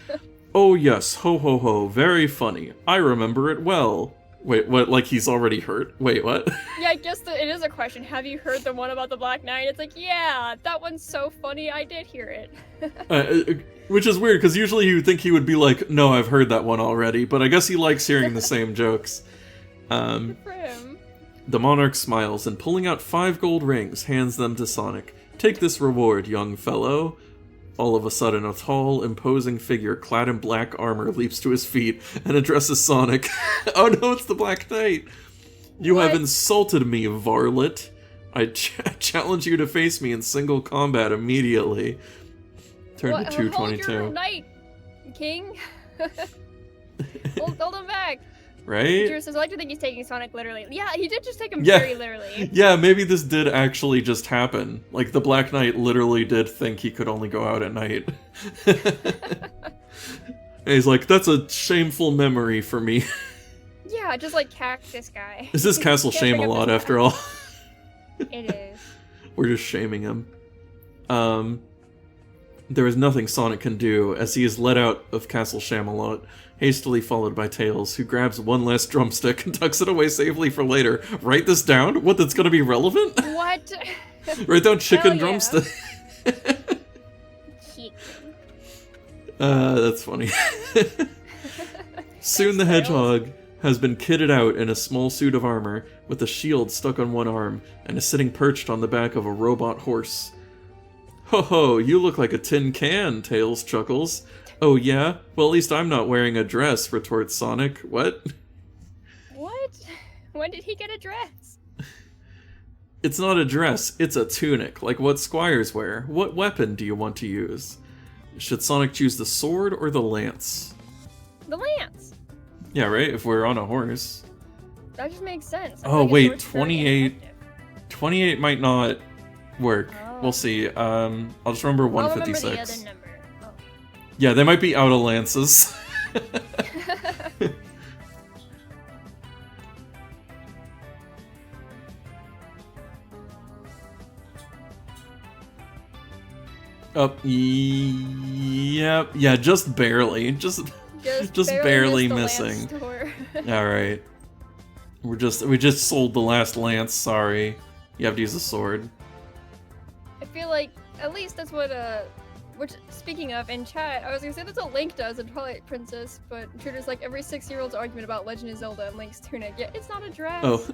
Oh yes, ho ho ho, very funny. I remember it well. Wait, what? Like he's already hurt? Wait, what? Yeah, I guess it is a question. Have you heard the one about the Black Knight? It's like, yeah, that one's so funny, I did hear it. Which is weird, because usually you would think he would be like, no, I've heard that one already, but I guess he likes hearing the same jokes. Good for him. The monarch smiles and pulling out 5 gold rings, hands them to Sonic. Take this reward, young fellow. All of a sudden, a tall, imposing figure clad in black armor leaps to his feet and addresses Sonic. Oh no, it's the Black Knight! You have insulted me, varlet. I challenge you to face me in single combat immediately. Turn to 222. Hold your knight, king. hold him back. Right? Drew says, I like to think he's taking Sonic literally. Yeah, he did just take him very literally. Yeah, maybe this did actually just happen. Like, the Black Knight literally did think he could only go out at night. And he's like, that's a shameful memory for me. Yeah, just like Cactus Guy. This is Castle Shame-a-Lot, after all. It is. We're just shaming him. There is nothing Sonic can do, as he is led out of Castle Shame-a-Lot, hastily followed by Tails, who grabs one last drumstick and tucks it away safely for later. Write this down? What, that's gonna be relevant? What? Write down chicken drumstick. That's funny. Soon the hedgehog has been kitted out in a small suit of armor with a shield stuck on one arm and is sitting perched on the back of a robot horse. Ho ho, you look like a tin can, Tails chuckles. Oh yeah? Well, at least I'm not wearing a dress, retorts Sonic. What? What? When did he get a dress? It's not a dress, it's a tunic, like what squires wear. What weapon do you want to use? Should Sonic choose the sword or the lance? The lance. Yeah, right? If we're on a horse. That just makes sense. I Oh, feel like a wait, sword's very 28. ineffective. 28 might not work. Oh. We'll see. I'll just remember I'll 156. remember the other number. Oh. Yeah, they might be out of lances. Yep. Yeah, just barely. Just barely missing. All right. We just sold the last lance. Sorry. You have to use a sword. I feel like at least that's what which, speaking of, in chat, I was gonna say that's what Link does in Twilight Princess, but Intruder's like every 6-year-old's argument about Legend of Zelda and Link's tunic. Yeah, it's not a dress. Oh,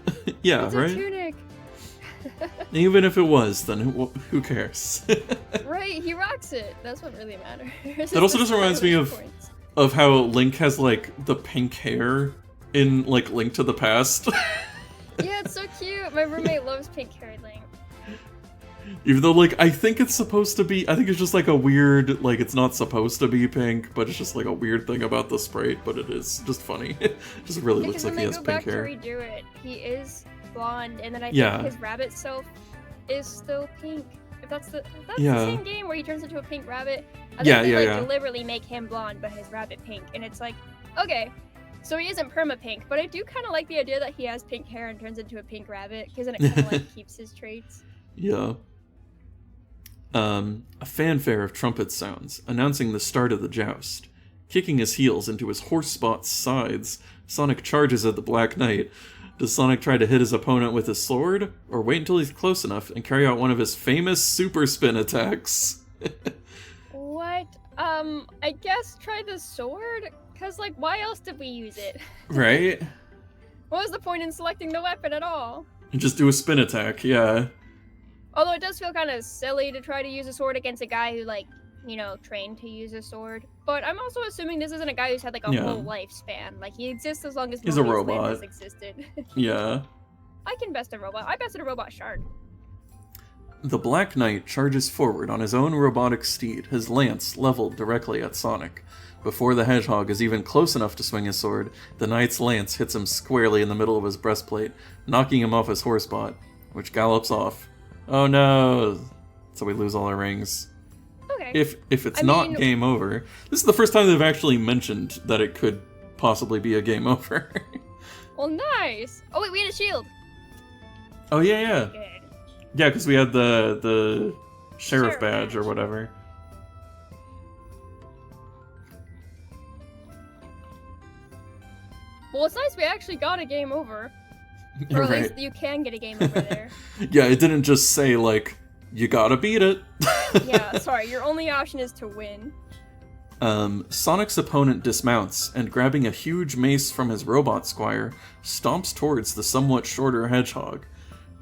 yeah, it's right? a tunic. Even if it was, then who cares? Right, he rocks it. That's what really matters. That also just reminds me of how Link has, like, the pink hair in, like, Link to the Past. Yeah, it's so cute. My roommate loves pink-haired Link. Even though, like, I think it's supposed to be, I think it's just, like, a weird, like, it's not supposed to be pink, but it's just, like, a weird thing about the sprite, but it is just funny. It just really looks like he has pink hair. Because when they go back to redo it, he is blonde, and then I Yeah. think his rabbit self is still pink. If that's the Yeah. same game where he turns into a pink rabbit, I Yeah, think they yeah. deliberately make him blonde but his rabbit pink, and it's like, okay, so he isn't perma pink, but I do kind of like the idea that he has pink hair and turns into a pink rabbit, because then it kind of like keeps his traits. Yeah. A fanfare of trumpet sounds, announcing the start of the joust. Kicking his heels into his horsebot's sides, Sonic charges at the Black Knight. Does Sonic try to hit his opponent with his sword, or wait until he's close enough and carry out one of his famous super spin attacks? What? I guess try the sword? Because, like, why else did we use it? Right? What was the point in selecting the weapon at all? And just do a spin attack, yeah. Although it does feel kind of silly to try to use a sword against a guy who, like, you know, trained to use a sword. But I'm also assuming this isn't a guy who's had, like, a Yeah. whole lifespan. Like, he exists as long as He's a Mobius Land robot. has existed. Yeah. I can best a robot. I bested a robot shard. The Black Knight charges forward on his own robotic steed, his lance leveled directly at Sonic. Before the Hedgehog is even close enough to swing his sword, the Knight's lance hits him squarely in the middle of his breastplate, knocking him off his horsebot, which gallops off. Oh no! So we lose all our rings. Okay. If it's not game over, this is the first time they've actually mentioned that it could possibly be a game over. Well, nice. Oh wait, we had a shield. Oh yeah. Good. Yeah, because we had the sheriff badge or whatever. Well, it's nice we actually got a game over. Or at least you can get a game over there. Yeah, it didn't just say, like, you gotta beat it. Yeah, sorry, your only option is to win. Sonic's opponent dismounts, and grabbing a huge mace from his robot squire, stomps towards the somewhat shorter hedgehog.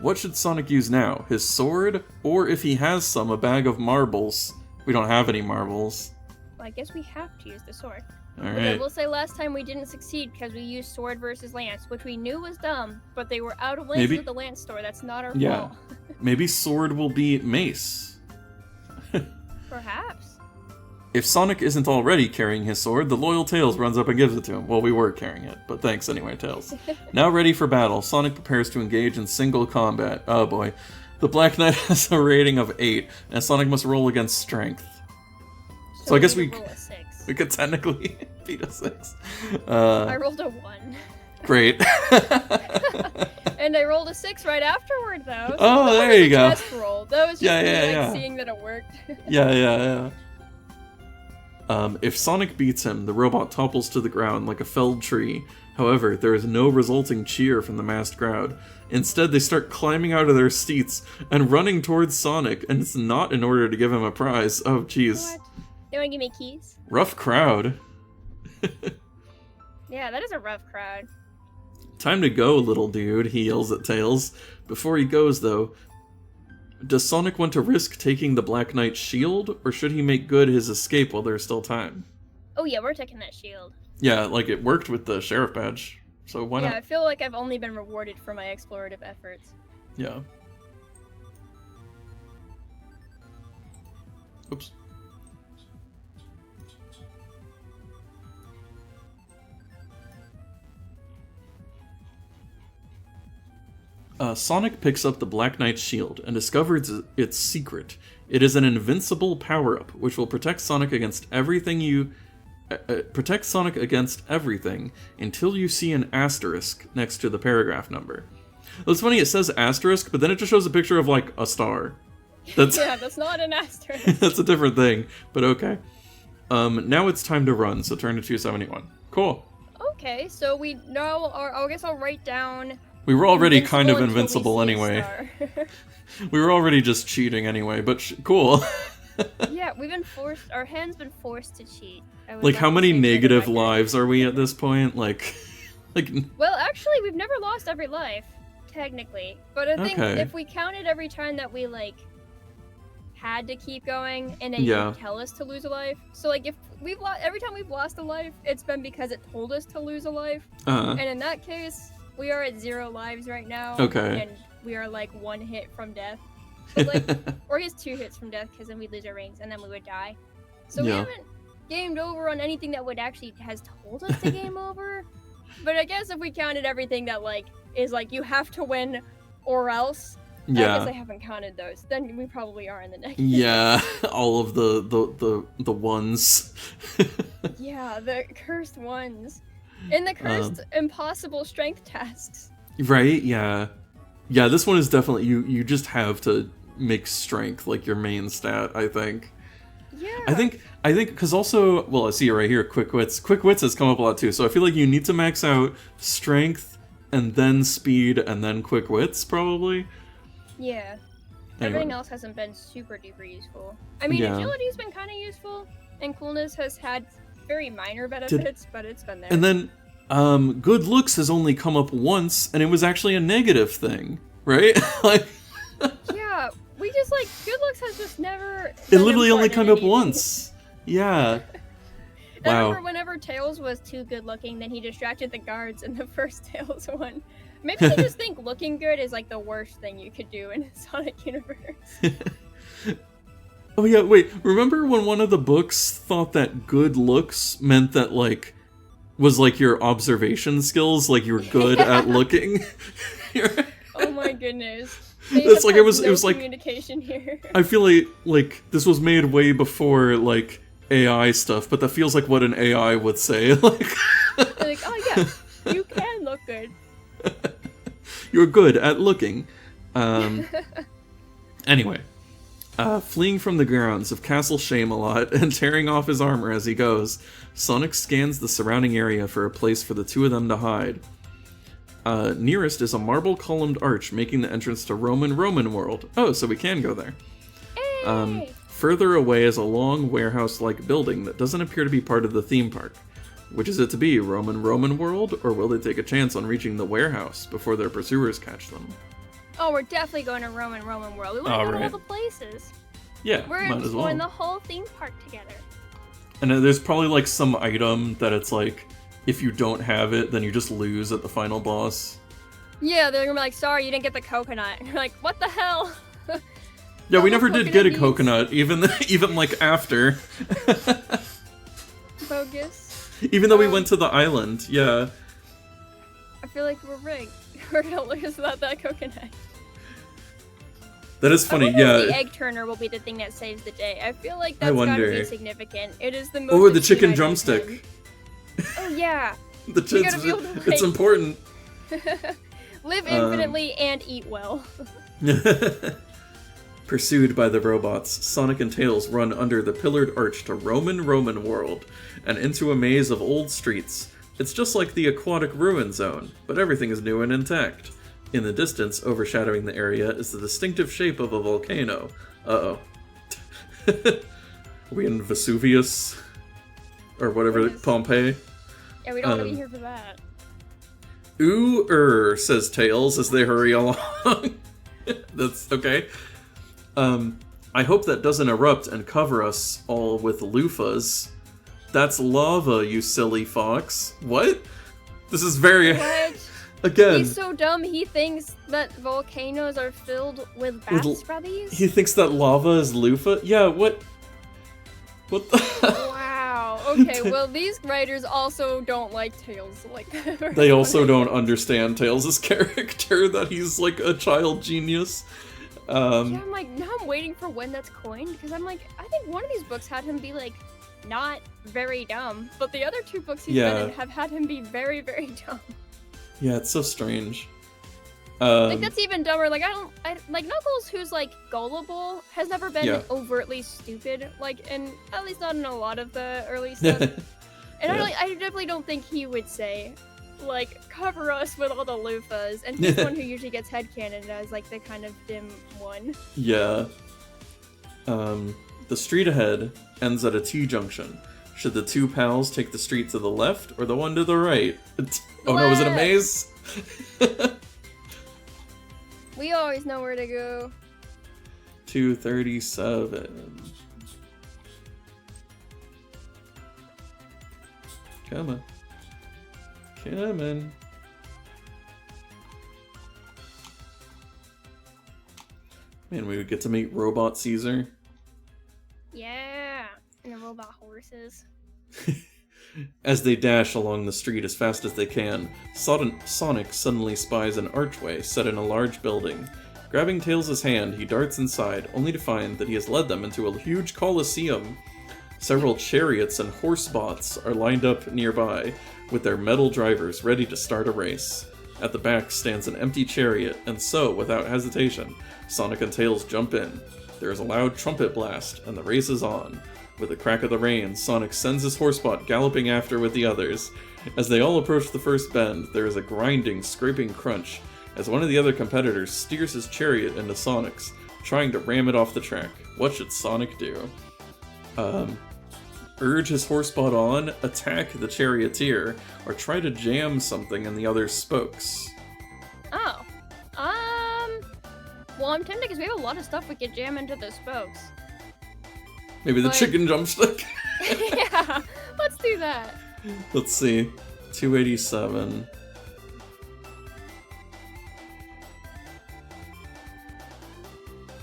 What should Sonic use now? His sword? Or if he has some, a bag of marbles? We don't have any marbles. Well, I guess we have to use the sword. Alright. I will say last time we didn't succeed because we used sword versus lance, which we knew was dumb, but they were out of lances at the lance store. That's not our fault. Maybe sword will beat mace. Perhaps. If Sonic isn't already carrying his sword, the loyal Tails runs up and gives it to him. Well, we were carrying it, but thanks anyway, Tails. Now ready for battle, Sonic prepares to engage in single combat. Oh boy. The Black Knight has a rating of 8, and Sonic must roll against strength. So I guess we could technically beat a 6. I rolled a 1. Great. And I rolled a 6 right afterward, though. So oh, there you go. Test roll. That was just seeing that it worked. Yeah. If Sonic beats him, the robot topples to the ground like a felled tree. However, there is no resulting cheer from the massed crowd. Instead, they start climbing out of their seats and running towards Sonic, and it's not in order to give him a prize. Oh, jeez. What? You wanna give me keys? Rough crowd. Yeah, that is a rough crowd. Time to go, little dude, he yells at Tails. Before he goes, though, does Sonic want to risk taking the Black Knight's shield, or should he make good his escape while there's still time? Oh yeah, we're taking that shield. Yeah, like, it worked with the sheriff badge, so why not? Yeah, I feel like I've only been rewarded for my explorative efforts. Yeah. Oops. Sonic picks up the Black Knight's shield and discovers its secret. It is an invincible power-up, which will protect Sonic against everything until you see an asterisk next to the paragraph number. It's funny, it says asterisk, but then it just shows a picture of, like, a star. Yeah, that's not an asterisk. That's a different thing, but okay. Now it's time to run, so turn to 271. Cool. Okay, so we know, or I guess I'll write down... We were already invincible kind of until we invincible see a anyway. star. We were already just cheating anyway, but cool. Yeah, we've been forced, our hand's been forced to cheat. Like, how many negative lives are we at this point? Like... Well, actually, we've never lost every life, technically. But I think Okay. if we counted every time that we, like, had to keep going, and then Yeah. you tell us to lose a life. So, like, if we've every time we've lost a life, it's been because it told us to lose a life. And in that case, we are at 0 lives right now. Okay. And we are, like, 1 hit from death. But, like, or I guess 2 hits from death, because then we'd lose our rings, and then we would die. So we Yeah. haven't gamed over on anything that would actually has told us to game over. But I guess if we counted everything that, like, is like, you have to win or else, I guess I haven't counted those. Then we probably are in the negative. Yeah, all of the ones. Yeah, the cursed ones. And the cursed impossible strength tasks. Right, yeah. Yeah, this one is definitely, you just have to make strength, like, your main stat, I think. Yeah. I think, because also, well, I see it right here, Quick Wits. Quick Wits has come up a lot too, so I feel like you need to max out strength, and then speed, and then Quick Wits, probably. Yeah. Anyway. Everything else hasn't been super duper useful. I mean, Yeah. agility's been kind of useful, and coolness has had very minor benefits, but it's been there. And then, good looks has only come up once, and it was actually a negative thing, right? Like, yeah, we just, like, good looks has just never... it been literally only important come in up anything. once. Yeah. I Wow. remember whenever Tails was too good looking, then he distracted the guards in the first Tails one. Maybe they just think looking good is like the worst thing you could do in a Sonic universe. Oh yeah, wait, remember when one of the books thought that good looks meant that, like, was like your observation skills, like you were good at looking? Oh my goodness. That's like, it was no like, communication here. I feel like this was made way before, like, AI stuff, but that feels like what an AI would say. Like, They're like, oh yes, you can look good. you're good at looking. Anyway, fleeing from the grounds of Castle Shame-a-Lot and tearing off his armor as he goes, Sonic scans the surrounding area for a place for the two of them to hide. Nearest is a marble-columned arch making the entrance to Roman World. Oh, so we can go there. Hey! Further away is a long warehouse-like building that doesn't appear to be part of the theme park. Which is it to be, Roman World, or will they take a chance on reaching the warehouse before their pursuers catch them? Oh, we're definitely going to Roman World. We want to go to all Alright. the places. Yeah, We're might as exploring well. the whole theme park together. And then there's probably like some item that it's like, if you don't have it, then you just lose at the final boss. Yeah, they're gonna be like, sorry, you didn't get the coconut. You're like, what the hell? Yeah, we All the never did get a coconut coconut, even like after. Bogus. Even though we went to the island, yeah. I feel like we're rigged. We're gonna lose without that coconut. That is funny, I wonder if yeah. the egg turner will be the thing that saves the day. I feel like I that's gotta wonder. be significant. It is the most. Or the achieved chicken item drumstick. item. Oh yeah. The You gotta be able to, it's like- important. Live infinitely and eat well. Pursued by the robots, Sonic and Tails run under the pillared arch to Roman World, and into a maze of old streets. It's just like the aquatic ruin zone, but everything is new and intact. In the distance, overshadowing the area, is the distinctive shape of a volcano. Uh-oh. Are we in Vesuvius? Or whatever, Yes. Pompeii? Yeah, we don't want to be here for that. Ooh, says Tails as they hurry along. That's okay. I hope that doesn't erupt and cover us all with loofahs. That's lava, you silly fox. What? This is very... What? Again... He's so dumb, he thinks that volcanoes are filled with bat scrubbies? He thinks that lava is loofah? Yeah, what? What the... Wow, okay, well these writers also don't like Tails like that. They also don't understand Tails' character, that he's like a child genius. Yeah, I'm like, now I'm waiting for when that's coined, because I'm like, I think one of these books had him be like, not very dumb, but the other two books he's been in have had him be very, very dumb. Yeah, it's so strange. Like, that's even dumber. Like, like, Knuckles, who's, like, gullible, has never been overtly stupid, like, and at least not in a lot of the early stuff. And I definitely don't think he would say, like, cover us with all the loofahs, and he's the one who usually gets headcanon as, like, the kind of dim one. Yeah. The street ahead ends at a T-junction. Should the two pals take the street to the left or the one to the right? Oh no, is it a maze? We always know where to go. 237. Come on. Come on. Man, we would get to meet Robot Caesar. Yeah, and the robot horses. As they dash along the street as fast as they can, Sonic suddenly spies an archway set in a large building. Grabbing Tails' hand, he darts inside, only to find that he has led them into a huge coliseum. Several chariots and horse bots are lined up nearby, with their metal drivers ready to start a race. At the back stands an empty chariot, and so, without hesitation, Sonic and Tails jump in. There is a loud trumpet blast, and the race is on. With a crack of the reins, Sonic sends his horsebot galloping after with the others. As they all approach the first bend, there is a grinding, scraping crunch, as one of the other competitors steers his chariot into Sonic's, trying to ram it off the track. What should Sonic do? Urge his horsebot on, attack the charioteer, or try to jam something in the other's spokes. Oh. Well, I'm tempted because we have a lot of stuff we could jam into the spokes. Maybe the chicken drumstick? Yeah, let's do that. Let's see. 287.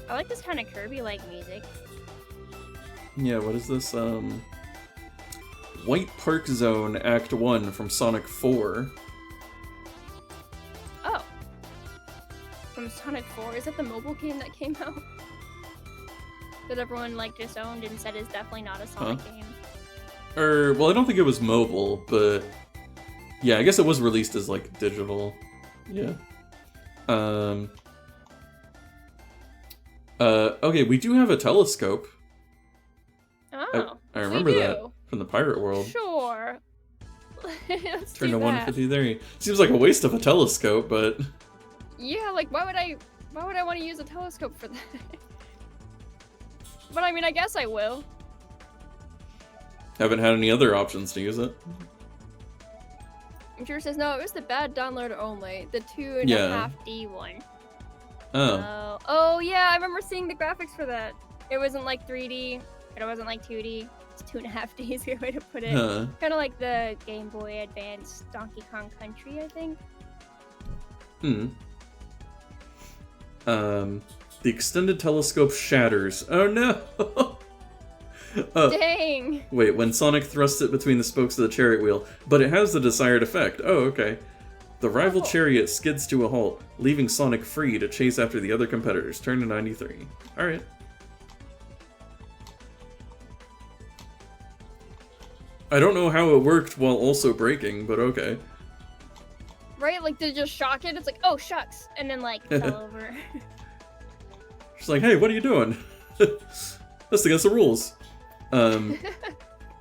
I like this kind of Kirby-like music. Yeah, what is this? White Park Zone Act 1 from Sonic 4. Oh. From Sonic 4? Is that the mobile game that came out? That everyone, like, disowned and said is definitely not a Sonic game. Well, I don't think it was mobile, but... Yeah, I guess it was released as, like, digital. Yeah. Okay, we do have a telescope. Oh, I remember that from the Pirate World. Sure. Let's Turn do to that. 153. Seems like a waste of a telescope, but... Yeah, like, why would I want to use a telescope for that? But I mean, I guess I will. Haven't had any other options to use it. I'm sure it says, no, it was the bad download only. The 2.5D one. Oh. Oh, yeah, I remember seeing the graphics for that. It wasn't like 3D, but it wasn't like 2D. It's 2.5D is a good way to put it. Huh. Kind of like the Game Boy Advance Donkey Kong Country, I think. The extended telescope shatters. Oh no! Dang! Wait, when Sonic thrusts it between the spokes of the chariot wheel, but it has the desired effect. Oh, okay. The rival chariot skids to a halt, leaving Sonic free to chase after the other competitors. Turn to 93. Alright. I don't know how it worked while also breaking, but okay. Right? Like, did it just shock it? It's like, oh, shucks. And then, like, fell over. She's like, hey, what are you doing? That's against the rules.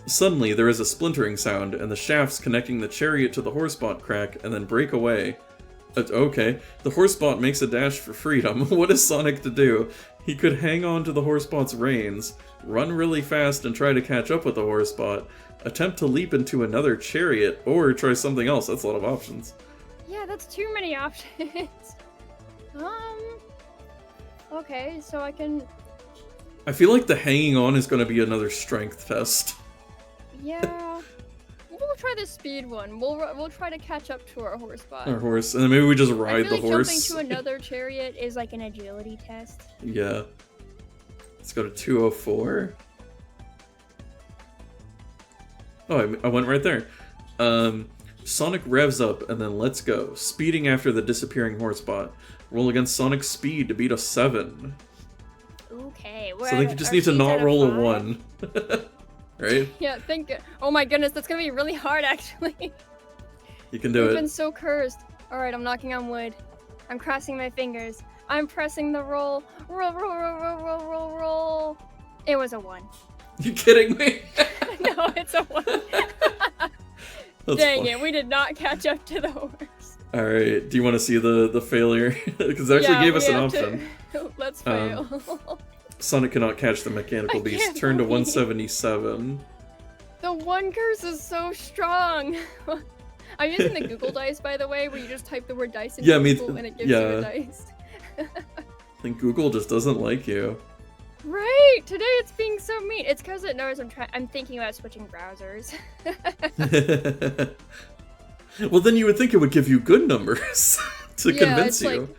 Suddenly, there is a splintering sound, and the shafts connecting the chariot to the horsebot crack and then break away. Okay. The horsebot makes a dash for freedom. What is Sonic to do? He could hang on to the horsebot's reins, run really fast and try to catch up with the horsebot, attempt to leap into another chariot, or try something else. That's a lot of options. Yeah, that's too many options. Okay, so I can... I feel like the hanging on is going to be another strength test. Yeah. We'll try the speed one. We'll try to catch up to our horse bot. Our horse, and then maybe we just ride the horse. Jumping to another chariot is like an agility test. Yeah. Let's go to 204. Oh, I went right there. Sonic revs up and then let's go, speeding after the disappearing horse bot. Roll against Sonic's speed to beat a 7. Okay. So I think you just need to not roll a 1. Right? Yeah, oh my goodness, that's gonna be really hard actually. You can do it. I've been so cursed. Alright, I'm knocking on wood. I'm crossing my fingers. I'm pressing the roll. Roll. It was a 1. You kidding me? No, it's a 1. Dang it, we did not catch up to the horse. Alright, do you want to see the failure? Because it actually gave us an option. Let's fail. Sonic cannot catch the mechanical beast. Turn to 177. The 1 curse is so strong. I'm using the Google dice, by the way, where you just type the word dice into Google and it gives you a dice. I think Google just doesn't like you. Right! Today it's being so mean. It's because it knows I'm thinking about switching browsers. Well, then you would think it would give you good numbers to convince you. Like,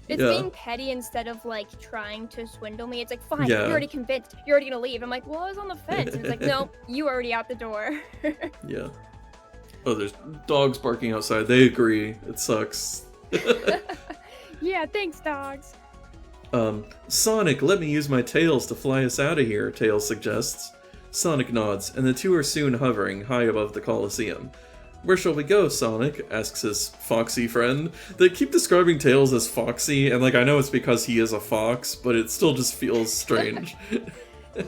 it's being petty instead of like trying to swindle me. It's like, fine, you're already convinced. You're already gonna leave. I'm like, well, I was on the fence. And it's like, no, you already out the door. Yeah. Oh, there's dogs barking outside. They agree. It sucks. Yeah, thanks, dogs. Sonic, let me use my tails to fly us out of here, Tails suggests. Sonic nods, and the two are soon hovering high above the Coliseum. Where shall we go, Sonic? Asks his foxy friend. They keep describing Tails as foxy, and like I know it's because he is a fox, but it still just feels strange.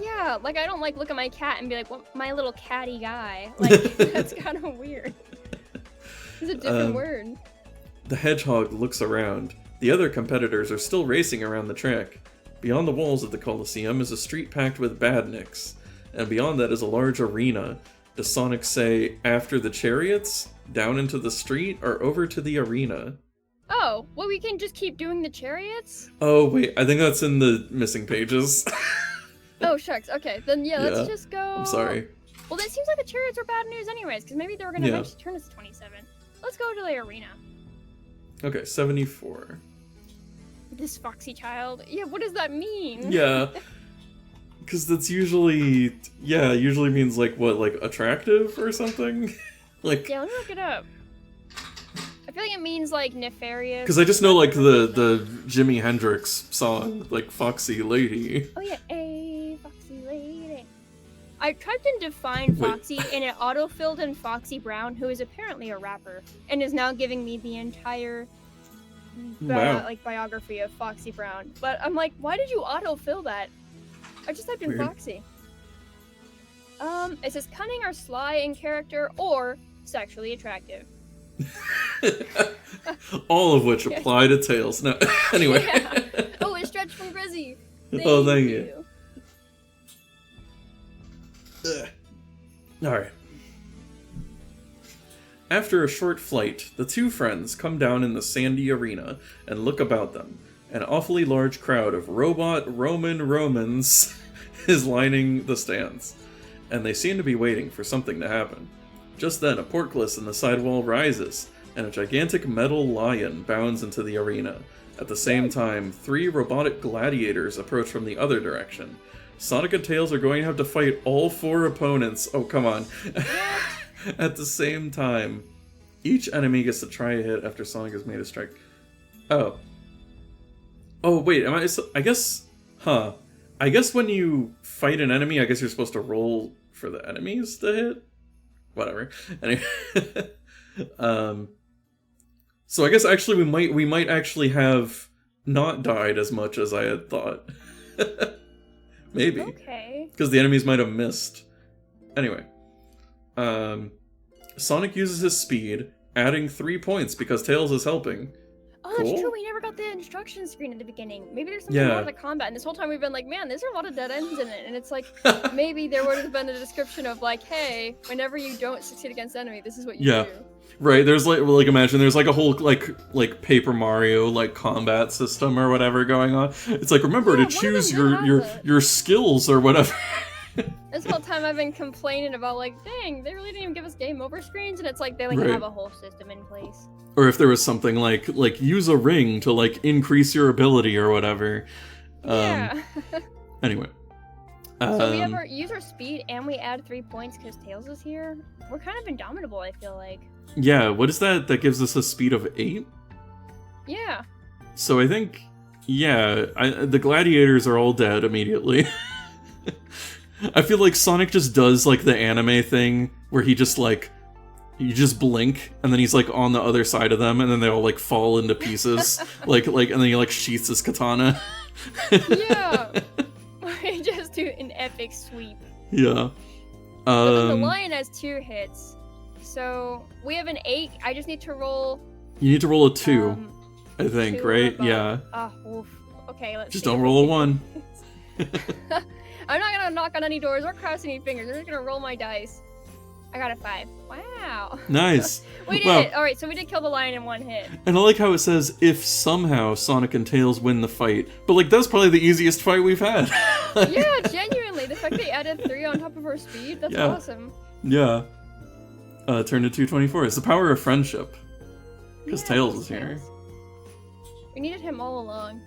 Yeah, like I don't like look at my cat and be like, well, my little catty guy. Like, that's kind of weird. It's a different word. The hedgehog looks around. The other competitors are still racing around the track. Beyond the walls of the Coliseum is a street packed with badniks, and beyond that is a large arena. Does Sonic say, after the chariots, down into the street, or over to the arena? Oh, well we can just keep doing the chariots? Oh, wait, I think that's in the missing pages. Oh, shucks, okay, then let's just go... I'm sorry. Well, it seems like the chariots are bad news anyways, because maybe they were going to eventually turn us to 27. Let's go to the arena. Okay, 74. This foxy child? Yeah, what does that mean? Yeah. Because that's usually means like what, like attractive or something? Like yeah, let me look it up. I feel like it means like nefarious. Because I just know like the Jimi Hendrix song, like Foxy Lady. Oh yeah, a foxy lady. I typed in define foxy and it autofilled in Foxy Brown, who is apparently a rapper, and is now giving me the entire biography of Foxy Brown. But I'm like, why did you autofill that? I just typed in Foxy. It says cunning or sly in character or sexually attractive. All of which apply to Tails. No, anyway. Yeah. Oh, it stretched from Grizzy. Thank you. Alright. After a short flight, the two friends come down in the sandy arena and look about them. An awfully large crowd of Romans is lining the stands, and they seem to be waiting for something to happen. Just then, a portcullis in the sidewall rises, and a gigantic metal lion bounds into the arena. At the same time, 3 robotic gladiators approach from the other direction. Sonic and Tails are going to have to fight all 4 opponents. Oh, come on. At the same time. Each enemy gets to try a hit after Sonic has made a strike. Oh. Oh, wait, I guess when you fight an enemy, I guess you're supposed to roll for the enemies to hit? Whatever. Anyway. So I guess actually we might actually have not died as much as I had thought. Maybe. Okay. Because the enemies might have missed. Anyway. Sonic uses his speed, adding 3 points because Tails is helping. Oh, that's Cool. true. We never got the instruction screen at the beginning. Maybe there's something more to the combat. And this whole time we've been like, man, there's a lot of dead ends in it. And it's like, maybe there would have been a description of like, hey, whenever you don't succeed against enemy, this is what you do. Right, there's like imagine there's like a whole like Paper Mario like combat system or whatever going on. It's like remember to choose your skills or whatever. This whole time I've been complaining about like, dang, they really didn't even give us game over screens, and it's like they have a whole system in place. Or if there was something like use a ring to like increase your ability or whatever. Yeah. Anyway. So we have our user speed and we add 3 points because Tails is here. We're kind of indomitable, I feel like. Yeah, what is that? That gives us a speed of 8? Yeah. So I think, yeah, the gladiators are all dead immediately. I feel like Sonic just does like the anime thing where he just like, you just blink and then he's like on the other side of them and then they all like fall into pieces. like and then he like sheaths his katana. Yeah. We just do an epic sweep. Yeah. But then the lion has 2 hits. So we have an 8. I just need to roll. You need to roll a 2, I think, 2 right? Yeah. Oof. Okay, let's just see. Don't roll a 1. I'm not gonna knock on any doors or cross any fingers. I'm just gonna roll my dice. I got a 5. Wow. Nice. We did it. All right, so we did kill the lion in 1 hit. And I like how it says if somehow Sonic and Tails win the fight, but like that's probably the easiest fight we've had. Yeah, genuinely, the fact they added 3 on top of our speed—that's awesome. Yeah. Turn to 224. It's the power of friendship. Because Tails is here. We needed him all along.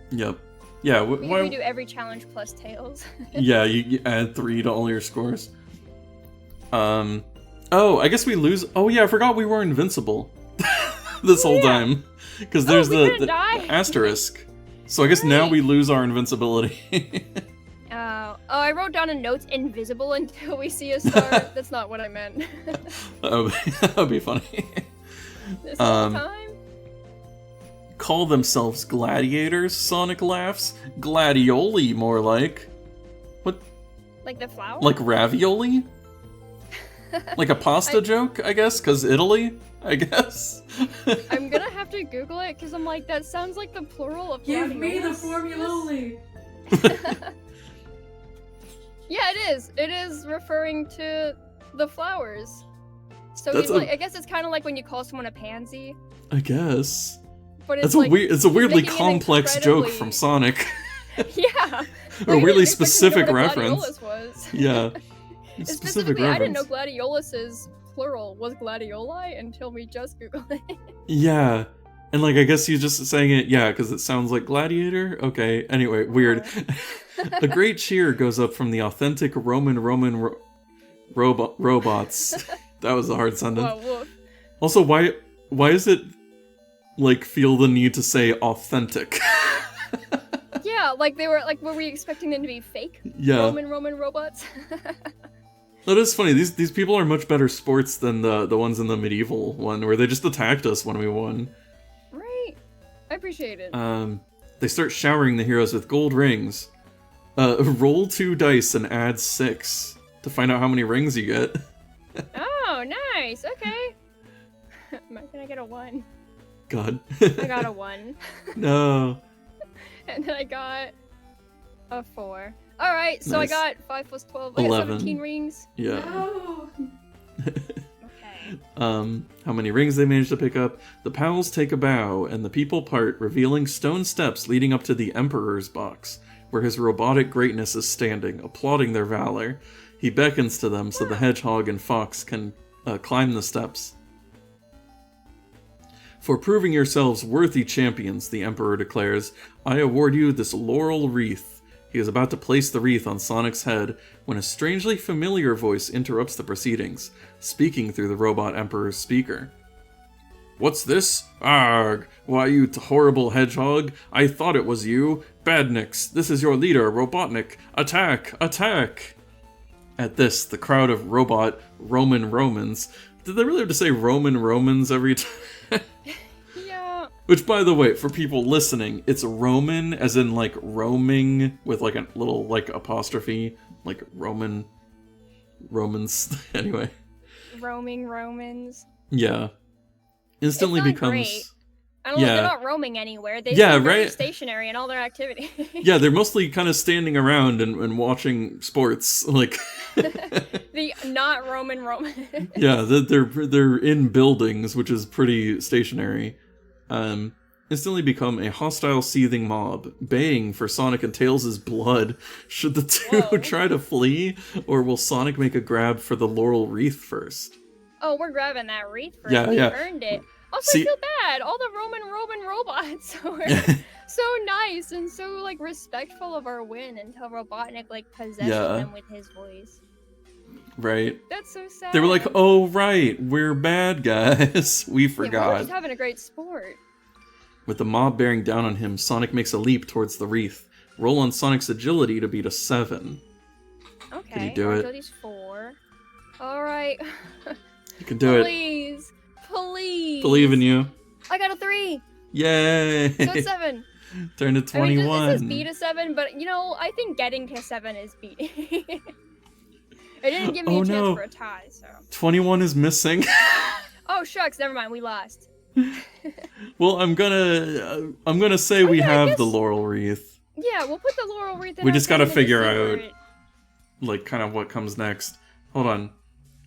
Yep. Yeah. We do every challenge plus Tails. Yeah, you add 3 to all your scores. Oh, I guess we lose. Oh yeah, I forgot we were invincible this whole time because there's the asterisk. So I guess now we lose our invincibility. Oh, I wrote down in notes invisible until we see a star. That's not what I meant. That would be funny. This whole time? Call themselves gladiators, Sonic laughs. Gladioli, more like. What? Like the flower? Like ravioli? Like a pasta joke, I guess, because Italy, I guess. I'm gonna have to Google it, because I'm like, that sounds like the plural of Give me the formuloli! Yeah, it is. It is referring to the flowers. So I guess it's kind of like when you call someone a pansy. I guess. But it's it's a weirdly complex joke from Sonic. Yeah. A really specific reference. Yeah. Specifically, I didn't know Gladiolus's plural was gladioli until we just Googled it. Yeah. And like, I guess you're just saying it, because it sounds like gladiator? Okay, anyway, weird. A great cheer goes up from the authentic Roman robots. That was a hard sentence. Whoa. Also, why is it, like, feel the need to say authentic? Yeah, like they were, were we expecting them to be fake? Yeah. Roman robots? That is funny. These people are much better sports than the ones in the medieval one, where they just attacked us when we won. Right. I appreciate it. They start showering the heroes with gold rings. Roll 2 dice and add 6 to find out how many rings you get. Oh, nice. Okay. Can I get a 1? God. I got a 1. No. And then I got a 4. Alright, so Nice. I got 5 plus 12. 11. I got 17 rings. Yeah. No! Okay. How many rings they managed to pick up? The pals take a bow, and the people part, revealing stone steps leading up to the Emperor's box, where his robotic greatness is standing, applauding their valor. He beckons to them so the hedgehog and fox can climb the steps. For proving yourselves worthy champions, the Emperor declares, I award you this laurel wreath. He is about to place the wreath on Sonic's head when a strangely familiar voice interrupts the proceedings, speaking through the Robot Emperor's speaker. What's this? Arg! Why, you horrible hedgehog! I thought it was you! Badniks, this is your leader, Robotnik! Attack! Attack! At this, the crowd of Roman Romans... Did they really have to say Roman Romans every time? Yeah. Which, by the way, for people listening, it's Roman, as in, like, roaming, with, like, a little, like, apostrophe, like, Romans. Anyway. Roaming Romans. Yeah. Instantly it's not becomes... great. And they're not roaming anywhere. They yeah, seem very right? stationary in all their activity. Yeah, they're mostly kind of standing around and watching sports. Like The not Roman. yeah, they're in buildings, which is pretty stationary. Instantly become a hostile, seething mob, baying for Sonic and Tails' blood. Should the two try to flee, or will Sonic make a grab for the laurel wreath first? Oh, we're grabbing that wreath first. Yeah, we yeah. earned it. Also, I feel bad. All the Roman robots were so nice and so like respectful of our win until Robotnik like possessed them with his voice. Right. That's so sad. They were like, "Oh right, we're bad guys. We forgot." We're just having a great sport. With the mob bearing down on him, Sonic makes a leap towards the wreath. Roll on Sonic's agility to beat a 7. Okay. Can you do it? Agility's 4. All right. You can do Please. Believe in you. I got a 3. Yay! So it's 7. Turn to 21. I mean, this is beat a 7, but you know, I think getting to 7 is beat. It didn't give me a chance for a tie, so. 21 is missing. Oh shucks, never mind, we lost. Well, I'm gonna say we have the laurel wreath. Yeah, we'll put the laurel wreath in. We just gotta figure out, like, kind of what comes next. Hold on.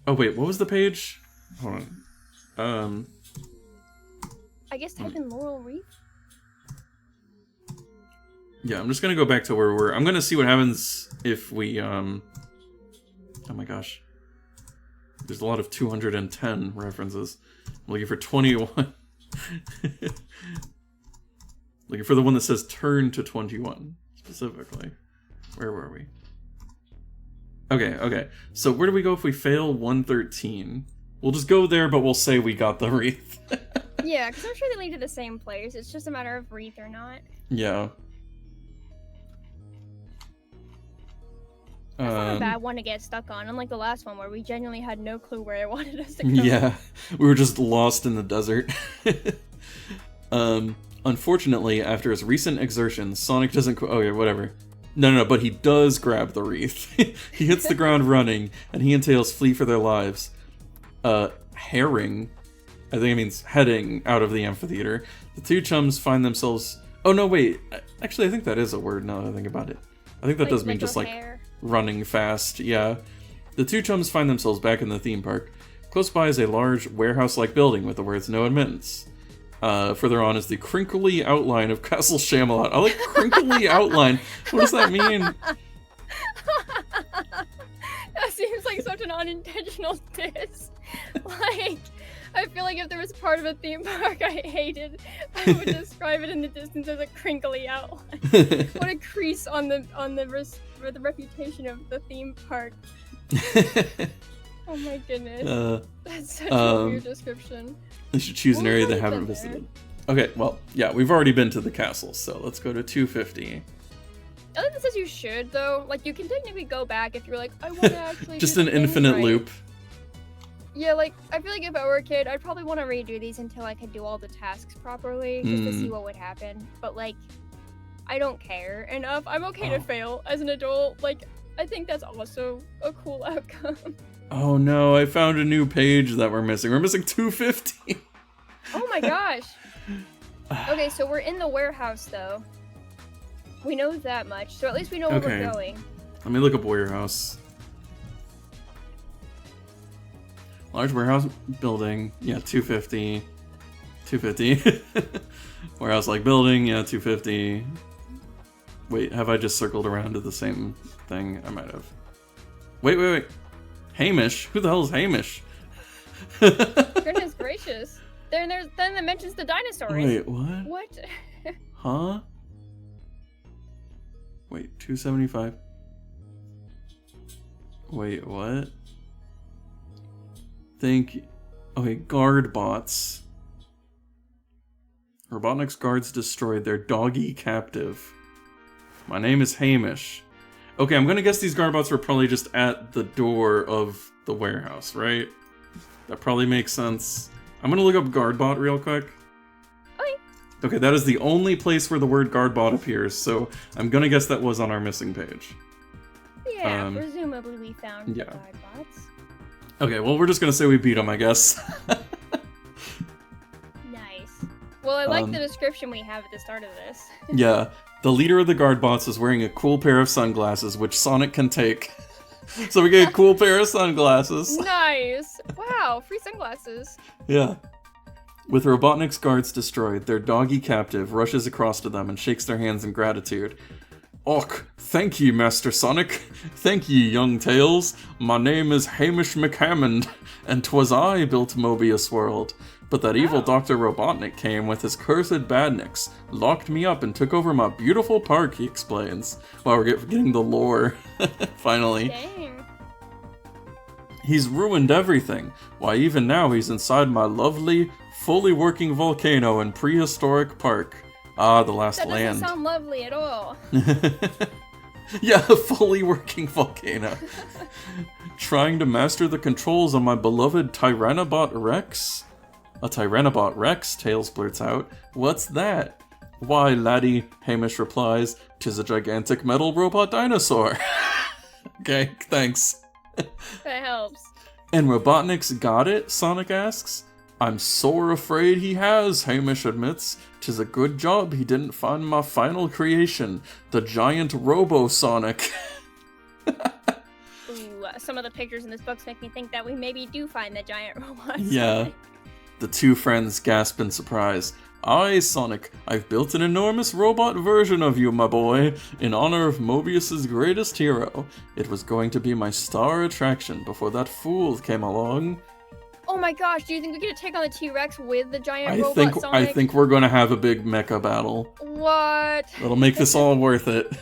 Oh wait, what was the page? Hold on. I guess type in laurel wreath. Yeah, I'm just gonna go back to where we're. I'm gonna see what happens if we. Oh my gosh. There's a lot of 210 references. I'm looking for 21. Looking for the one that says turn to 21, specifically. Where were we? Okay. So where do we go if we fail 113? We'll just go there, but we'll say we got the wreath. Yeah, because I'm sure they lead to the same place. It's just a matter of wreath or not. Yeah. That's not a bad one to get stuck on, unlike the last one where we genuinely had no clue where it wanted us to go. Yeah, we were just lost in the desert. Unfortunately, after his recent exertions, Sonic doesn't... Okay, whatever. No, but he does grab the wreath. He hits the ground running, and he and Tails flee for their lives. Herring, I think it means heading out of the amphitheater. The two chums find themselves... Oh, no, wait. Actually, I think that is a word now that I think about it. I think that does mean just, like, running fast. Yeah. The two chums find themselves back in the theme park. Close by is a large warehouse-like building with the words "No admittance." Further on is the crinkly outline of Castle Shamalot. I like crinkly outline. What does that mean? That seems like such an unintentional diss. Like, I feel like if there was part of a theme park I hated, I would describe it in the distance as a crinkly outline. What a crease on the reputation of the theme park. Oh my goodness. That's such a weird description. They should choose an area they haven't visited. Okay, well, yeah, we've already been to the castle, so let's go to 250. I think this says you should, though. Like, you can technically go back if you're like, I want to actually just do an infinite right. loop. Yeah, like, I feel like if I were a kid, I'd probably want to redo these until I could do all the tasks properly, just to see what would happen. But, like, I don't care enough. I'm okay to fail as an adult. Like, I think that's also a cool outcome. Oh no, I found a new page that we're missing. We're missing 250. Oh my gosh. Okay, so we're in the warehouse, though. We know that much, so at least we know where we're going. Let me look up warehouse. Large warehouse building, yeah, 250. 250. Warehouse-like building, yeah, 250. Wait, have I just circled around to the same thing? I might have. Wait. Hamish? Who the hell is Hamish? Goodness gracious. Then that mentions the dinosaurs. Wait, what? What? Huh? Wait, 275. Wait, what? Okay, guard bots. Robotnik's guards destroyed their doggy captive. My name is Hamish. Okay, I'm gonna guess these guard bots were probably just at the door of the warehouse, right? That probably makes sense. I'm gonna look up guard bot real quick. Okay, that is the only place where the word guard bot appears, so I'm gonna guess that was on our missing page. Yeah, presumably we found the guard bots. Okay, well, we're just gonna say we beat them, I guess. Nice. Well, I like the description we have at the start of this. Yeah, the leader of the guard bots is wearing a cool pair of sunglasses, which Sonic can take. So we get a cool pair of sunglasses. Nice! Wow, free sunglasses. Yeah. With Robotnik's guards destroyed, their doggy captive rushes across to them and shakes their hands in gratitude. Och, thank ye, Master Sonic. Thank ye, young Tails. My name is Hamish McHammond, and 'twas I built Mobius World. But that evil Dr. Robotnik came with his cursed badniks, locked me up and took over my beautiful park, he explains. Wow, we're getting the lore. Finally. Dang. He's ruined everything. Why, even now he's inside my lovely, fully working volcano in prehistoric park. Ah, the last land. That doesn't sound lovely at all. Yeah, a fully working volcano. Trying to master the controls on my beloved Tyrannobot Rex? A Tyrannobot Rex, Tails blurts out. What's that? Why, laddie, Hamish replies, 'tis a gigantic metal robot dinosaur. Okay, thanks. That helps. And Robotnik's got it? Sonic asks. I'm sore afraid he has, Hamish admits. 'Tis a good job he didn't find my final creation, the giant Robo-Sonic. Ooh, some of the pictures in this book make me think that we maybe do find the giant robot. Yeah. The two friends gasp in surprise. Aye, Sonic, I've built an enormous robot version of you, my boy, in honor of Mobius's greatest hero. It was going to be my star attraction before that fool came along. Oh my gosh, do you think we get to take on the T-Rex with the giant robot Sonic? I think we're gonna have a big mecha battle. What? It'll make this all worth it.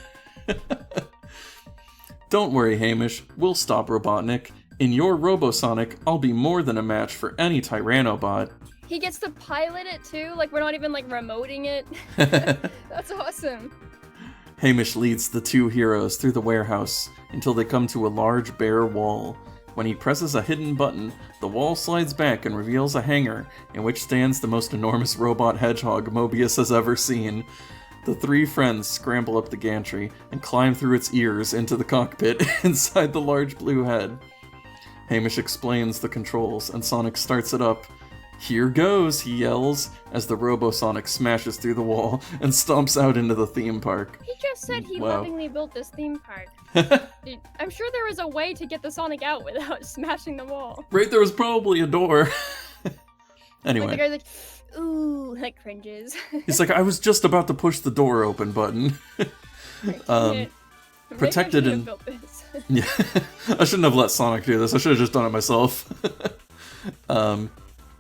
Don't worry, Hamish. We'll stop Robotnik. In your Robo-Sonic, I'll be more than a match for any Tyrannobot. He gets to pilot it too? Like, we're not even, like, remoting it? That's awesome. Hamish leads the two heroes through the warehouse until they come to a large bare wall. When he presses a hidden button, the wall slides back and reveals a hangar in which stands the most enormous robot hedgehog Mobius has ever seen. The three friends scramble up the gantry and climb through its ears into the cockpit inside the large blue head. Hamish explains the controls, and Sonic starts it up. Here goes, he yells, as the Robo-Sonic smashes through the wall and stomps out into the theme park. He just said he lovingly built this theme park. Dude, I'm sure there was a way to get the Sonic out without smashing the wall. Right, there was probably a door. Anyway. Like the guy's like, ooh, like cringes. He's like, I was just about to push the door open button. Protected and... Yeah, I shouldn't have let Sonic do this. I should have just done it myself.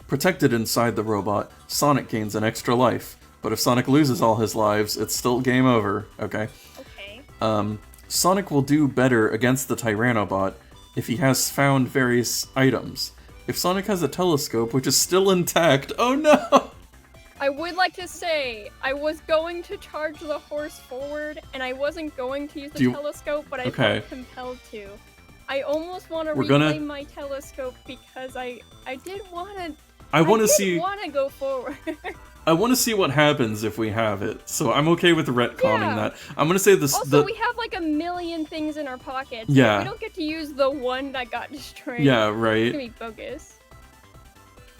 Protected inside the robot, Sonic gains an extra life. But if Sonic loses all his lives, it's still game over. Okay. Okay. Sonic will do better against the Tyrannobot if he has found various items. If Sonic has a telescope, which is still intact... Oh no! I would like to say, I was going to charge the horse forward, and I wasn't going to use the telescope, but I felt compelled to. I almost want to reclaim my telescope because I did want to... I want to go forward. I want to see what happens if we have it, so I'm okay with retconning that. I'm gonna say this. Also, we have like a million things in our pockets. Yeah. We don't get to use the one that got destroyed. Yeah, right. It's gonna be bogus.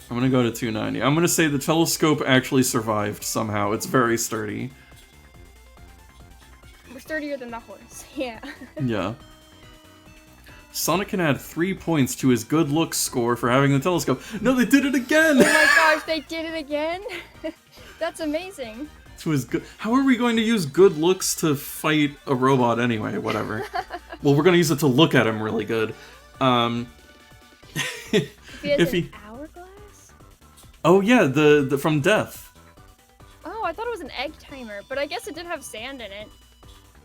I'm gonna go to 290. I'm gonna say the telescope actually survived somehow. It's very sturdy. We're sturdier than the horse. Yeah. Yeah. Sonic can add 3 points to his good looks score for having the telescope. No, they did it again! Oh my gosh, they did it again? That's amazing. To his good. How are we going to use good looks to fight a robot anyway? Whatever. Well, we're gonna use it to look at him really good. If he hourglass? Oh yeah, the from Death. Oh, I thought it was an egg timer, but I guess it did have sand in it.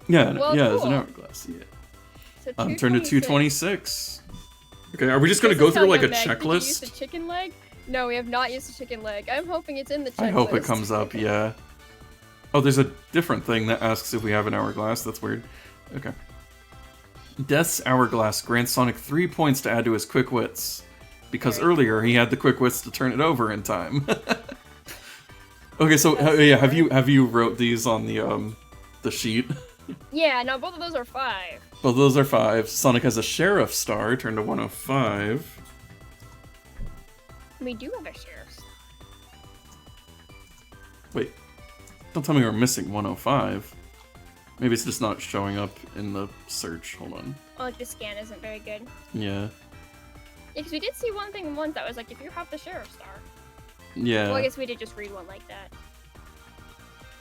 Yeah, well, yeah, cool. It's an hourglass. Yeah. So turned to 226. Okay, are we just gonna go through like a checklist? Did you use the chicken leg? No, we have not used the chicken leg. I'm hoping it's in the checklist. I hope it comes up, yeah. Oh, there's a different thing that asks if we have an hourglass. That's weird. Okay. Death's hourglass grants Sonic 3 points to add to his quick wits. Because earlier he had the quick wits to turn it over in time. Okay, so yeah, have you wrote these on the sheet? Yeah, no, both of those are 5. Both of those are 5. Sonic has a sheriff star, turned to 105. We do have a sheriff star. Wait, don't tell me we're missing 105. Maybe it's just not showing up in the search. Hold on. Oh, like the scan isn't very good. Yeah. Yeah, because we did see one thing once that was like, if you have the Sheriff Star. Yeah. Well, I guess we did just read one like that.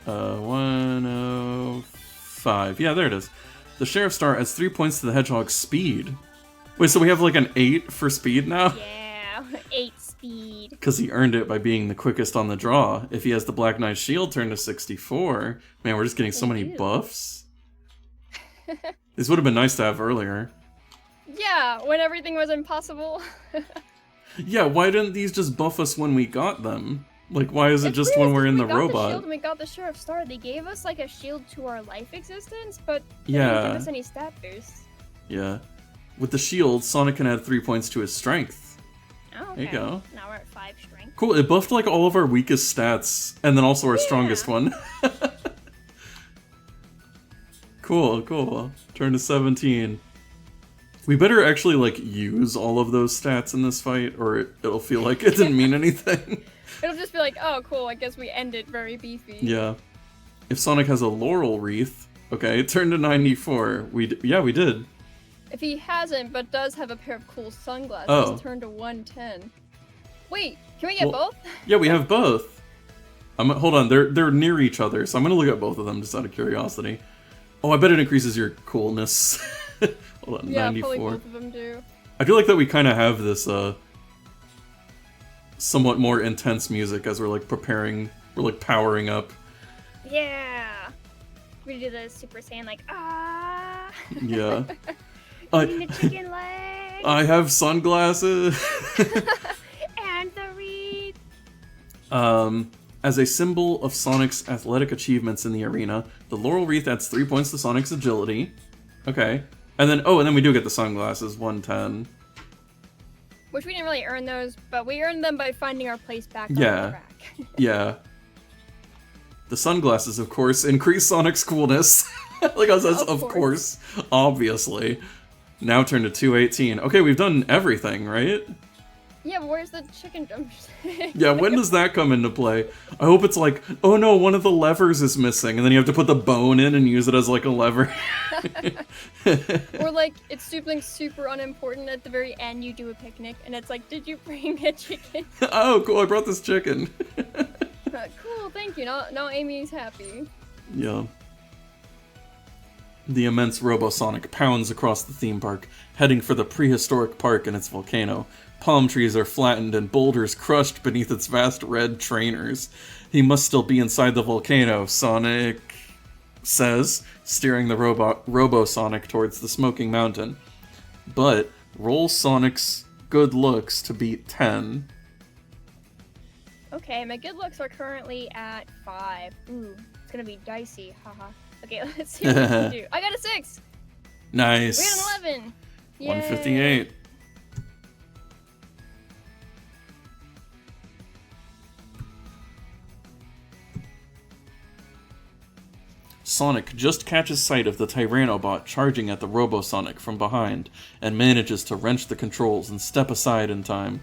105. Yeah, there it is. The Sheriff Star adds 3 points to the Hedgehog's speed. Wait, so we have like an 8 for speed now? Yeah, 8 speed. Because he earned it by being the quickest on the draw. If he has the Black Knight's shield turned to 64, man, we're just getting so many buffs. This would have been nice to have earlier. Yeah, when everything was impossible. Yeah, why didn't these just buff us when we got them? Like, why is it just when we're in the robot? We got the shield and we got the Sheriff Star. They gave us like a shield to our life existence, but they yeah, didn't give us any stat boosts. Yeah. With the shield, Sonic can add 3 points to his strength. Oh, okay. There you go. Now we're at 5 strength. Cool, it buffed like all of our weakest stats, and then also our strongest one. Cool, cool. Turn to 17. We better actually, like, use all of those stats in this fight, or it'll feel like it didn't mean anything. It'll just be like, oh, cool, I guess we ended very beefy. Yeah. If Sonic has a Laurel Wreath, okay, turn to 94. We did. If he hasn't, but does have a pair of cool sunglasses, turn to 110. Wait, can we get both? Yeah, we have both. Hold on, they're near each other, so I'm gonna look at both of them just out of curiosity. Oh, I bet it increases your coolness. Hold on, yeah, 94. probably both of them do. I feel like that we kind of have this somewhat more intense music as we're like preparing, we're like powering up. Yeah. We do the Super Saiyan like, ah. Yeah. Eating the chicken leg. I have sunglasses. And the wreath. As a symbol of Sonic's athletic achievements in the arena, the Laurel Wreath adds 3 points to Sonic's agility. Okay. And then we do get the sunglasses, 110. Which we didn't really earn those, but we earned them by finding our place back on the track. Yeah. The sunglasses, of course, increase Sonic's coolness. Like I said, of course. Obviously. Now turn to 218. Okay, we've done everything, right? Yeah, but where's the chicken drumstick? Yeah, when does that come into play? I hope it's like, oh no, one of the levers is missing, and then you have to put the bone in and use it as like a lever. Or like, it's super unimportant at the very end, you do a picnic, and it's like, did you bring a chicken? Oh, cool, I brought this chicken. Cool, thank you. Now Amy's happy. Yeah. The immense Robosonic pounds across the theme park, heading for the prehistoric park and its volcano. Palm trees are flattened and boulders crushed beneath its vast red trainers. He must still be inside the volcano, Sonic says, steering the Robosonic towards the smoking mountain. But roll Sonic's good looks to beat 10. Okay, my good looks are currently at 5. Ooh, it's gonna be dicey, haha. Okay, let's see what we can do. I got a 6! Nice! We got an 11! Yay. 158. Sonic just catches sight of the Tyrannobot charging at the Robosonic from behind, and manages to wrench the controls and step aside in time.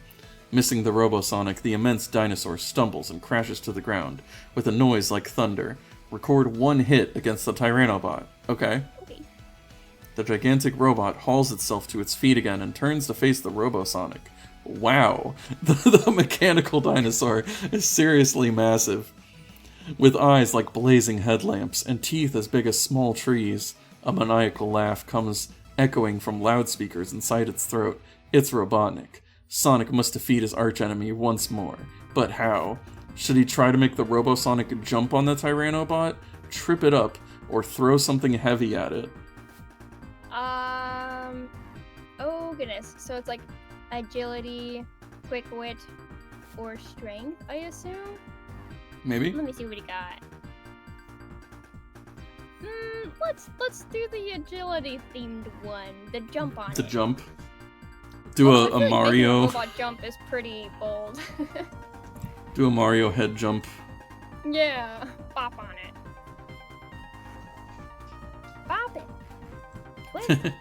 Missing the Robosonic, the immense dinosaur stumbles and crashes to the ground, with a noise like thunder. Record 1 hit against the Tyrannobot. Okay. The gigantic robot hauls itself to its feet again and turns to face the Robosonic. Wow. The mechanical dinosaur is seriously massive. With eyes like blazing headlamps and teeth as big as small trees, a maniacal laugh comes echoing from loudspeakers inside its throat. It's Robotnik. Sonic must defeat his archenemy once more. But how? Should he try to make the Robosonic jump on the Tyrannobot, trip it up, or throw something heavy at it? Oh goodness. So it's like agility, quick wit, or strength, I assume? Maybe? Let me see what he got. Let's do the agility themed one. The jump on The it. jump? Do I a feel like Mario... making a robot jump is pretty bold. Do a Mario head jump. Yeah. Bop on it. Bop it. Twist.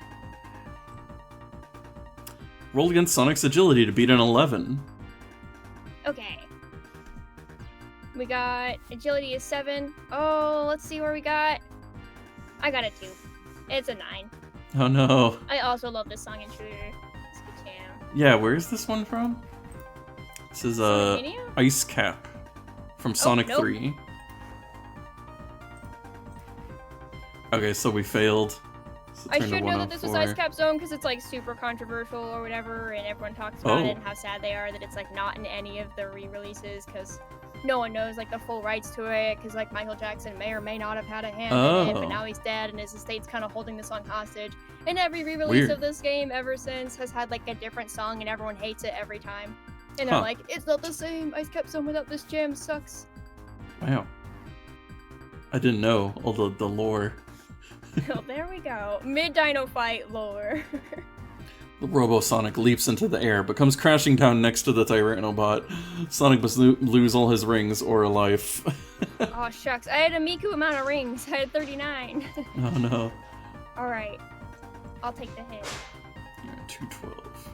Roll against Sonic's agility to beat an 11. Okay. We got agility is 7. Oh, let's see where we got. I got a 2. It's a 9. Oh no. I also love this song in Shooter. It's a good jam. Yeah, where is this one from? This is Ice Cap from Sonic 3. Okay, so we failed. So I should know that this was Ice Cap Zone because it's like super controversial or whatever, and everyone talks about it and how sad they are that it's like not in any of the re-releases because no one knows like the full rights to it because like Michael Jackson may or may not have had a hand in it, but now he's dead and his estate's kind of holding the song hostage. And every re-release of this game ever since has had like a different song and everyone hates it every time. And they're like, it's not the same. Ice Cap Zone without this jam sucks. Wow. I didn't know all the lore. Oh, there we go. Mid-Dino fight lore. The Robo-Sonic leaps into the air, but comes crashing down next to the Tyranobot. Sonic must lose all his rings or a life. Oh, shucks. I had a Miku amount of rings. I had 39. Oh, no. Alright. I'll take the hit. 212.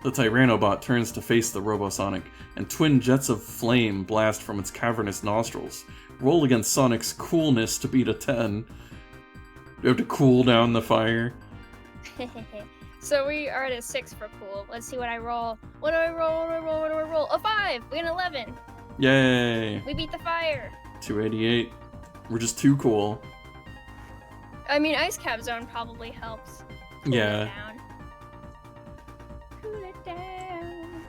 The Tyranobot turns to face the Robo-Sonic, and twin jets of flame blast from its cavernous nostrils. Roll against Sonic's coolness to beat a 10. You have to cool down the fire. So we are at a 6 for cool. Let's see what I roll. What do I roll? What do I roll? What do I roll? A 5! We got an 11! Yay! We beat the fire! 288. We're just too cool. I mean, Ice Cap Zone probably helps. Cool Yeah. It down. Cool it down.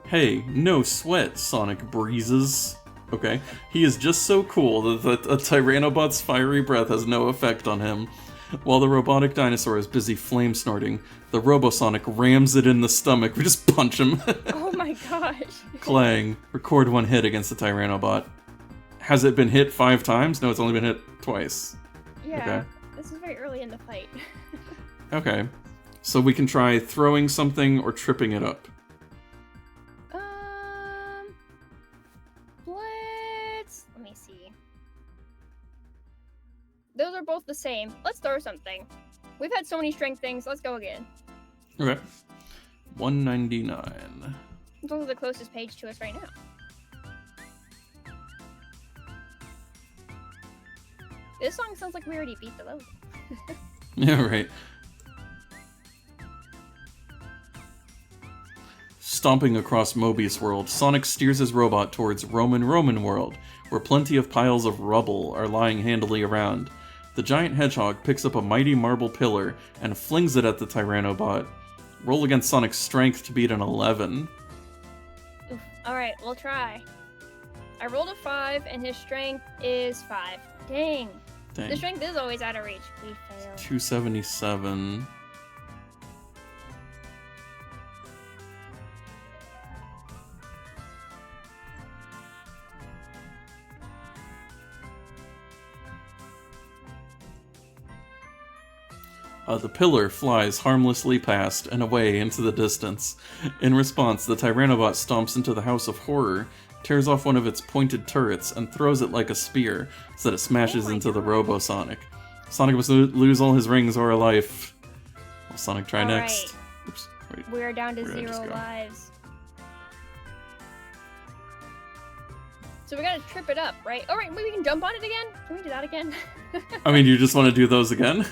Hey, no sweat, Sonic breezes. Okay. He is just so cool that a Tyranobot's fiery breath has no effect on him. While the robotic dinosaur is busy flame snorting, the Robosonic rams it in the stomach. We just punch him. Oh my gosh. Clang. Record 1 hit against the Tyranobot. Has it been hit 5 times? No, it's only been hit twice. Yeah. Okay. This is very early in the fight. Okay. So we can try throwing something or tripping it up. Let me see. Those are both the same. Let's throw something. We've had so many strength things. Let's go again. Okay. 199. Those are the closest page to us right now. This song sounds like we already beat the level. Yeah, right. Stomping across Mobius World, Sonic steers his robot towards Roman World, where plenty of piles of rubble are lying handily around. The giant hedgehog picks up a mighty marble pillar and flings it at the Tyranobot. Roll against Sonic's strength to beat an 11. Oof. Alright, we'll try. I rolled a 5, and his strength is 5. Dang. The strength is always out of reach. We failed. 277. The pillar flies harmlessly past and away into the distance. In response, the Tyranobot stomps into the House of Horror, tears off one of its pointed turrets, and throws it like a spear so that it smashes into the Robo-Sonic. Sonic must lose all his rings or a life. Will Sonic try next? Oops, wait. We are down to 0 lives. So we gotta trip it up, right? Alright, we can jump on it again? Can we do that again? I mean, you just want to do those again?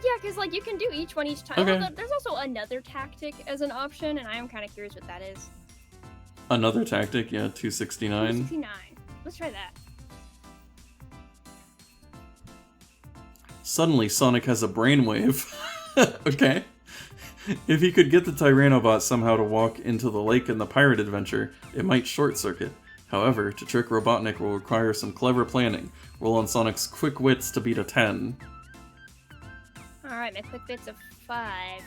Yeah, because like you can do each one each time. Okay. Well, there's also another tactic as an option, and I am kind of curious what that is. Another tactic? Yeah, 269. 269. Let's try that. Suddenly, Sonic has a brainwave. Okay. If he could get the Tyranobot somehow to walk into the lake in the pirate adventure, it might short-circuit. However, to trick Robotnik will require some clever planning. Roll on Sonic's quick wits to beat a 10. Alright, my quick bit's a 5.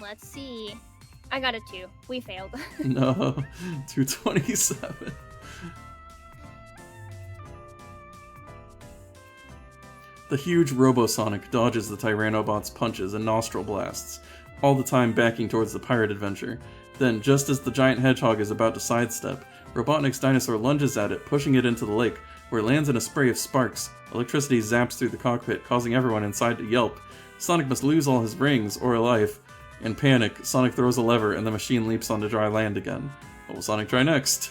Let's see. I got a 2. We failed. No, 227. The huge Robosonic dodges the Tyranobot's punches and nostril blasts, all the time backing towards the pirate adventure. Then, just as the giant hedgehog is about to sidestep, Robotnik's dinosaur lunges at it, pushing it into the lake, where it lands in a spray of sparks. Electricity zaps through the cockpit, causing everyone inside to yelp. Sonic must lose all his rings or life. In panic, Sonic throws a lever and the machine leaps onto dry land again. What will Sonic try next?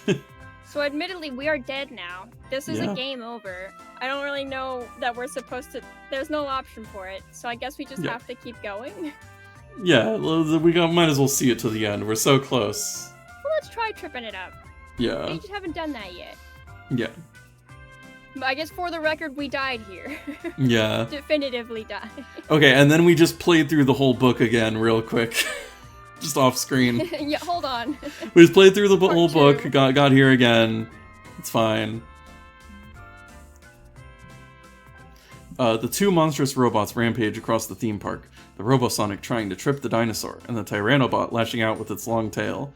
So admittedly, we are dead now. This is a game over. I don't really know that we're supposed to... There's no option for it, so I guess we just have to keep going. Yeah, we might as well see it to the end. We're so close. Well, let's try tripping it up. Yeah. We just haven't done that yet. Yeah. But I guess for the record, we died here. Yeah. Definitively died. Okay, and then we just played through the whole book again real quick. Just off screen. Yeah, hold on. We just played through the whole book, got here again. It's fine. The two monstrous robots rampage across the theme park. The Robosonic trying to trip the dinosaur, and the Tyrannobot lashing out with its long tail.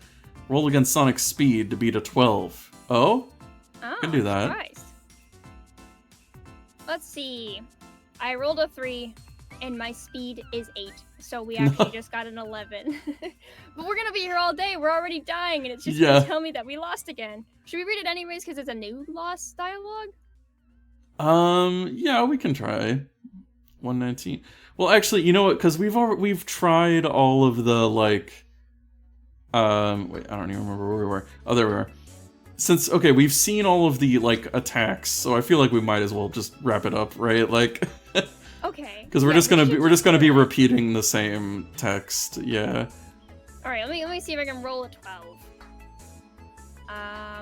Roll against Sonic's speed to beat a 12. Oh? Can do that. Nice. Let's see. I rolled a 3, and my speed is 8. So we actually just got an 11. But we're gonna be here all day. We're already dying, and it's just gonna tell me that we lost again. Should we read it anyways because it's a new lost dialogue? Yeah, we can try. 119. Well, actually, you know what? Because we've tried all of the wait, I don't even remember where we were. Oh, there we were. We've seen all of the attacks, so I feel like we might as well just wrap it up, right? Okay. Because we're just gonna be repeating the same text. Yeah. All right. Let me see if I can roll a 12.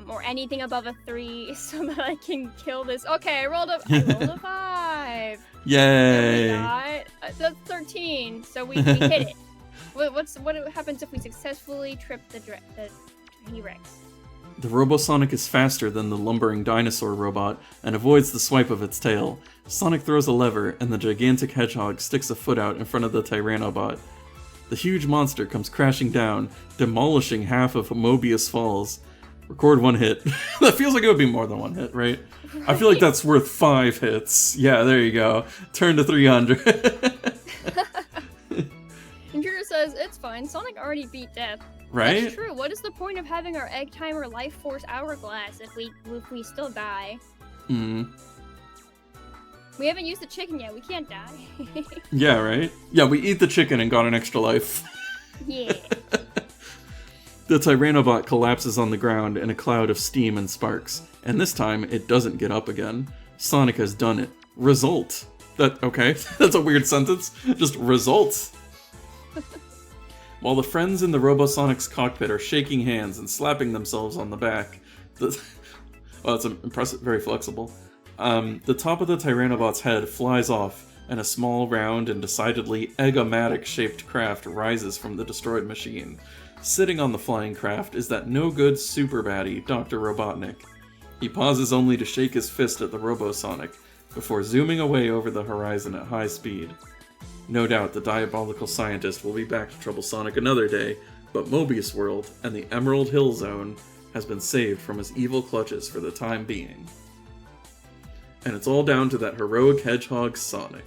Or anything above a 3 so that I can kill this. Okay, I rolled a 5. Yay! That's 13, so we hit it. What happens if we successfully trip the T-Rex? The Robosonic is faster than the lumbering dinosaur robot and avoids the swipe of its tail. Sonic throws a lever, and the gigantic hedgehog sticks a foot out in front of the Tyrannobot. The huge monster comes crashing down, demolishing half of Mobius Falls. Record 1 hit. That feels like it would be more than 1 hit, right? I feel like that's worth 5 hits. Yeah, there you go. Turn to 300. Computer says, it's fine. Sonic already beat death. Right? That's true. What is the point of having our egg timer life force hourglass if we still die? Hmm. We haven't used the chicken yet. We can't die. Yeah, right? Yeah, we eat the chicken and got an extra life. Yeah. The Tyrannobot collapses on the ground in a cloud of steam and sparks, and this time it doesn't get up again. Sonic has done it. Result. Okay, that's a weird sentence. Just result. While the friends in the Robosonic's cockpit are shaking hands and slapping themselves on the back, it's impressive, very flexible. The top of the Tyrannobot's head flies off, and a small, round, and decidedly eggomatic-shaped craft rises from the destroyed machine. Sitting on the flying craft is that no-good super baddie, Dr. Robotnik. He pauses only to shake his fist at the Robosonic, before zooming away over the horizon at high speed. No doubt the diabolical scientist will be back to trouble Sonic another day, but Mobius World and the Emerald Hill Zone has been saved from his evil clutches for the time being. And it's all down to that heroic hedgehog Sonic.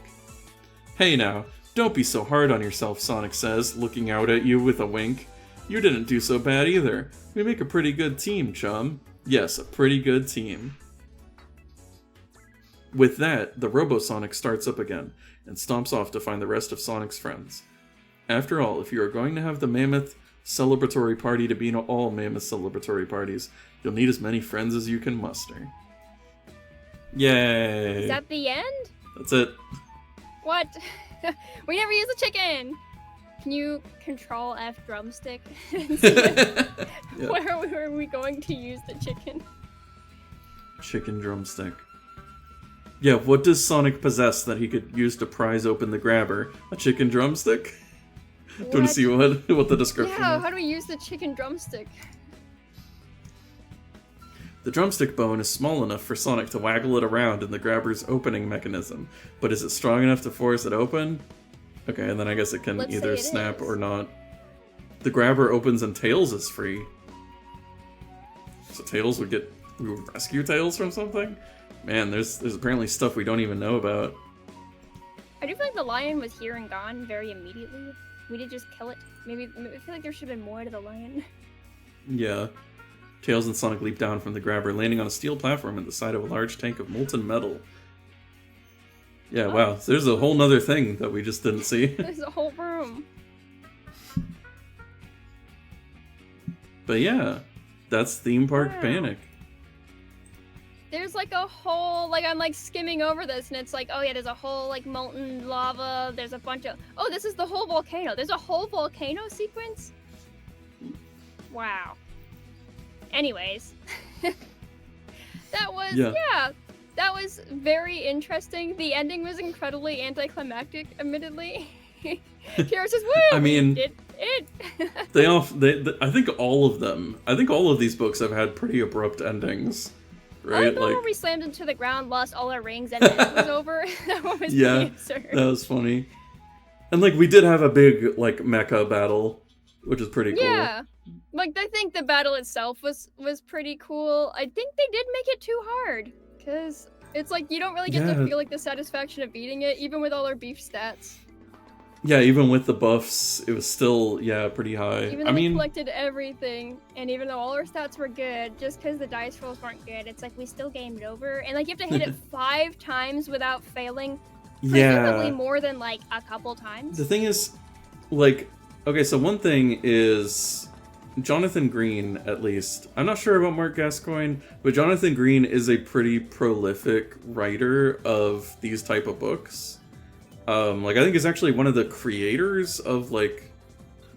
Hey now, don't be so hard on yourself, Sonic says, looking out at you with a wink. You didn't do so bad either. We make a pretty good team, chum. Yes, a pretty good team. With that, the Robosonic starts up again, and stomps off to find the rest of Sonic's friends. After all, if you are going to have the Mammoth celebratory party to beat all Mammoth celebratory parties, you'll need as many friends as you can muster. Yay! Is that the end? That's it. What? We never used the chicken! Can you Control F drumstick? Yeah. Where were we going to use the chicken? Chicken drumstick. Yeah, what does Sonic possess that he could use to prise open the grabber? A chicken drumstick? Do you want to see what the description Yeah, is? how do we use the chicken drumstick? The drumstick bone is small enough for Sonic to waggle it around in the grabber's opening mechanism, but is it strong enough to force it open? Okay, and then I guess it can either snap or not. The grabber opens and Tails is free. So Tails we would rescue Tails from something? Man, there's apparently stuff we don't even know about. I do feel like the lion was here and gone very immediately. We did just kill it. Maybe I feel like there should have been more to the lion. Yeah. Tails and Sonic leap down from the grabber, landing on a steel platform at the side of a large tank of molten metal. Yeah, wow. So there's a whole nother thing that we just didn't see. There's a whole room. But yeah, that's Theme Park Panic. There's like a whole, like I'm like skimming over this and it's like, oh yeah, there's a whole like molten lava, there's a bunch of, oh, this is the whole volcano. There's a whole volcano sequence? Wow. Anyways. That was, that was very interesting. The ending was incredibly anticlimactic, admittedly. Kira says, woo! I mean, it. I think all of these books have had pretty abrupt endings. Right? The one where we slammed into the ground, lost all our rings, and then it was over. That one was pretty absurd. That was funny. And like we did have a big like mecha battle, which is pretty cool. Yeah, like I think the battle itself was pretty cool. I think they did make it too hard because it's like you don't really get to feel like the satisfaction of beating it, even with all our beef stats. Yeah, even with the buffs, it was still, pretty high. Even though we collected everything, and even though all our stats were good, just because the dice rolls weren't good, it's like we still gamed over. And like you have to hit it 5 times without failing, presumably more than like a couple times. The thing is, like, okay, so one thing is Jonathan Green, at least. I'm not sure about Mark Gascoigne, but Jonathan Green is a pretty prolific writer of these type of books. Like, I think he's actually one of the creators of, like,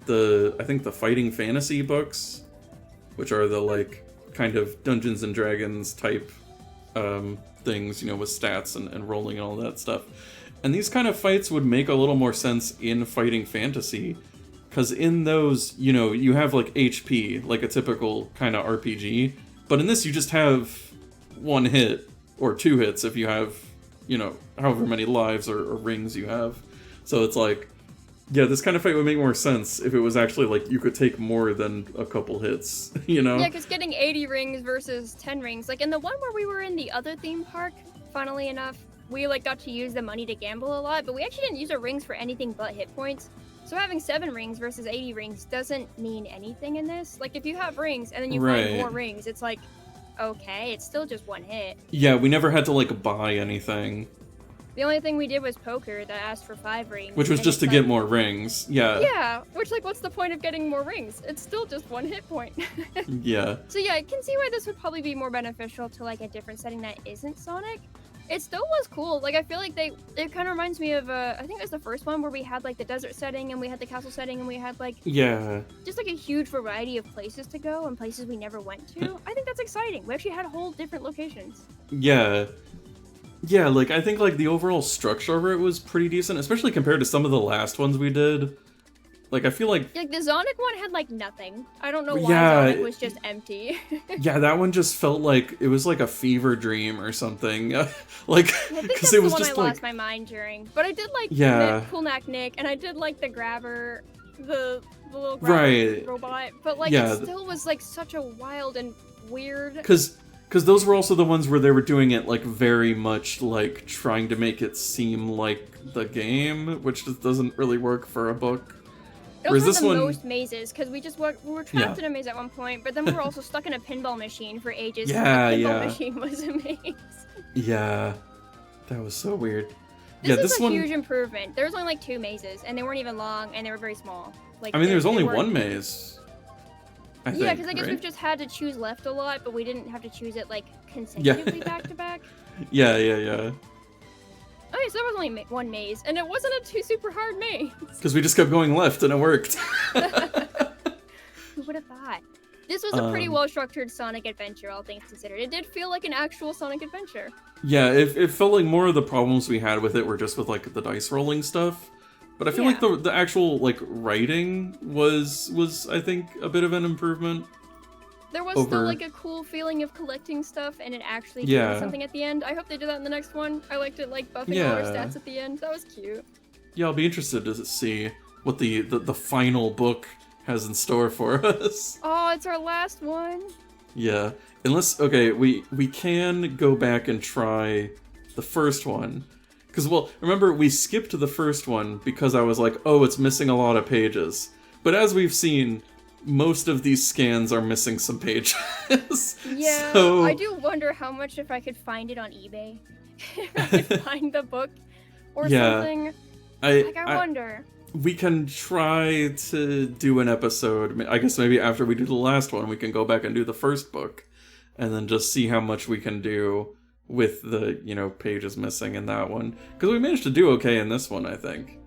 I think the Fighting Fantasy books, which are the, like, kind of Dungeons and Dragons type, things, you know, with stats and rolling and all that stuff. And these kind of fights would make a little more sense in Fighting Fantasy, because in those, you know, you have, like, HP, like a typical kind of RPG, but in this you just have 1 hit, or 2 hits if you have, you know, however many lives or rings you have. So it's like, yeah, this kind of fight would make more sense if it was actually like you could take more than a couple hits, you know? Yeah, because getting 80 rings versus 10 rings, like in the one where we were in the other theme park, funnily enough, we like got to use the money to gamble a lot, but we actually didn't use our rings for anything but hit points. So having 7 rings versus 80 rings doesn't mean anything in this. Like if you have rings and then you find more rings, it's like, okay, it's still just 1 hit. Yeah, we never had to, like, buy anything. The only thing we did was poker that asked for 5 rings. Which was just to get more rings, Yeah, which, like, what's the point of getting more rings? It's still just 1 hit point. Yeah. So yeah, I can see why this would probably be more beneficial to, like, a different setting that isn't Sonic. It still was cool. Like, I feel like it kind of reminds me of, I think it was the first one where we had, like, the desert setting and we had the castle setting and we had, like... Yeah. Just, like, a huge variety of places to go and places we never went to. I think that's exciting. We actually had whole different locations. Yeah. Yeah, like, I think, like, the overall structure of it was pretty decent, especially compared to some of the last ones we did. Like, I feel like... Like, the Sonic one had, like, nothing. I don't know why Sonic was just empty. Yeah, that one just felt like it was, like, a fever dream or something. Like, because it was just, I lost my mind during. But I did like Cool Knack Nick, and I did like the Grabber, the little grabber robot. But, like, it still was, like, such a wild and weird... Because those were also the ones where they were doing it, like, very much, like, trying to make it seem like the game, which just doesn't really work for a book. It also had the most mazes, because we were trapped in a maze at one point, but then we were also stuck in a pinball machine for ages. Yeah, the pinball machine was a maze. Yeah, that was so weird. This is a huge improvement. There was only like 2 mazes, and they weren't even long, and they were very small. Like, I mean, there was only 1 maze. Yeah, because I guess we've just had to choose left a lot, but we didn't have to choose it like consecutively back to back. Yeah. Okay, so there was only 1 maze, and it wasn't a super hard maze. Because we just kept going left, and it worked. Who would have thought? This was a pretty well-structured Sonic adventure, all things considered. It did feel like an actual Sonic adventure. Yeah, it felt like more of the problems we had with it were just with, like, the dice rolling stuff. But I feel like the actual, like, writing was, I think, a bit of an improvement. There was still, like, a cool feeling of collecting stuff and it actually doing something at the end. I hope they do that in the next one. I liked it, like, buffing all our stats at the end. That was cute. Yeah, I'll be interested to see what the final book has in store for us. Oh, it's our last one. Yeah. Unless, okay, we can go back and try the first one. Because, well, remember, we skipped the first one because I was like, oh, it's missing a lot of pages. But as we've seen, most of these scans are missing some pages. Yeah, so... I do wonder how much if I could find it on eBay. If I could find the book. or Yeah. something. I wonder. We can try to do an episode. I guess maybe after we do the last one, we can go back and do the first book, and then just see how much we can do with the, pages missing in that one. Because we managed to do okay in this one, I think.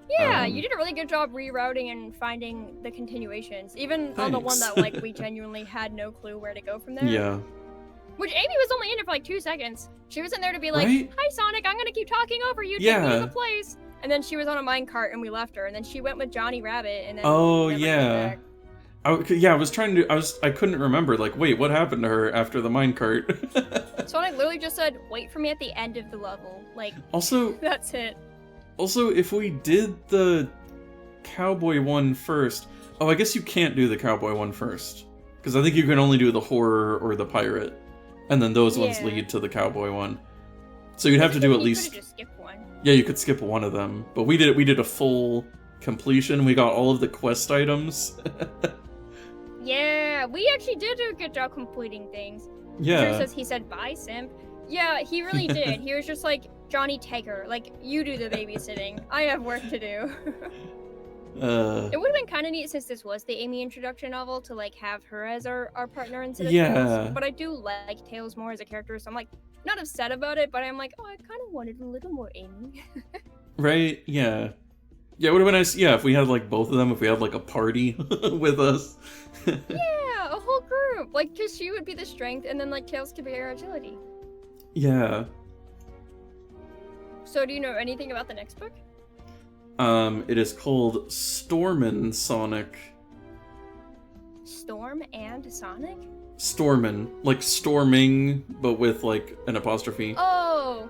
Yeah, you did a really good job rerouting and finding the continuations. Even on the one Thanks. that, like, we genuinely had no clue where to go from there. Yeah. Which Amy was only in it for, like, 2 seconds. She was in there to be like, Right? Hi, Sonic, I'm gonna keep talking over you. Take me Yeah. to the place. And then she was on a minecart and we left her. And then she went with Johnny Rabbit and then Oh, never came yeah. back. I was trying to. I couldn't remember. Like, wait, what happened to her after the minecart? Sonic literally just said, wait for me at the end of the level. Like, Also, that's it. if we did the cowboy one first, I guess you can't do the cowboy one first, because I think you can only do the horror or the pirate, and then those ones Yeah. lead to the cowboy one. So you'd have to do at You least. could've just skipped one. Yeah, you could skip one of them, but we did a full completion. We got all of the quest items. Yeah, we actually did do a good job completing things. Drew Yeah. says he said bye, simp. Yeah, he really did. He was just like, Johnny, take her. Like, you do the babysitting. I have work to do. It would have been kind of neat since this was the Amy introduction novel to like have her as our partner instead of Yeah. Tails. But I do like Tails more as a character, so I'm like not upset about it, but I'm like, oh, I kind of wanted a little more Amy. Right? Yeah. Yeah, it would have been nice, if we had, like, both of them, if we had, like, a party with us. Yeah, a whole group. Like, because she would be the strength, and then, like, Tails could be our agility. Yeah. So, do you know anything about the next book? It is called Stormin' Sonic. Storm and Sonic? Stormin'. Like storming, but with, like, an apostrophe. Oh!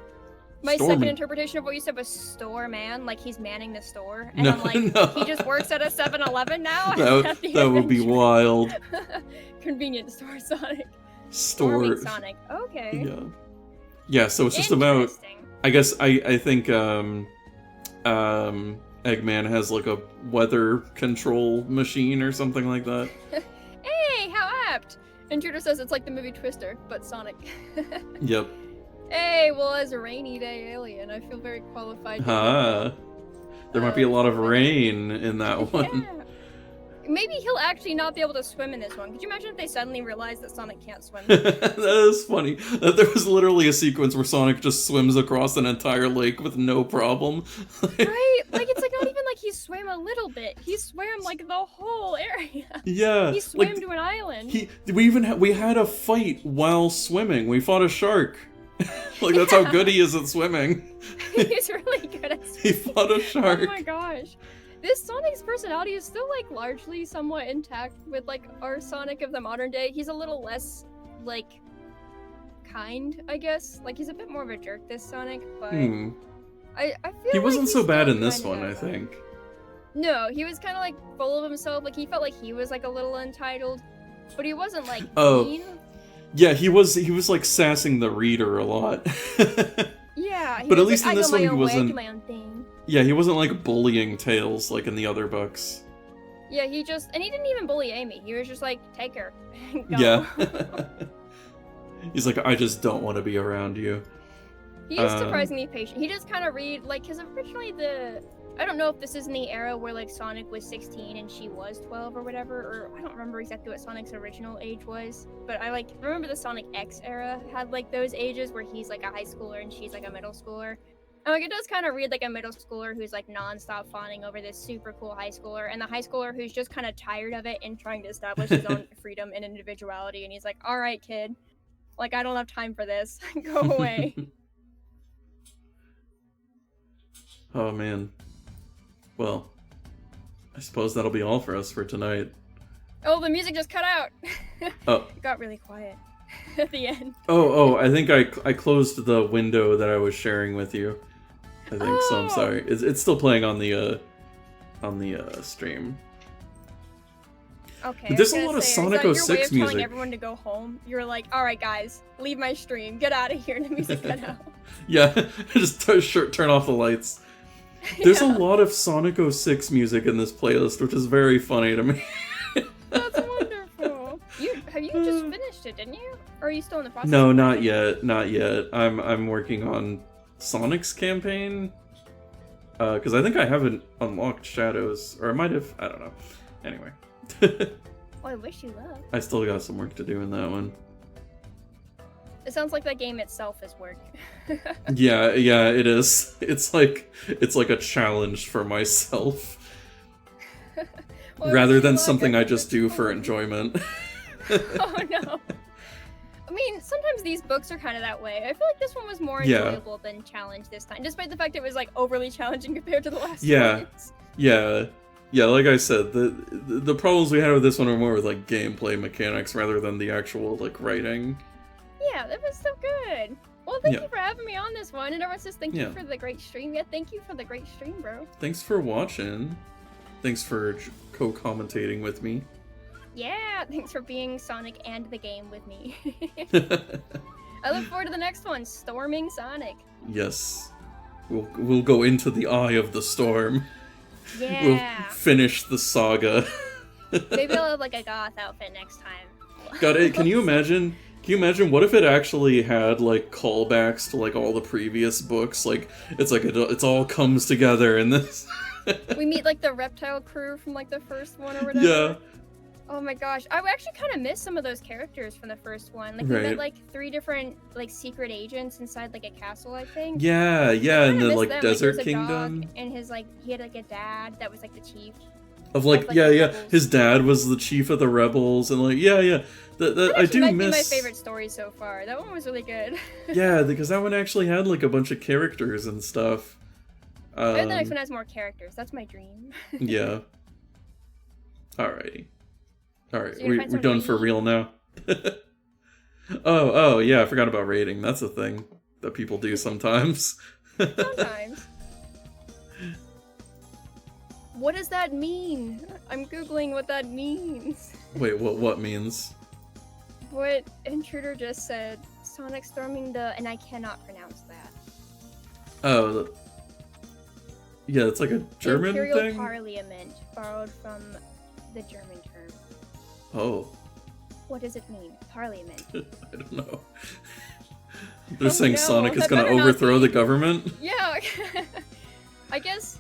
My Stormin'. second interpretation of what you said was store man, like he's manning the store. And No, I'm like, no. he just works at a 7-Eleven now? That would be wild. Convenience store Sonic. Store. Storming Sonic. Okay. Yeah. Yeah, so it's just about, Interesting. I guess, I think, Eggman has, like, a weather control machine or something like that. Hey, how apt! Intruder says it's like the movie Twister, but Sonic. Yep. Hey, well, as a rainy day alien, I feel very qualified. There might be a lot of rain in that one. Yeah. Maybe he'll actually not be able to swim in this one. Could you imagine if they suddenly realized that Sonic can't swim? That is funny. There was literally a sequence where Sonic just swims across an entire lake with no problem. Right? Like, it's like not even like he swam a little bit. He swam like the whole area. Yeah. He swam like, to an island. we had a fight while swimming. We fought a shark. Like, that's how good he is at swimming. He's really good at swimming. He fought a shark. Oh my gosh. This Sonic's personality is still, like, largely somewhat intact with, like, our Sonic of the modern day. He's a little less, like, kind, I guess. Like, he's a bit more of a jerk, this Sonic, but I feel He like wasn't he's so bad still in this kinda one, I got that. think. No, he was kind of, like, full of himself. Like, he felt like he was, like, a little entitled, but he wasn't, like, mean. Yeah, he was like sassing the reader a lot. Yeah, But at was least like, in I this go one my he own way, I wasn't- do my own thing. Yeah, he wasn't like bullying Tails like in the other books. Yeah, he didn't even bully Amy. He was just like, take her. Go. Yeah. He's like, I just don't want to be around you. He is surprisingly patient. He does kind of read, like, because originally I don't know if this is in the era where, like, Sonic was 16 and she was 12 or whatever, or I don't remember exactly what Sonic's original age was, but I, like, remember the Sonic X era had, like, those ages where he's, like, a high schooler and she's, like, a middle schooler. And, like, it does kind of read like a middle schooler who's, like, non-stop fawning over this super cool high schooler, and the high schooler who's just kind of tired of it and trying to establish his own freedom and individuality, and he's like, all right, kid. Like, I don't have time for this. Go away. Oh man. Well, I suppose that'll be all for us for tonight. Oh, the music just cut out. Oh. It got really quiet at the end. Oh, I think I closed the window that I was sharing with you. I think so. I'm sorry. It's still playing on the stream. Okay. But there's a lot of Sonic 06 your way of music. telling everyone to go home. You're like, all right, guys, leave my stream. Get out of here. And the music cut out. Yeah, just turn off the lights. There's Yeah. a lot of Sonic 06 music in this playlist, which is very funny to me. That's wonderful. Have you just finished it, didn't you? Or are you still in the process? No, not yet. Not yet. I'm working on Sonic's campaign. Because I think I haven't unlocked Shadows, or I might have, I don't know. Anyway. Well, I wish you luck. I still got some work to do in that one. It sounds like the game itself is work. Yeah, it is. It's like a challenge for myself. Well, rather than luck, something I think just that's do for fun. enjoyment. Oh no. I mean, sometimes these books are kind of that way. I feel like this one was more Yeah. enjoyable than challenge this time, despite the fact it was like overly challenging compared to the last Yeah. ones. Yeah, like I said, the problems we had with this one are more with like gameplay mechanics rather than the actual like writing. Yeah, that was so good. Well, thank Yeah. you for having me on this one, and everyone says thank Yeah. you for the great stream. Yeah, thank you for the great stream, bro. Thanks for watching. Thanks for co-commentating with me. Yeah, thanks for being Sonic and the game with me. I look forward to the next one, Storming Sonic. Yes. We'll go into the eye of the storm. Yeah. We'll finish the saga. Maybe I'll have like a goth outfit next time. God, can you imagine? Can you imagine what if it actually had like callbacks to like all the previous books? Like it's all comes together in this. We meet like the reptile crew from like the first one or whatever. Yeah. Oh my gosh, I actually kind of miss some of those characters from the first one. Like we Right. met like 3 different like secret agents inside like a castle, I think. Yeah, I kinda and the miss like them. Desert Like, there was a Kingdom. dog, and his like he had like a dad that was like the chief. Of like, like, yeah, the yeah, rebels. his dad was the chief of the rebels, and like, yeah. That I actually do might miss. be my favorite story so far. That one was really good. Yeah, because that one actually had like a bunch of characters and stuff. I hope the next one has more characters. That's my dream. Yeah. Alrighty. Alright, So you're gonna find we're some done for raid? real now. Oh, yeah, I forgot about raiding. That's a thing that people do sometimes. Sometimes. What does that mean? I'm googling what that means. Wait, what means? What Intruder just said. Sonic storming the... and I cannot pronounce that. Oh, yeah, it's like a German Imperial thing? Parliament, borrowed from the German term. Oh, What does it mean? Parliament. I don't know. They're Oh, saying no, Sonic is that gonna better not overthrow be. the government? Yeah, I guess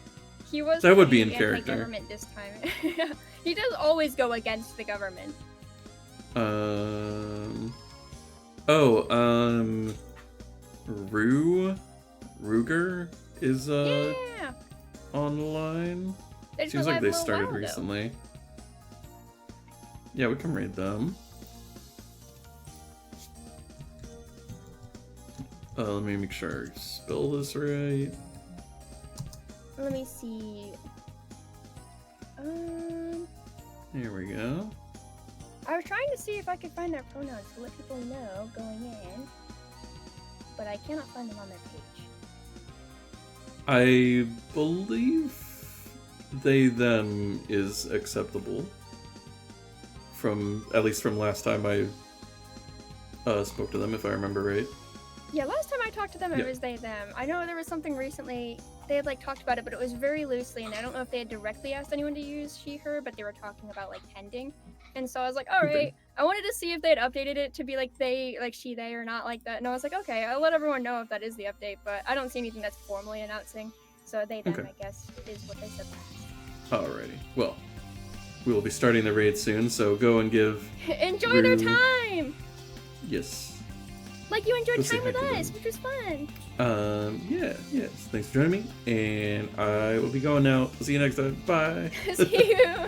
he was That would be pretty in character. anti-government this time. He does always go against the government. Ruger is Yeah! online. They just Seems went like live they a little started while ago. recently. Yeah, we can raid them. Let me make sure I spell this right. Let me see. Here we go. I was trying to see if I could find their pronouns to let people know going in, but I cannot find them on their page. I believe they them is acceptable. From at least from last time I spoke to them, if I remember right. Yeah, last time I talked to them, Yeah. it was they, them. I know there was something recently, they had like talked about it, but it was very loosely, and I don't know if they had directly asked anyone to use she, her, but they were talking about like pending. And so I was like, alright, Okay. I wanted to see if they had updated it to be like they, like she, they, or not like that. And I was like, okay, I'll let everyone know if that is the update, but I don't see anything that's formally announcing. So they, them, Okay. I guess, is what they said last. Alrighty. Well, we will be starting the raid soon, so go and give Enjoy their Rue- time! yes. Like you enjoyed Go say time with hi to us, them. which was fun. Yes. Thanks for joining me, and I will be going now. See you next time. Bye. See you!